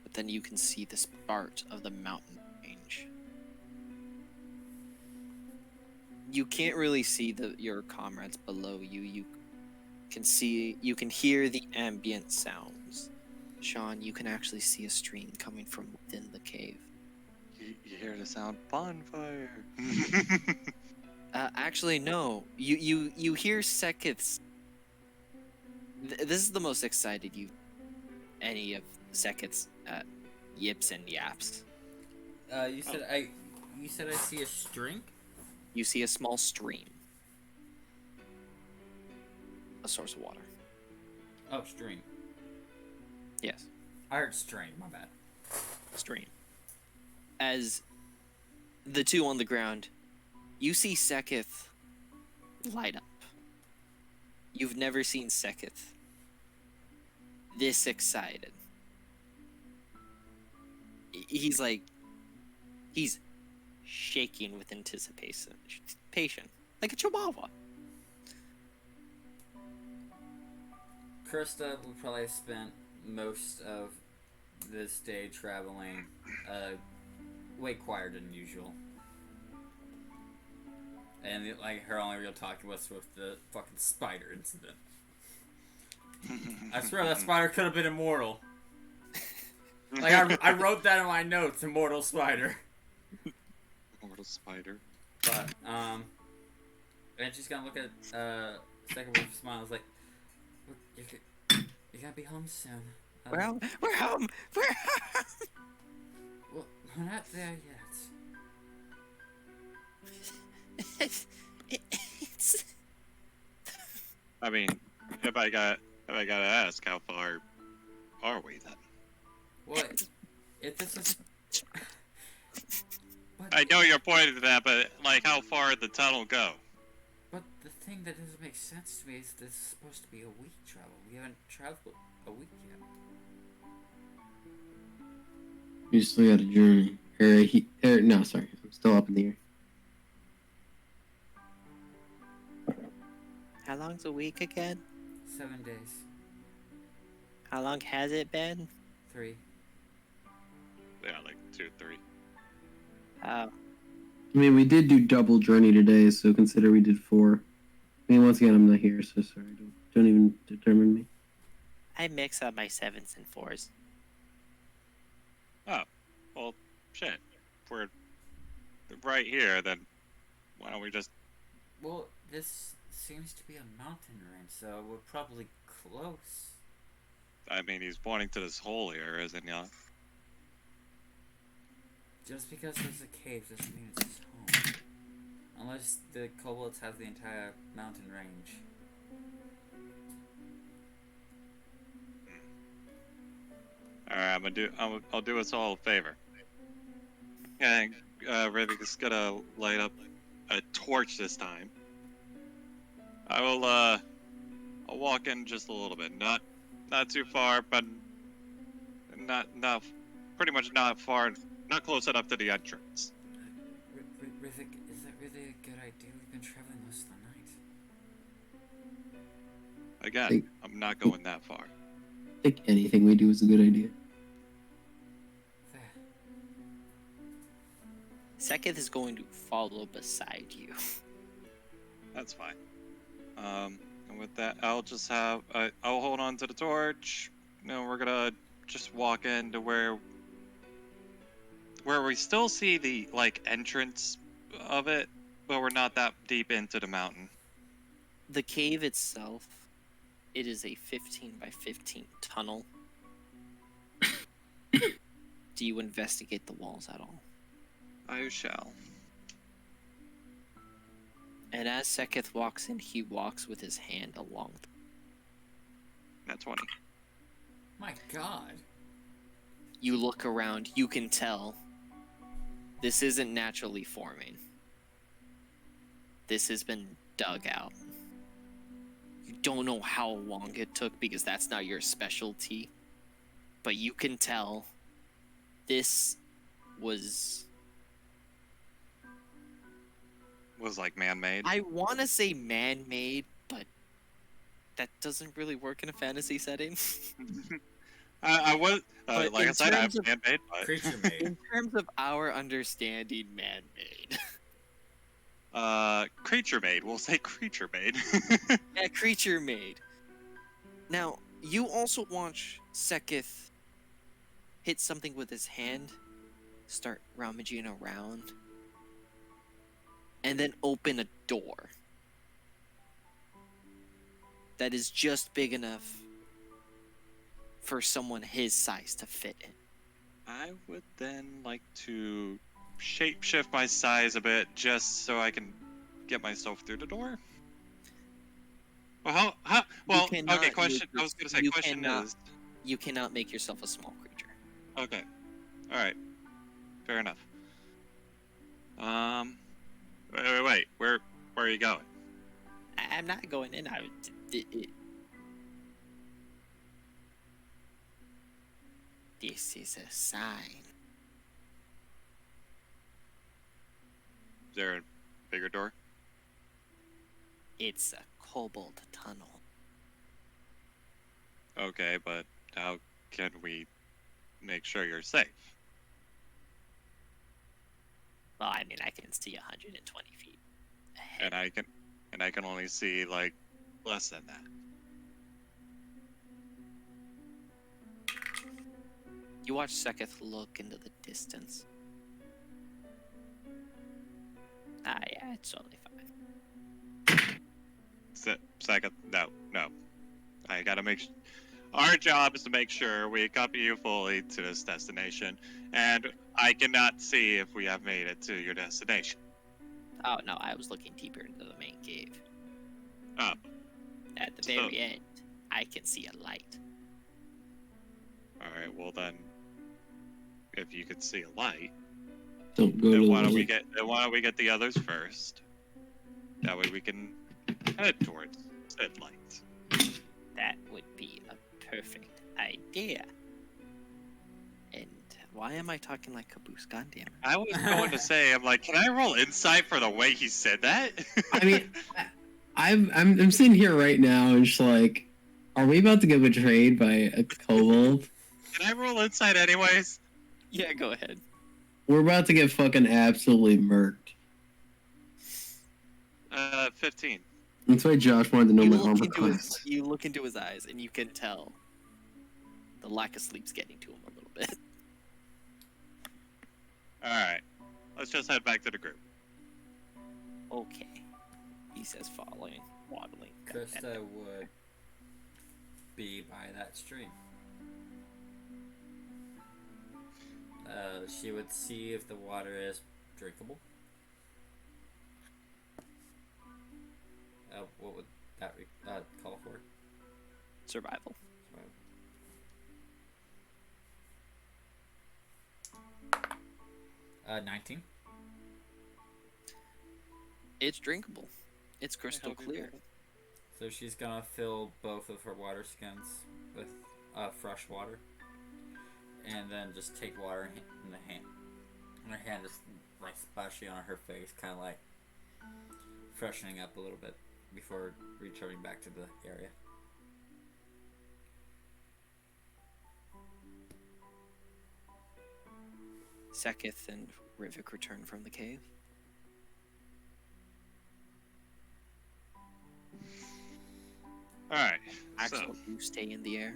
but then you can see this part of the mountain range. You can't really see your comrades below you. You can hear the ambient sounds. Sean, you can actually see a stream coming from within the cave. You hear the sound bonfire. Actually, no. You hear Sekith's. This is the most excited any of Sekith's yips and yaps. You said I see a string. You see a small stream. A source of water. Oh, stream. Yes, I heard strain. My bad. stream. As the two on the ground, you see Sekith light up. You've never seen Sekith this excited. He's shaking with anticipation, like a chihuahua. Krista will probably have spent most of this day traveling way quieter than usual. And like her only real talking was with the fucking spider incident. I swear that spider could have been immortal. Like I wrote that in my notes, immortal spider. Mortal spider. But and she's gonna look at second with a smile. It's like, you're gonna be home soon. We're home. We're home. Well, we're not there yet. I mean, if I gotta ask, how far are we then? What? If this is. I know you're pointing to that, but like, how far did the tunnel go? But the thing that doesn't make sense to me is this is supposed to be a week travel. We haven't traveled a week yet. You still got a journey. No, sorry. I'm still up in the air. How long's a week again? 7 days. How long has it been? 3. Yeah, like 2, 3. Oh, I mean, we did do double journey today, so consider we did 4. I mean, once again, I'm not here, so sorry. Don't even determine me. I mix up my 7s and 4s. Oh, well, shit. If we're right here, then why don't we just... Well, this seems to be a mountain range, so we're probably close. I mean, he's pointing to this hole here, isn't he? Just because there's a cave doesn't mean it's his home. Unless the kobolds have the entire mountain range. Alright, I'll do us all a favor. Yeah, Rivik is gonna light up a torch this time. I will I'll walk in just a little bit, not too far, but not pretty much not far, not close enough to the entrance. Rivik, is that really a good idea? We've been traveling most of the night. Again, I'm not going that far. I think anything we do is a good idea. There. Seketh is going to follow beside you. That's fine. And with that, I'll just have I'll hold on to the torch. We're gonna just walk into where we still see the entrance of it, but we're not that deep into the mountain. The cave itself, it is a 15 by 15 tunnel. Do you investigate the walls at all? I shall. And as Seketh walks in, he walks with his hand along. That's 20. My God. You look around, you can tell this isn't naturally forming. This has been dug out. You don't know how long it took because that's not your specialty. But you can tell this was man-made. I want to say man-made, but that doesn't really work in a fantasy setting. I was But like I in said, I'm terms of- man-made, but Creature made. In terms of our understanding, man-made. creature-made. We'll say creature-made. Yeah, creature-made. Now, you also watch Seketh hit something with his hand, start rummaging around, and then open a door that is just big enough for someone his size to fit in. I would then like to shapeshift my size a bit just so I can get myself through the door. Well, well, cannot okay, question. make I was gonna say, you question cannot- is, You cannot make yourself a small creature. okay, all right, fair enough. Wait, where are you going? I'm not going in. This is a sign. Is there a bigger door? It's a kobold tunnel. Okay, but how can we make sure you're safe? Well, I mean, I can see 120 feet ahead. And I can only see like less than that. You watch Seketh look into the distance. Ah, yeah, it's totally fine. Second, no. I gotta make. Our job is to make sure we accompany you fully to this destination, and I cannot see if we have made it to your destination. Oh, no, I was looking deeper into the main cave. Oh, At the So- very end, I can see a light. all right. Well then, if you could see a light, Don't go to then the why don't we lake. get the others first? That way we can head towards said light. That would be a perfect idea. And why am I talking like Caboose? Goddamn it. I was going to say, I'm like, can I roll insight for the way he said that? I mean, I'm sitting here right now and just like, are we about to get betrayed by a kobold? Can I roll insight anyways? Yeah, go ahead. We're about to get fucking absolutely murked. 15. That's why Josh wanted to know You my look, armor into his, class. you look into his eyes and you can tell the lack of sleep's getting to him a little bit. All right, let's just head back to the group. Okay. He says following, waddling. Krista would be by that stream. She would see if the water is drinkable. What would that call for? Survival. 19. It's drinkable. It's crystal clear. So she's gonna fill both of her water skins with fresh water, and then just take water in the hand. And her hand just like splashing on her face, kind of like freshening up a little bit before returning back to the area. Seketh and Rivik return from the cave. All right. Axel, you stay in the air.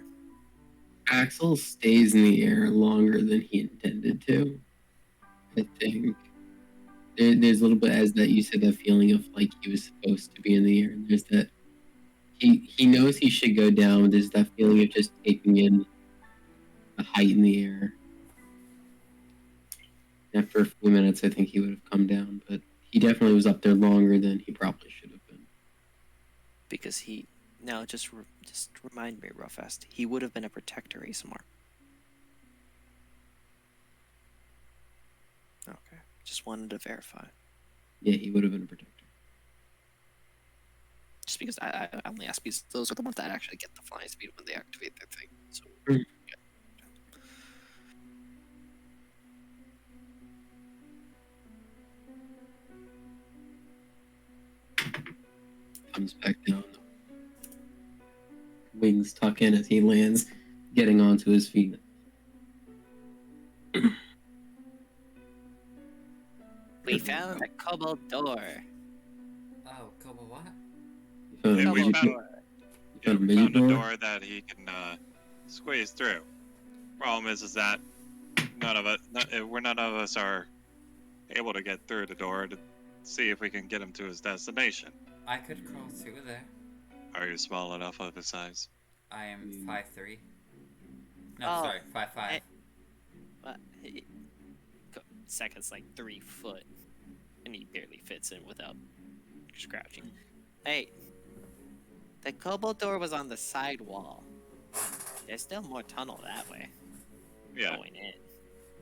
Axel stays in the air longer than he intended to. I think there's a little bit, as that you said, that feeling of like he was supposed to be in the air. There's that he knows he should go down. There's that feeling of just taking in the height in the air. After a few minutes, I think he would have come down, but he definitely was up there longer than he probably should have been. Because he... Now, just remind me real fast. He would have been a protector ASMR. Okay. Just wanted to verify. Yeah, he would have been a protector. Just because I only ask because those are the ones that actually get the flying speed when they activate their thing. So, Comes back down. Wings tuck in as he lands, getting onto his feet. we found a cobalt door. Oh, Kobo, what? You found a Yeah, we midget found- door? You Yeah, found a we midget found a door? door that he can squeeze through. Problem is that none of us are able to get through the door to see if we can get him to his destination. I could crawl through there. Are you small enough of his size? I am 5'3". No, Oh, sorry, 5'5". But Seketh's like 3 foot, and he barely fits in without scratching. Hey, the cobalt door was on the side wall. There's still more tunnel that way. Yeah, Going in.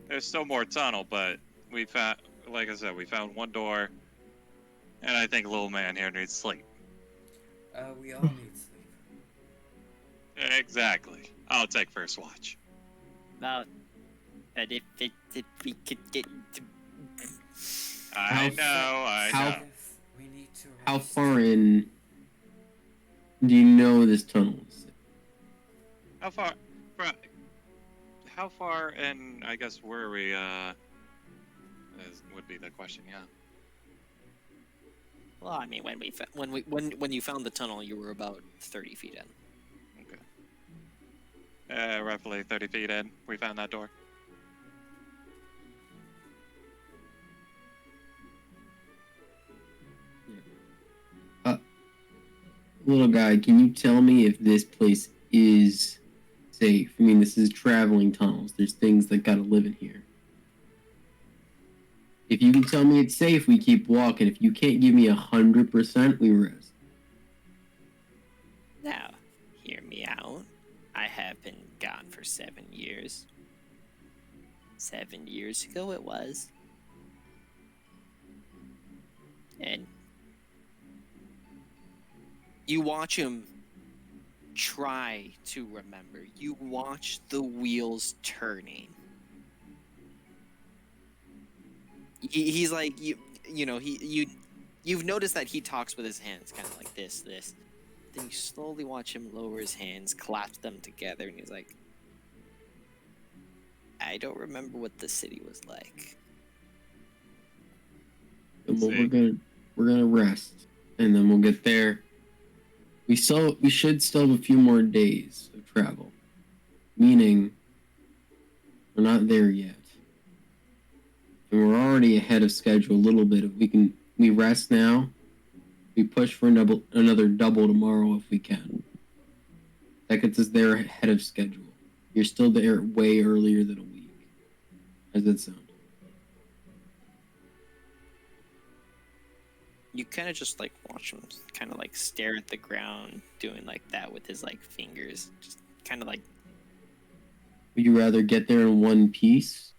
there's still more tunnel, but we found, like I said, we found one door, and I think little man here needs sleep. We all need sleep. Exactly. I'll take first watch. Well, but if we could get to... I know. We need to How rest. far in do you know this tunnel is? How far? How far? And I guess where are we? Would be the question. Yeah. Well, I mean, when you found the tunnel, you were about 30 feet in. Okay. Roughly 30 feet in, we found that door. Little guy, can you tell me if this place is safe? I mean, this is traveling tunnels. There's things that gotta live in here. If you can tell me it's safe, we keep walking. If you can't give me 100%, we rest. Now, hear me out. I have been gone for 7 years. 7 years ago it was. And you watch him try to remember. You watch the wheels turning. He's like you've noticed that he talks with his hands kind of like this. Then you slowly watch him lower his hands, clasp them together, and he's like, I don't remember what the city was like. And we're gonna rest, and then we'll get there. We should still have a few more days of travel, meaning we're not there yet, and we're already ahead of schedule a little bit. If we rest now, we push for another double tomorrow if we can. That gets us there ahead of schedule. You're still there way earlier than a week. How does that sound? You kind of just like watch him kind of like stare at the ground, doing like that with his like fingers, just kind of like. Would you rather get there in one piece,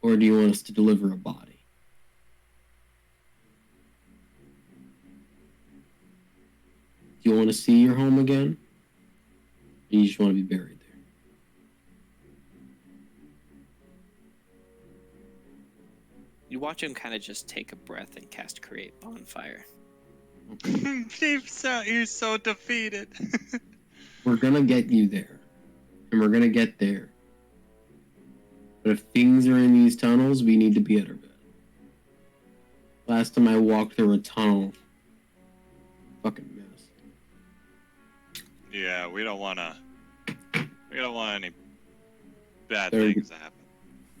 or do you want us to deliver a body? Do you want to see your home again? Or you just want to be buried there? You watch him kind of just take a breath and cast Create Bonfire. You're so defeated. We're gonna get you there. And we're gonna get there. But if things are in these tunnels, we need to be at our bed. Last time I walked through a tunnel, fucking mess. Yeah, we don't want any bad There- things to happen.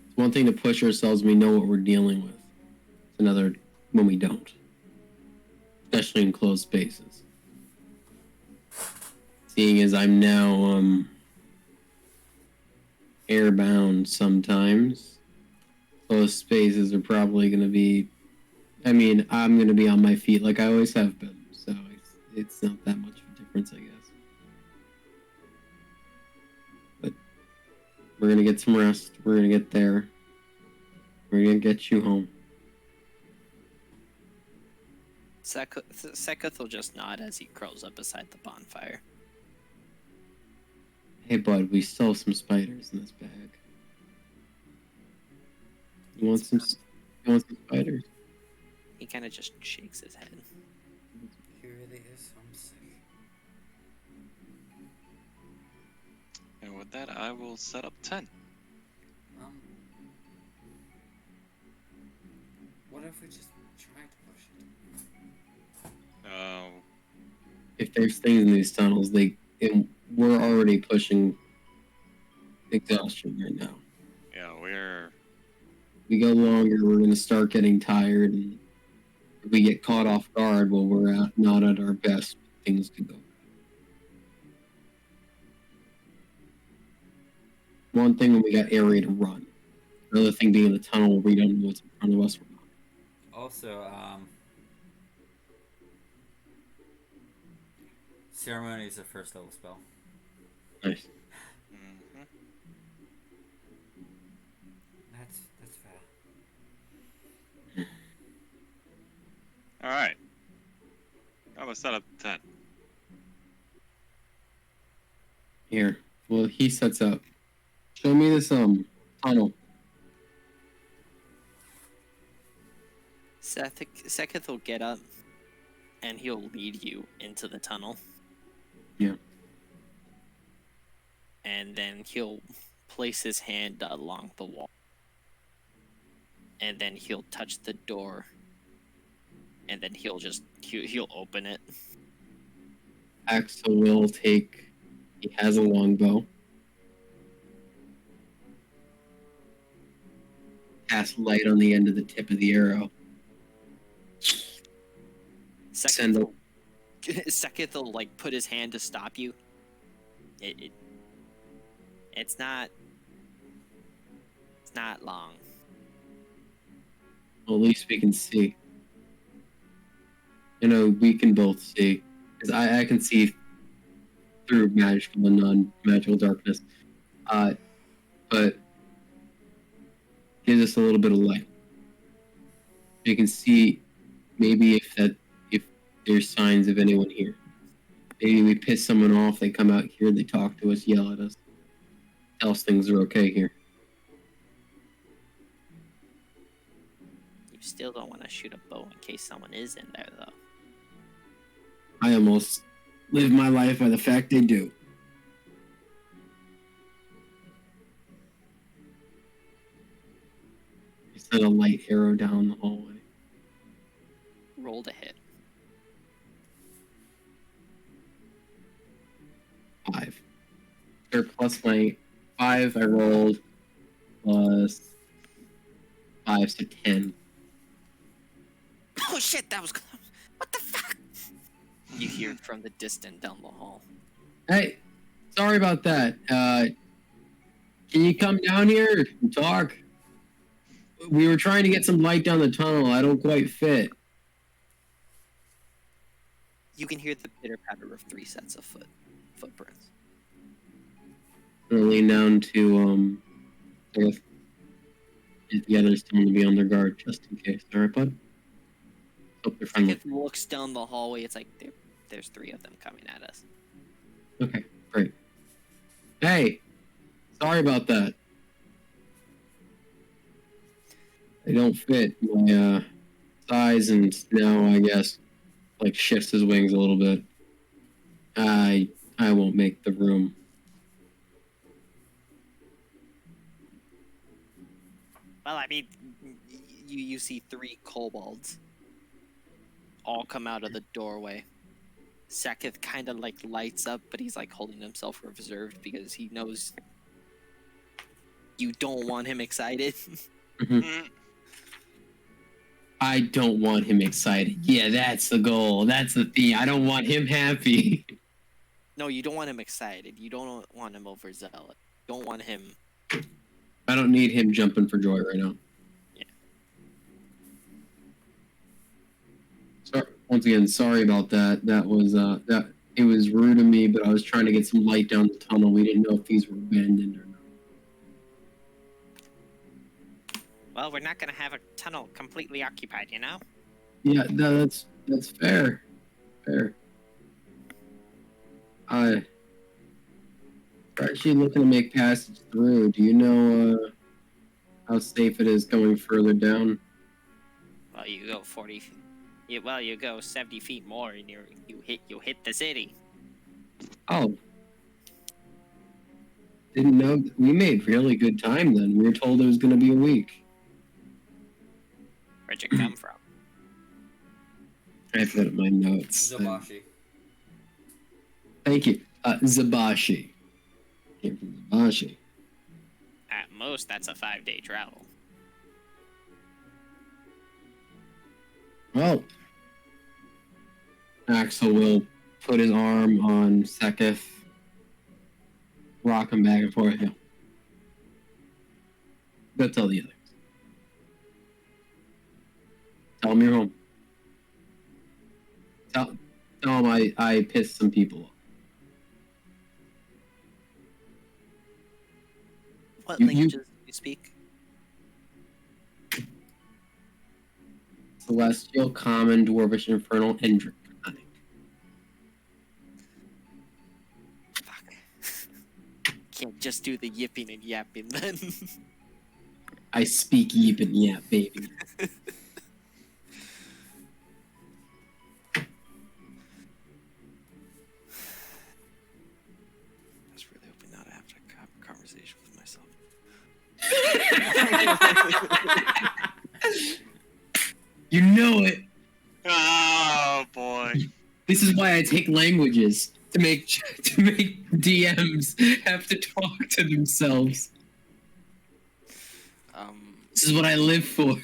It's one thing to push ourselves when we know what we're dealing with. It's another when we don't. Especially in closed spaces. Seeing as I'm now airbound sometimes, closed spaces are probably going to be, I mean, I'm going to be on my feet like I always have been, so it's not that much of a difference, I guess. But we're going to get some rest, we're going to get there, we're going to get you home. Seketh will just nod as he curls up beside the bonfire. Hey bud, we still have some spiders in this bag. You want some spiders? He kind of just shakes his head. He really is homesick. And with that, I will set up 10. What if we just tried to push it? If there's things in these tunnels, we're already pushing exhaustion right now. Yeah, We go longer, we're gonna start getting tired, and if we get caught off guard while we're not at our best, things could go bad. One thing when we got area to run. Another thing being in the tunnel where we don't know what's in front of us or not. Also, ceremony is a first level spell. Nice. Mhm. That's fair. All right. I'm gonna set up 10. Here. Well, he sets up. Show me this tunnel. Seketh will get up, and he'll lead you into the tunnel. Yeah. And then he'll place his hand along the wall. And then he'll touch the door. And then he'll open it. Axel will take. He has a longbow. Cast light on the end of the tip of the arrow. Send the. Seketh will like put his hand to stop you. It's not long. Well, at least we can see. You know, we can both see. Because I can see through magical and non-magical darkness. But gives us a little bit of light. You can see maybe if there's signs of anyone here. Maybe we piss someone off, they come out here, they talk to us, yell at us. Tell us things are okay here. You still don't want to shoot a bow in case someone is in there, though. I almost live my life by the fact they do. I sent a light arrow down the hallway. Roll to hit. 5. Or plus my 5 I rolled plus 5, so 10. Oh shit, that was close. What the fuck? You hear it from the distance down the hall. Hey, sorry about that. Can you come down here and talk? We were trying to get some light down the tunnel. I don't quite fit. You can hear the pitter patter of 3 sets of footprints. I'm gonna lean down to I guess get the others telling to be on their guard just in case. Alright, bud? Hope they're friendly. It looks down the hallway. It's like there's 3 of them coming at us. Okay, great. Hey, sorry about that. They don't fit my size, and now I guess like shifts his wings a little bit. I won't make the room. Well, I mean, you see 3 kobolds all come out of the doorway. Seketh kind of like lights up, but he's like holding himself reserved because he knows you don't want him excited. I don't want him excited. Yeah, that's the goal. That's the thing. I don't want him happy. No, you don't want him excited. You don't want him overzealous. You don't want him. I don't need him jumping for joy right now. Yeah. So, once again, sorry about that. That was it was rude of me, but I was trying to get some light down the tunnel. We didn't know if these were abandoned or not. Well, we're not gonna have a tunnel completely occupied, you know? Yeah, no, that's fair. Fair. We're actually looking to make passage through. Do you know how safe it is going further down? Well, you go 40. You go 70 feet more, and you hit the city. Oh. Didn't know. We made really good time then. We were told it was going to be a week. Where'd you come from? I have that in my notes. Zabashi. Thank you. Zabashi. Came from Zabashi. At most, that's a 5-day travel. Well, Axel will put his arm on Seketh, rock him back and forth. Yeah. Go tell the others. Tell him you're home. Tell him I pissed some people off. What You- languages do you speak? Celestial, Common, Dwarvish, Infernal, and Draconic. Fuck. Can't just do the yipping and yapping then. I speak Yip and Yap, baby. I was really hoping not to have to have a conversation with myself. You know it. Oh boy. This is why I take languages to make DMs have to talk to themselves. This is what I live for.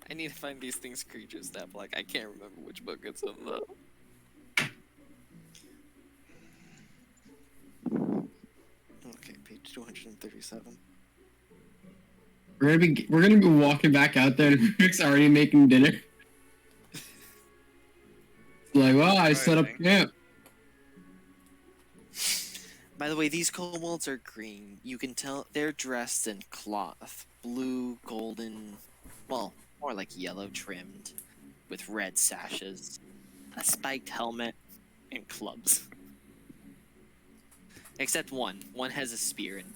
I need to find these things creatures that like I can't remember which book it's in though. Okay, page 237. We're gonna be walking back out there, and Rick's already making dinner. Like, well, I set up camp. By the way, these kobolds are green. You can tell they're dressed in cloth, blue, golden, well, more like yellow trimmed, with red sashes, a spiked helmet, and clubs. Except one. One has a spear and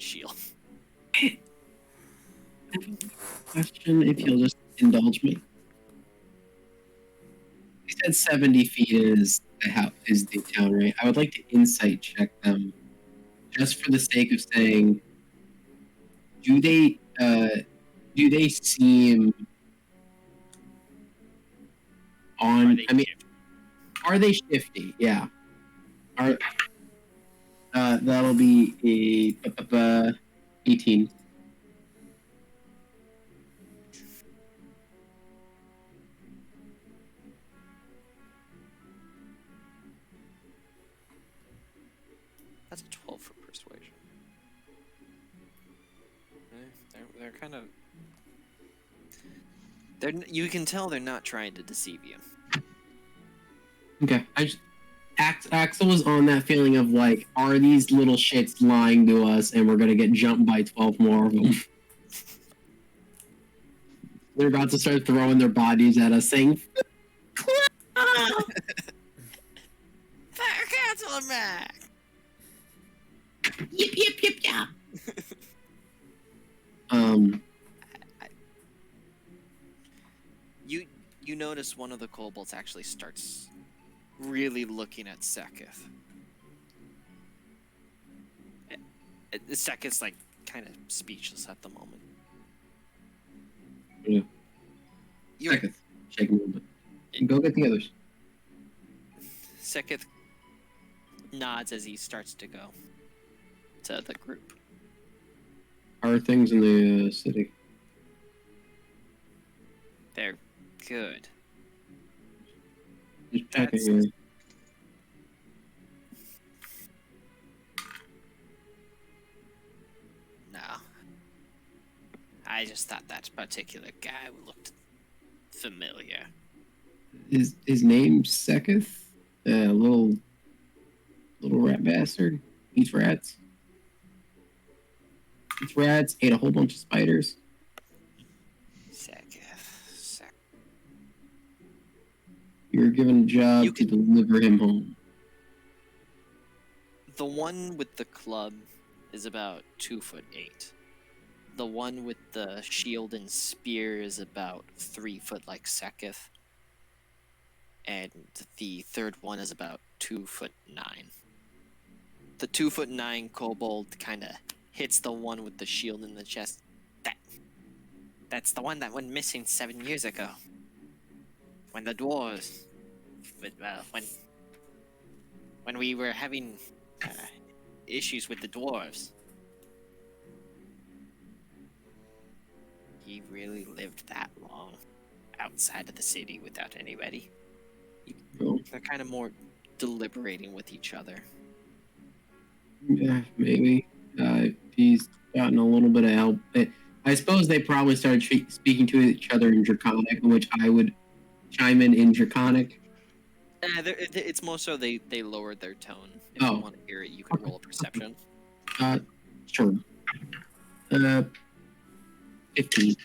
shield. Question, if you'll just indulge me. You said 70 feet is the town, right? I would like to insight check them, just for the sake of saying, do they seem on? Are they shifty? Yeah. That'll be a 18. That's a 12 for persuasion. They're kind of. You can tell they're not trying to deceive you. Okay, Axel was on that feeling of like, are these little shits lying to us, and we're gonna get jumped by 12 more of them? They're about to start throwing their bodies at us, saying, Fire Council Mac! "Yip yip yip yip." Um, You notice one of the kobolds actually starts really looking at Seketh. Seketh's like kind of speechless at the moment. Yeah. You're, Seketh, shake him a little bit. Go get the others. Seketh nods as he starts to go to the group. How are things in the city? They're good. Just checking That's- here. No. I just thought that particular guy looked familiar. His name's Seketh? Little rat bastard. Eats rats. Eats rats, ate a whole bunch of spiders. Seketh. You were given a job You to deliver him home. The one with the club is about 2'8". The one with the shield and spear is about 3 foot like Seketh. And the third one is about 2'9". The 2'9" kobold kind of hits the one with the shield in the chest. That's the one that went missing 7 years ago. When the dwarves, when we were having issues with the dwarves. He really lived that long outside of the city without anybody. Oh, They're kind of more deliberating with each other. yeah, maybe. He's gotten a little bit of help. I suppose they probably started speaking to each other in Draconic, in which I would chime in Draconic. It's more so they lowered their tone. If Oh. you want to hear it, you can roll a perception. Sure. 15.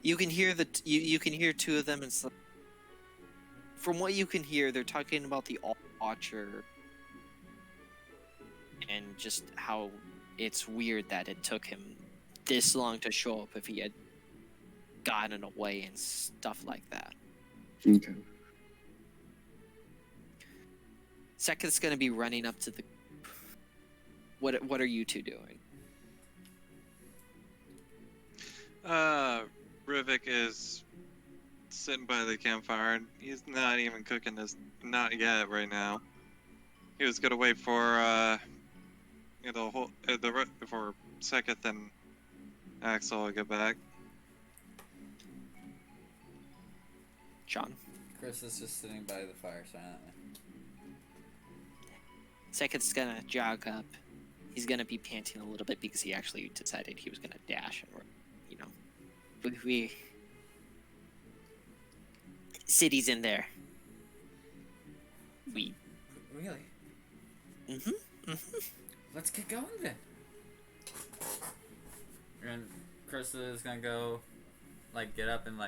You can hear you can hear two of them, and from what you can hear, they're talking about the Watcher and just how it's weird that it took him this long to show up if he had gotten away and stuff like that. Okay. Seketh's gonna be running up to the. What are you two doing? Rivik is sitting by the campfire, and he's not even cooking this, not yet right now. He was gonna wait for, for Seketh and Axel to get back. John. Chris is just sitting by the fire silently. Seketh's gonna jog up. He's gonna be panting a little bit because he actually decided he was gonna dash, and we city's in there. We. Really? Mm-hmm. Let's get going then. And Chris is gonna go, get up and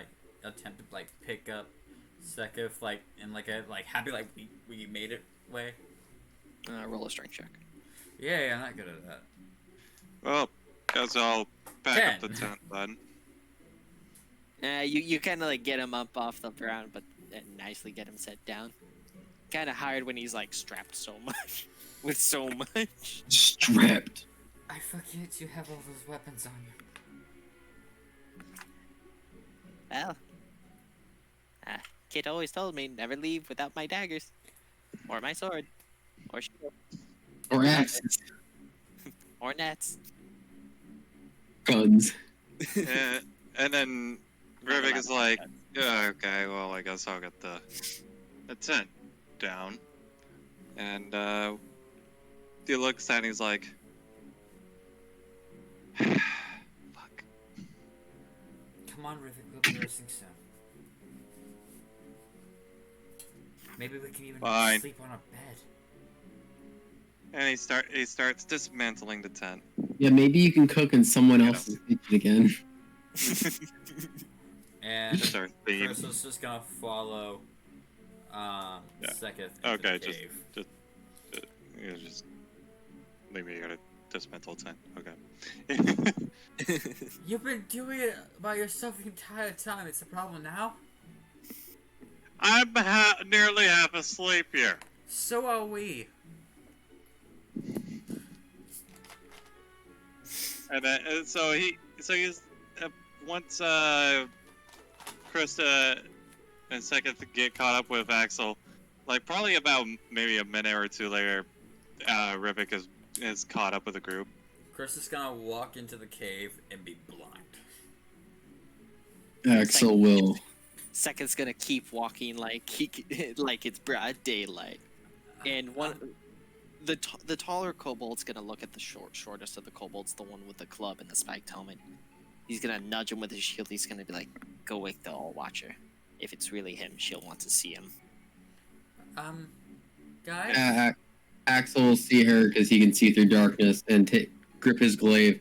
attempt to pick up Seketh in a happy we made it way. Roll a strength check. Yeah, I'm not good at that. Well, guess I'll pack up 10. the tent then. You kind of get him up off the ground, but nicely get him set down. Kind of hard when he's strapped so much, with so much. Strapped. I forget you have all those weapons on you. Well, Kit always told me never leave without my daggers, or my sword, or shield, Or axes. or nets. Guns. And then Rivik is like, yeah, okay, well, I guess I'll get the tent down. And he looks at it and he's like, fuck. Come on, Rivik, we'll be resting soon. Maybe we can even Fine. sleep on a bed. And he starts dismantling the tent. Yeah, maybe you can cook in someone You know. else's kitchen again. And That's our theme. Chris is just gonna follow Seketh into Okay, the cave. Just leave me here to dismantle the tent. Okay. You've been doing it by yourself the entire time. It's a problem now? I'm nearly half asleep here. So are we. And then, he's once Krista and Seketh get caught up with Axel, like probably about maybe a minute or two later, Rivik is caught up with the group. Chris is gonna walk into the cave and be blind. Axel will. Second's gonna keep walking like like it's broad daylight, and the taller kobold's gonna look at the shortest of the kobolds, the one with the club and the spiked helmet. He's gonna nudge him with his shield. He's gonna be like, "Go wake the All Watcher. If it's really him, she'll want to see him." Guys? Axel will see her because he can see through darkness and grip his glaive.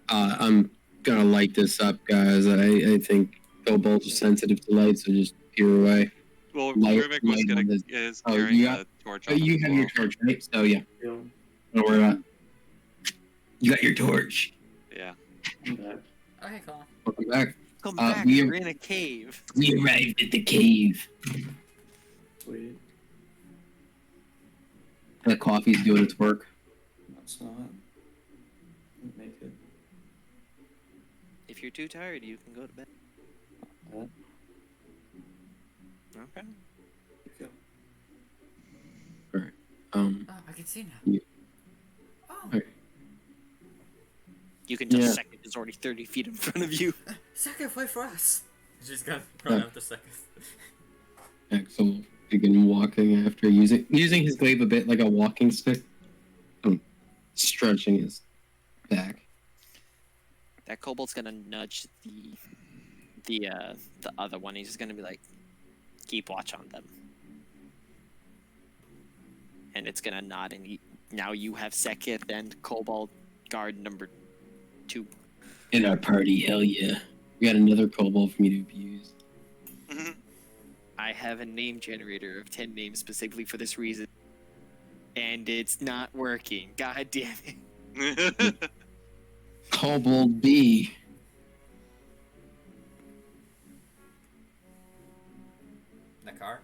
I'm gonna light this up, guys. I think kobolds are sensitive to light, so just peer away. Well, Light- Rivik light is Oh, carrying you got- a torch. Oh, you have your torch, right? So yeah, Feel don't worry about it. You got your torch. Yeah. that. Okay, Colin. Welcome back. Come Uh, back. we- We're in a cave. We arrived at the cave. Sweet. The coffee's doing its work. No, it's not. Make it. If you're too tired, you can go to bed. That. Okay. Feel. Oh, I can see now. Yeah. Oh, Okay. You can tell Yeah. Second is already 30 feet in front of you. Seketh, wait for us. She's gonna run after Seketh. Axel will begin walking after using his glaive a bit like a walking stick. Stretching his back. That kobold's gonna nudge the other one. He's just gonna be like, keep watch on them. And it's gonna nod, and now you have Seketh and Kobold guard number 2. In our party, hell yeah. We got another kobold for me to abuse. I have a name generator of 10 names specifically for this reason. And it's not working. God damn it. Kobold B. The car?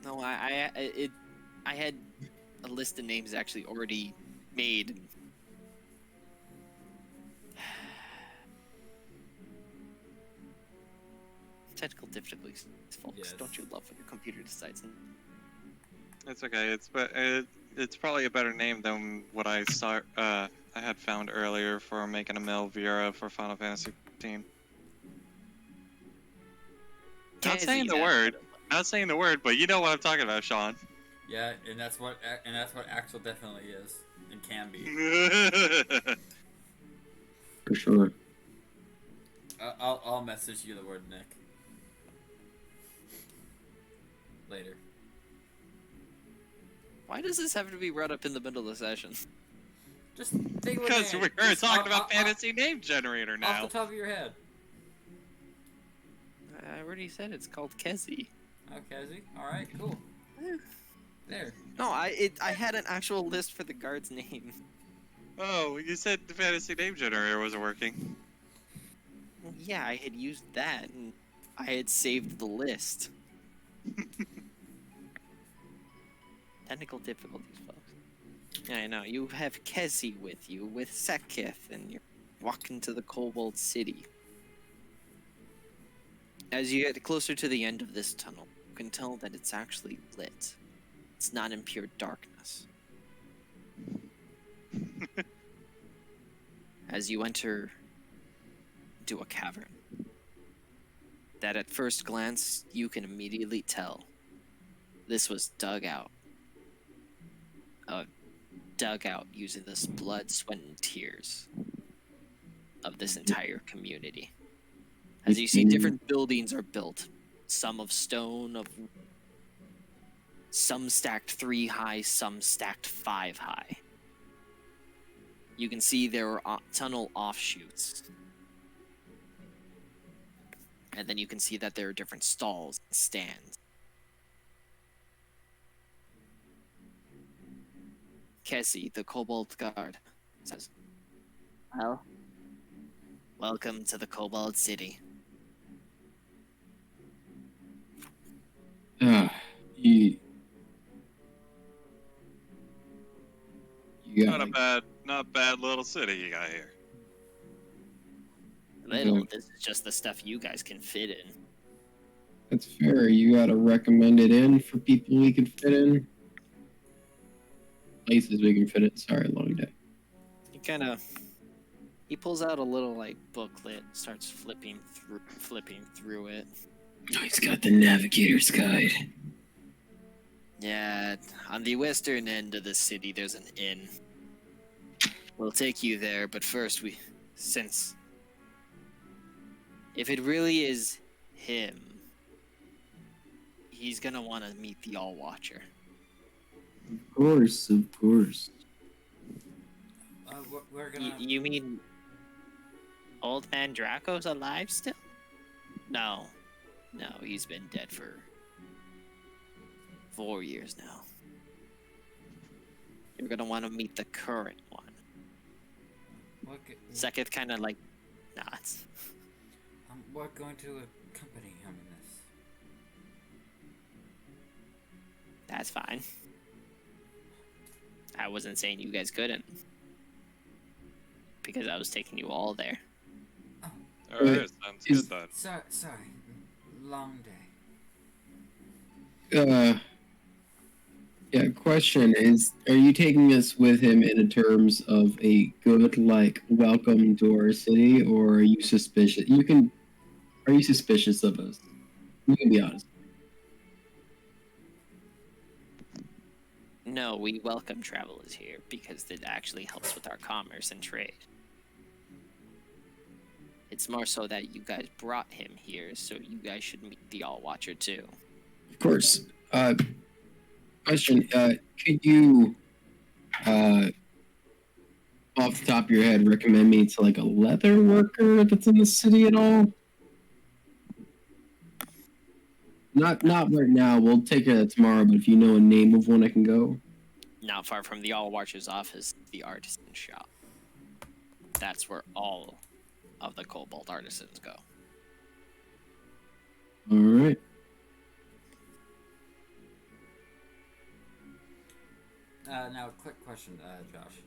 No, I had a list of names actually already made. Technical difficulties, folks. Yes. Don't you love when your computer decides? It's okay. It's probably a better name than what I saw. I had found earlier for making a Melvira for Final Fantasy 15. Not saying the word. Not saying the word, but you know what I'm talking about, Sean. Yeah, and that's what Axel definitely is and can be. For sure. I'll message you the word Nick later. Why does this have to be brought up in the middle of the session? Just think of a Because name. we're Just talking about fantasy name generator off now. the top of your head. I already said it's called Kezi. Okay, Z. All right, cool. There. No, I had an actual list for the guard's name. Oh, you said the fantasy name generator wasn't working. Well, yeah, I had used that, and I had saved the list. Technical difficulties, folks. Yeah, I know. You have Kezi with you, with Seketh, and you're walking to the Kobold City. As you get closer to the end of this tunnel, you can tell that it's actually lit. It's not in pure darkness. As you enter into a cavern, that at first glance you can immediately tell this was dug out. Dug out using this blood, sweat, and tears of this entire community. As you see, different buildings are built. Some of stone, Some stacked 3 high, some stacked 5 high. You can see there are tunnel offshoots. And then you can see that there are different stalls and stands. Kessie, the Kobold Guard, says, "Well, welcome to the Kobold City." You got Not a bad little city you got here. Little, this is just the stuff you guys can fit in. That's fair. You got a recommended in for people we can fit in. Places we can fit in. Sorry, long day. He pulls out a little like booklet, starts flipping through it. Oh, he's got the navigator's guide. Yeah, on the western end of the city, there's an inn. We'll take you there, but first if it really is him, he's gonna want to meet the All Watcher. Of course. We're gonna. You mean Old Man Draco's alive still? No, he's been dead for 4 years now. You're gonna want to meet the current one. Seketh kind of like nods. We're going to accompany him in this. That's fine. I wasn't saying you guys couldn't. Because I was taking you all there. Alright, sounds good then. Sorry. Long day. Yeah, question is, are you taking us with him in terms of a good, like, welcome to our city, or are you suspicious? Are you suspicious of us? You can be honest. No, we welcome travelers here because it actually helps with our commerce and trade. It's more so that you guys brought him here, so you guys should meet the All Watcher too. Of course. Question, could you, off the top of your head, recommend me to, like, a leather worker that's in the city at all? Not right now. We'll take care of that tomorrow, but if you know a name of one, I can go. Not far from the All Watcher's office, the artisan shop. That's where all of the Kobold artisans go. All right. Now, quick question, Josh.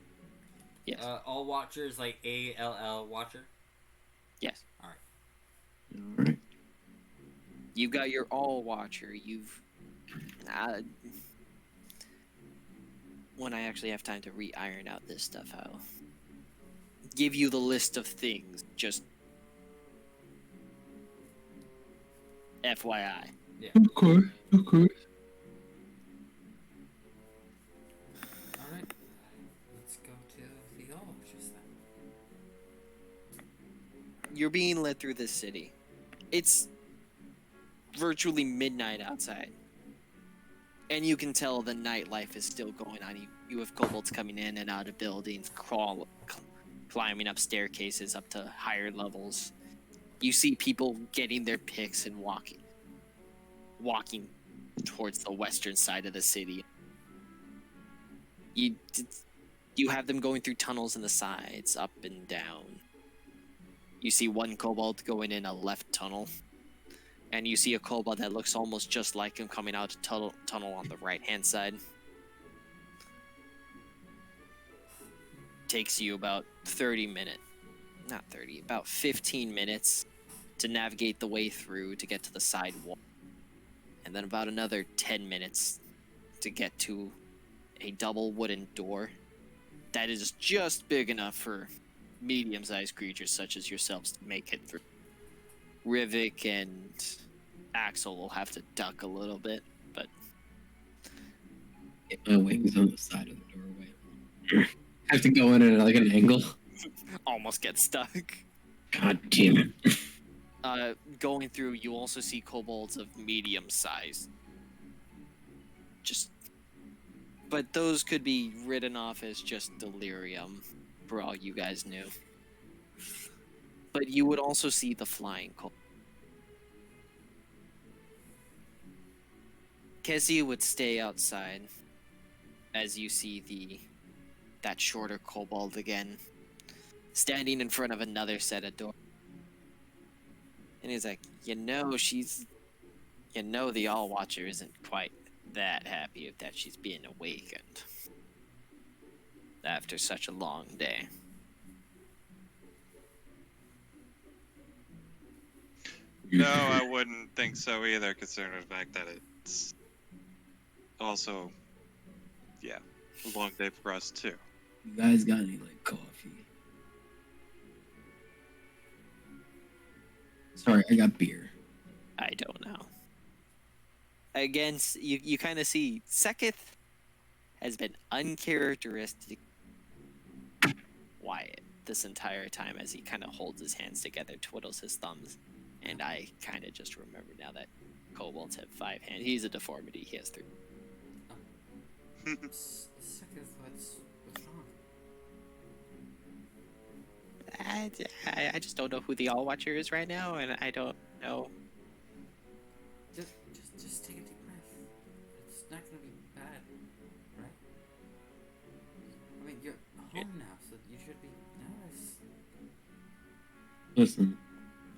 Yes. All Watchers, like ALL Watcher? Yes. All right. You've got your All Watcher. When I actually have time to re-iron out this stuff, I'll give you the list of things. Just FYI. Yeah. Of course. Alright. Let's go to the All Watchers then. You're being led through this city. It's virtually midnight outside. And you can tell the nightlife is still going on. You have kobolds coming in and out of buildings, climbing up staircases up to higher levels. You see people getting their picks and walking towards the western side of the city. You have them going through tunnels in the sides, up and down. You see one kobold going in a left tunnel. And you see a kobold that looks almost just like him coming out a tunnel on the right-hand side. Takes you about 15 minutes to navigate the way through to get to the side wall. And then about another 10 minutes to get to a double wooden door that is just big enough for medium-sized creatures such as yourselves to make it through. Rivik and Axel will have to duck a little bit, but Get my wings on the side of the doorway. Have to go in at like an angle. almost get stuck. God damn it. Going through, you also see kobolds of medium size. just. But those could be written off as just delirium, for all you guys knew. But you would also see the flying kobold. Kezia would stay outside as you see that shorter kobold again, standing in front of another set of doors. And he's like, the All Watcher isn't quite that happy that she's being awakened after such a long day. No, I wouldn't think so either, considering the fact that it's also, yeah, a long day for us too. You guys got any like coffee? Sorry, I got beer. I don't know. Again, you kind of see Seketh has been uncharacteristic quiet this entire time as he kind of holds his hands together, twiddles his thumbs, and I kind of just remember now that kobolds have 5 hands. He's a deformity. He has 3. Seketh, what's wrong? I just don't know who the All Watcher is right now, and I don't know. Just take a deep breath. It's not gonna be bad, right? I mean, you're home now, so you should be nervous. Listen,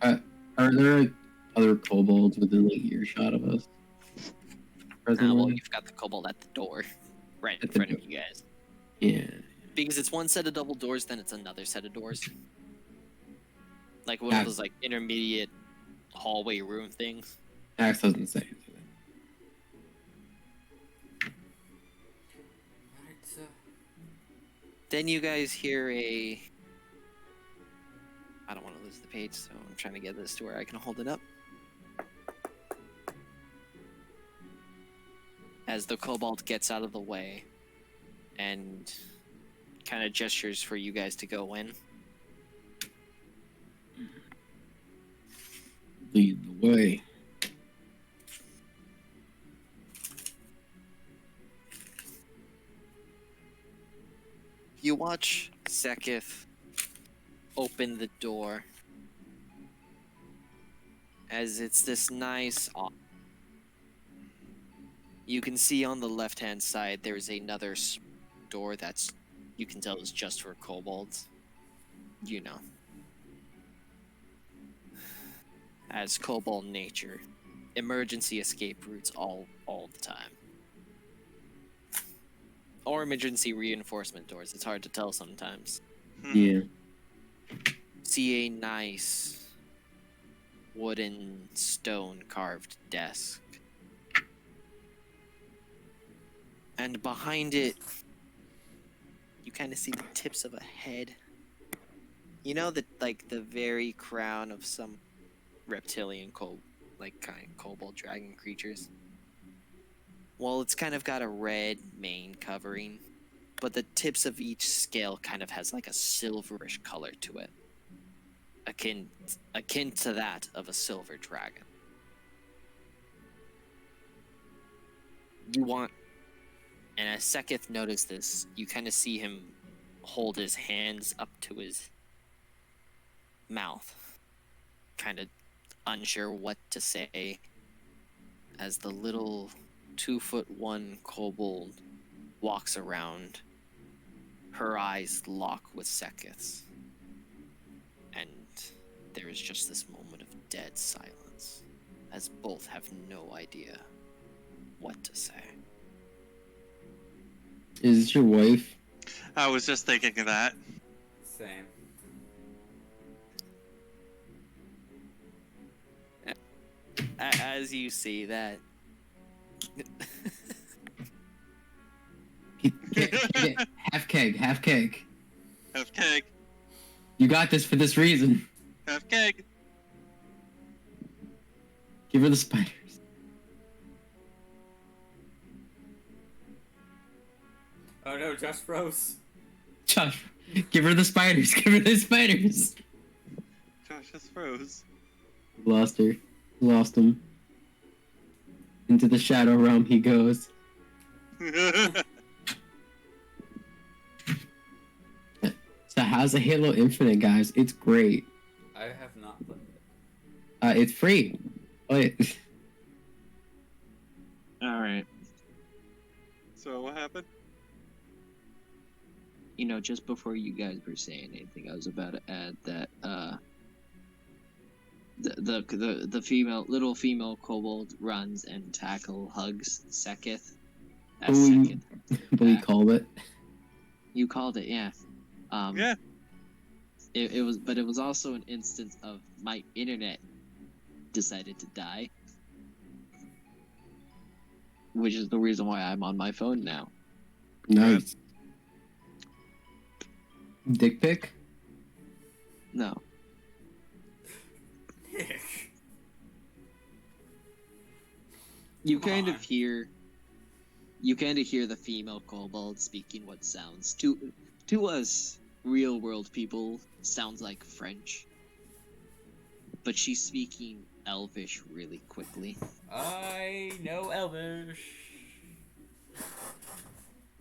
are there like other kobolds within like earshot of us? Presently? Well, you've got the kobold at the door, right in At the front of door. you guys. Yeah. Because it's one set of double doors, then it's another set of doors. Like one Yeah. of those like intermediate hallway room things. Axe doesn't say anything. Alright, so Then you guys hear a... I don't want to lose the page, so I'm trying to get this to where I can hold it up. As the kobold gets out of the way and kind of gestures for you guys to go in. Lead the way. You watch Seketh open the door as it's this nice. You can see on the left-hand side there's another door that's you can tell is just for kobolds. You know, as kobold nature, emergency escape routes all the time. Or emergency reinforcement doors. It's hard to tell sometimes. Yeah. See a nice wooden stone carved desk. And behind it, you kind of see the tips of a head. You know the very crown of some reptilian kobold dragon creatures. Well, it's kind of got a red mane covering, but the tips of each scale kind of has like a silverish color to it, akin to that of a silver dragon. And as Seketh noticed this, you kind of see him hold his hands up to his mouth, kind of unsure what to say, as the little 2'1" kobold walks around. Her eyes lock with Seketh's, and there is just this moment of dead silence, as both have no idea what to say. Is this your wife? I was just thinking of that. same. As you see that, Half keg, half keg. Have cake. You got this for this reason. Have cake. Give her the spiders. Oh no, Josh froze. Josh, give her the spiders. Give her the spiders. Josh just froze. Lost her. Lost him. Into the shadow realm he goes. So how's the Halo Infinite, guys? It's great. I have not played it. It's free. Wait. All right. So what happened? You know, just before you guys were saying anything, I was about to add that the little female kobold runs and hugs Sekith. As Oh, Sekith. We called it. You called it, yeah. Yeah. It was also an instance of my internet decided to die, which is the reason why I'm on my phone now. Nice. Dick pic? No. You Come kind on. of hear the female kobold speaking what sounds to us real world people sounds like French, but she's speaking Elvish really quickly. I know Elvish.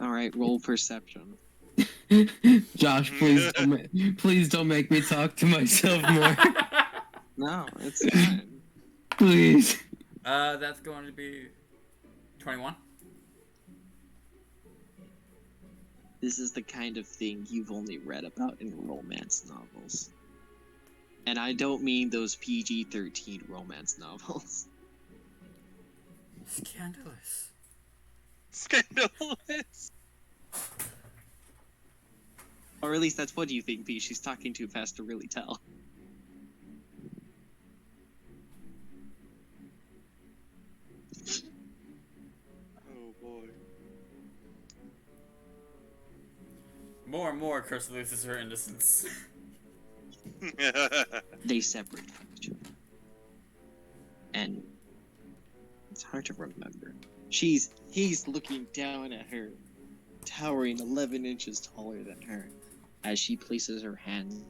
All right, roll perception. Josh, please don't make me talk to myself more. No, it's fine. Please. That's going to be 21. This is the kind of thing you've only read about in romance novels. And I don't mean those PG-13 romance novels. Scandalous. Scandalous. Or at least that's what you think, B. She's talking too fast to really tell. Oh boy. More and more, Curse loses her innocence. They separate from each other. And it's hard to remember. He's looking down at her, towering 11 inches taller than her, as she places her hand.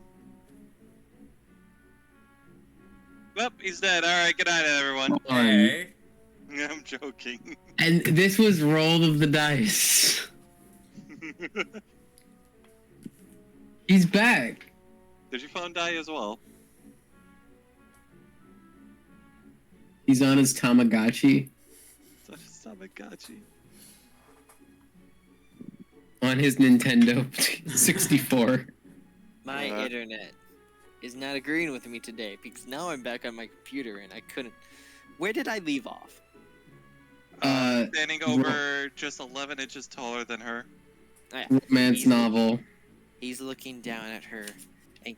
Well, he's dead. All right, good night, everyone. Hey. I'm joking. And this was roll of the dice. He's back. Did your phone die as well? He's on his Tamagotchi. It's Tamagotchi. On his Nintendo 64. My internet is not agreeing with me today because now I'm back on my computer and I couldn't. Where did I leave off? Standing over just 11 inches taller than her. Romance novel. He's looking down at her, and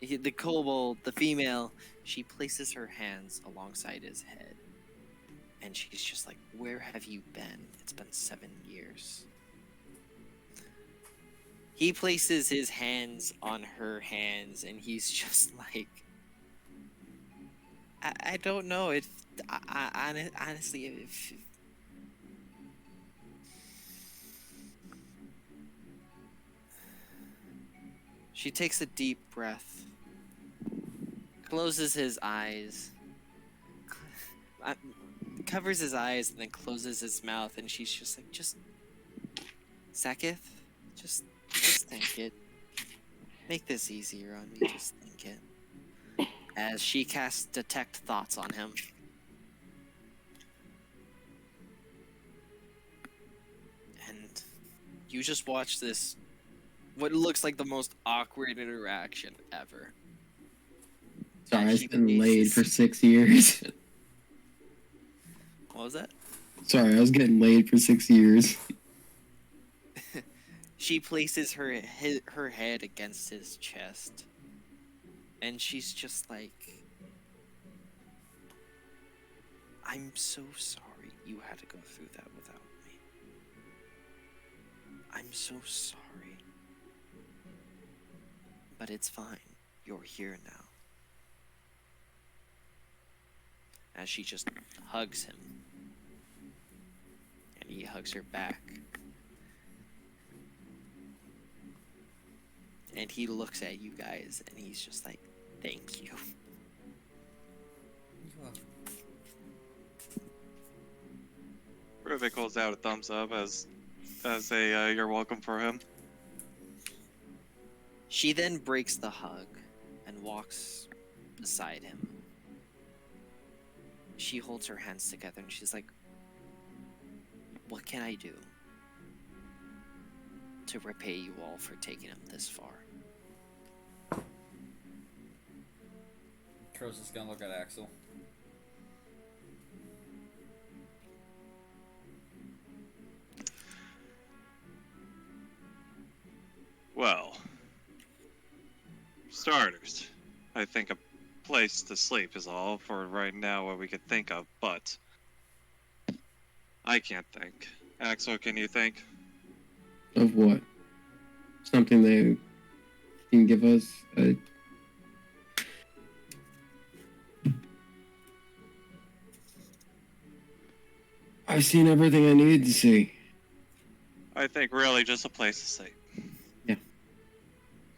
the kobold, the female, she places her hands alongside his head, and she's just like, "Where have you been? It's been 7 years." He places his hands on her hands, and he's just like, I don't know if honestly if she takes a deep breath, closes his eyes, covers his eyes, and then closes his mouth, and she's just like, just Sekith, just think it. Make this easier on me, just think it. As she casts Detect Thoughts on him. And you just watch this, what looks like the most awkward interaction ever. Sorry, And I've she been laid places- for 6 years. What was that? Sorry, I was getting laid for 6 years. She places her head against his chest. And she's just like, I'm so sorry you had to go through that without me. I'm so sorry. But it's fine. You're here now. As she just hugs him. And he hugs her back. And he looks at you guys and he's just like, thank you. Rivik holds out a thumbs up as a you're welcome for him. She then breaks the hug and walks beside him. She holds her hands together and she's like, "What can I do to repay you all for taking him this far?" Crow's just gonna look at Axel. Well, for starters, I think a place to sleep is all for right now what we could think of, but I can't think. Axel, can you think? Of what? Something they can give us. I've seen everything I needed to see. I think really just a place to sleep.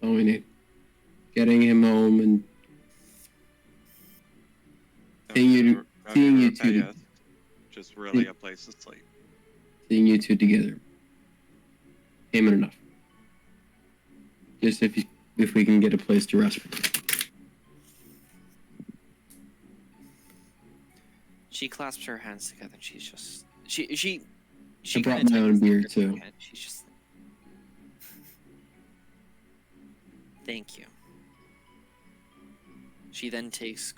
All we need. Getting him home and seeing you two. Yes. Just really a place to sleep. Seeing you two together. Ain't enough. Just if we can get a place to rest. She clasps her hands together and she's just she I brought kinda my own takes beer, her too. hand. She's just thank you. She then takes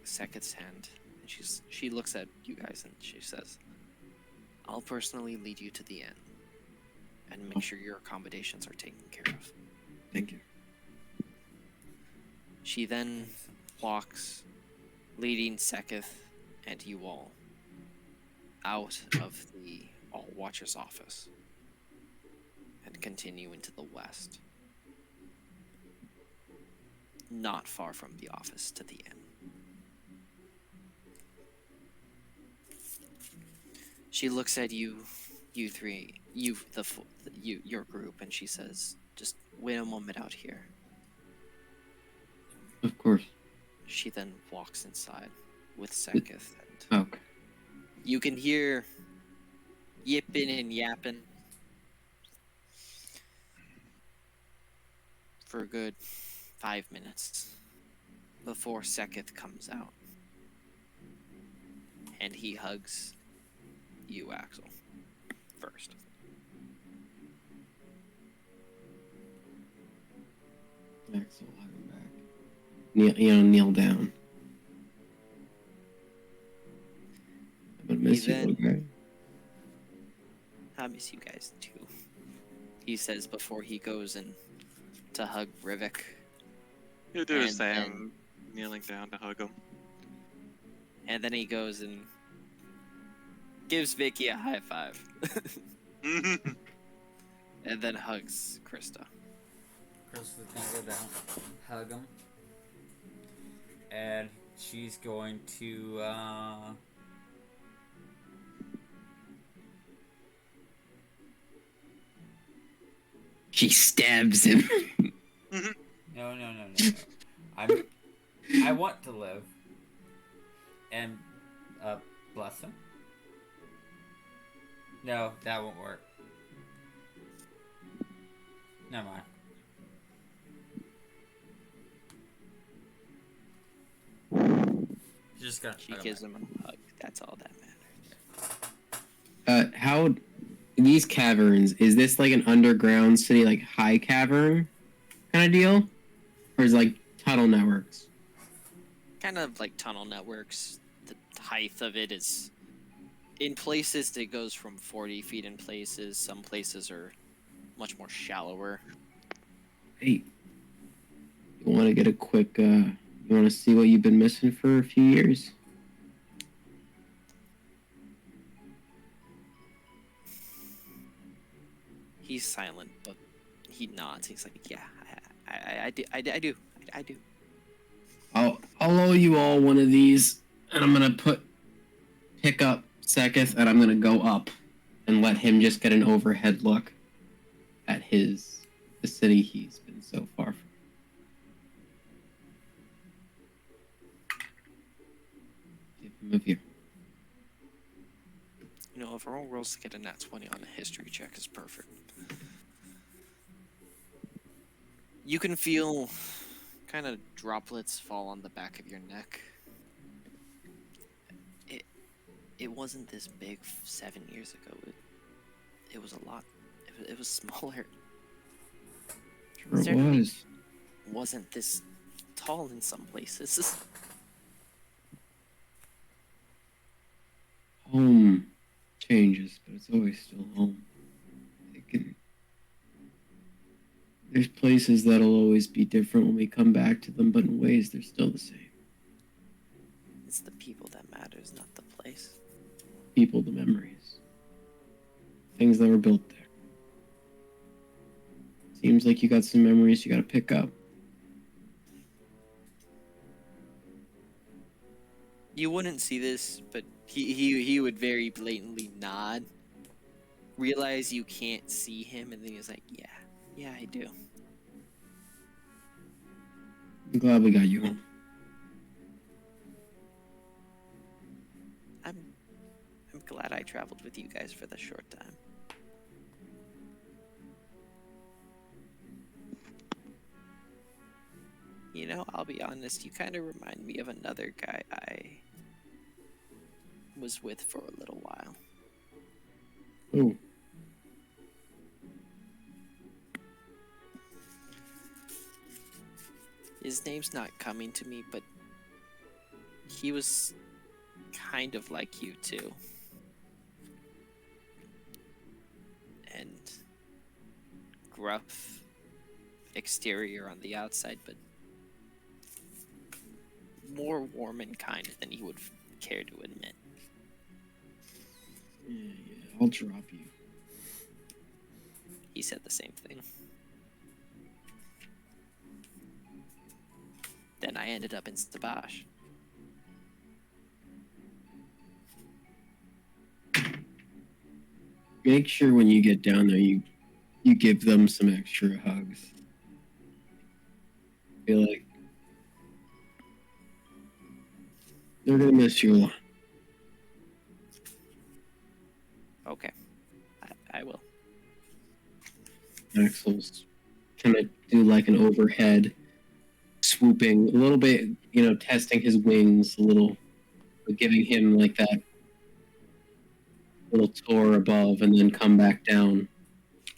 Seketh's hand and she looks at you guys and she says, "I'll personally lead you to the inn and make sure your accommodations are taken care of." Thank you. She then walks, leading Seketh and you all out of the All Watcher's office and continue into the west. Not far from the office to the inn. She looks at you three, your group, and she says, "Just wait a moment out here." Of course. She then walks inside with Seketh, and Okay. you can hear yipping and yapping for a good 5 minutes before Seketh comes out. And he hugs you, Axel, first. Axel, hug him back. Kneel down. I'm gonna miss you, Even- okay? I miss you guys too, he says before he goes in to hug Rivik. You do the And same, kneeling down to hug him. And then he goes and gives Vicky a high five. And then hugs Krista. Krista's gonna go down, hug him, and she's going to She stabs him. No. I want to live. And bless him. No, that won't work. Never mind. Just gonna She hug him gives back. him a hug. That's all that matters. How these caverns, is this like an underground city, like high cavern kind of deal? Or is it like tunnel networks? Kind of like tunnel networks. The height of it is, in places it goes from 40 feet in places. Some places are much more shallower. Hey, you want to get a quick, you want to see what you've been missing for a few years? He's silent, but he nods. He's like, "Yeah, I do. I'll owe you all one of these, and I'm gonna pick up Seketh, and I'm gonna go up and let him just get an overhead look at the city he's been so far from. Give him a view. know, if Earl rolls to get a nat 20 on a history check is perfect. You can feel kind of droplets fall on the back of your neck. It wasn't this big 7 years ago. It was a lot. It was smaller. Sure it Certainly was. wasn't this tall in some places. Home changes, but it's always still home. There's places that'll always be different when we come back to them, but in ways they're still the same. It's the people that matters, not the place. People, the memories, things that were built there. Seems like you got some memories you got to pick up. You wouldn't see this, but he would very blatantly nod. Realize you can't see him, and then he's like, yeah, I do. I'm glad we got you home. I'm glad I traveled with you guys for the short time. You know, I'll be honest, you kind of remind me of another guy I was with for a little while. Oh, His name's not coming to me, but he was kind of like you too. And gruff exterior on the outside, but more warm and kind than he would care to admit. yeah, I'll drop you. He said the same thing. Then I ended up in Stabash. Make sure when you get down there, you give them some extra hugs. I feel like they're gonna miss you a lot. Okay. I will. Axel's kind of do like an overhead swooping, a little bit, testing his wings a little, but giving him like that little tour above, and then come back down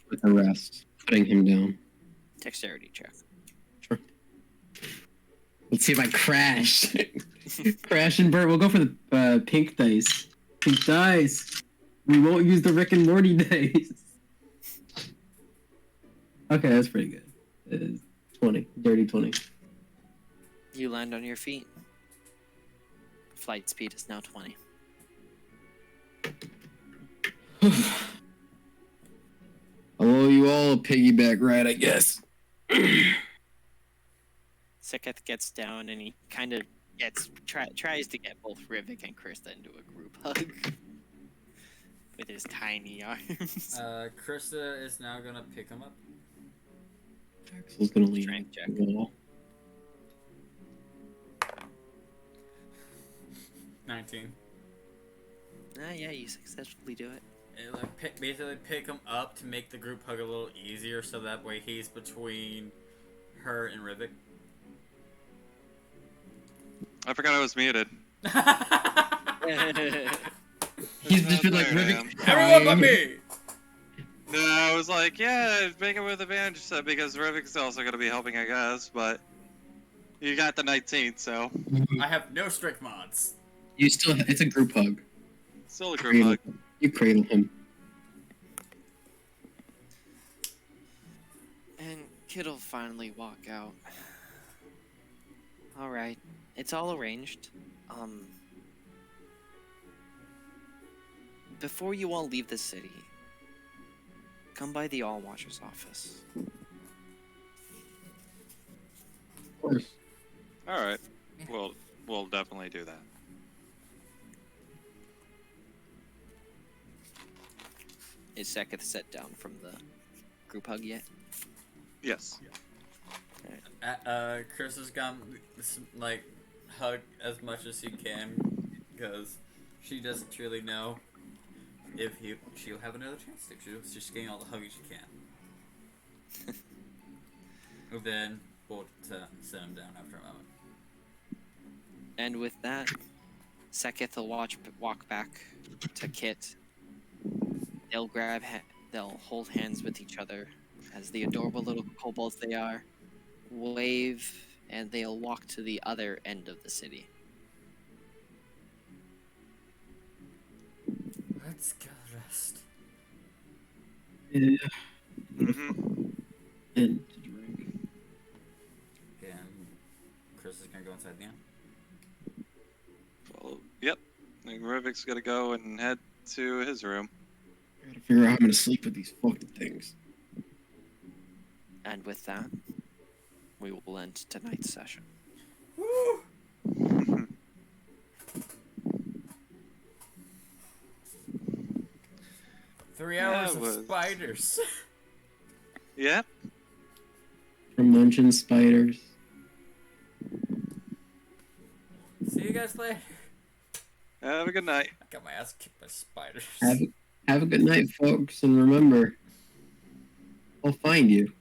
with the rest, putting him down. Dexterity check. Sure. Let's see if I crash. Crash and Bert. We'll go for the pink dice. Pink dice. We won't use the Rick and Morty dice. Okay, that's pretty good. It is 20. Dirty 20. You land on your feet. Flight speed is now 20. I'll owe you all a piggyback ride, I guess. Seketh gets down and he kind of tries to get both Rivik and Krista into a group hug with his tiny arms. Krista is now gonna pick him up. Axel's gonna lean Strength check. the wall. 19. Yeah, you successfully do it. It, like, basically pick him up to make the group hug a little easier, so that way he's between her and Rivik. I forgot I was muted. He's just been like, There I Rivik, am. Everyone but me! No, I was like, yeah, make it with advantage because Rivik's also going to be helping, I guess, but you got the 19, so I have no strict mods. You still, it's a group hug. still a group hug. You cradle him. And Kid'll finally walk out. Alright, it's all arranged. Before you all leave the city, come by the All Watchers office. Of course. All right, we'll definitely do that. Is Seketh set down from the group hug yet? Yes. Chris has gone, like, hug as much as he can, because she doesn't really know she'll have another chance to. She's just getting all the hugs she can. Then we'll sit him down after a moment. And with that, Sekith will walk back to Kit. They'll they'll hold hands with each other as the adorable little kobolds they are, wave, and they'll walk to the other end of the city. Let's go rest. Yeah. Mm-hmm. And to drink. And Chris is gonna go inside again. Well, yep. And Ruvik's gonna go and head to his room. I gotta figure out how I'm gonna sleep with these fucking things. And with that, we will end tonight's session. Woo! 3 hours of spiders. Yep. From munching spiders. See you guys later. Have a good night. I got my ass kicked by spiders. Have a good night, folks, and remember, I'll find you.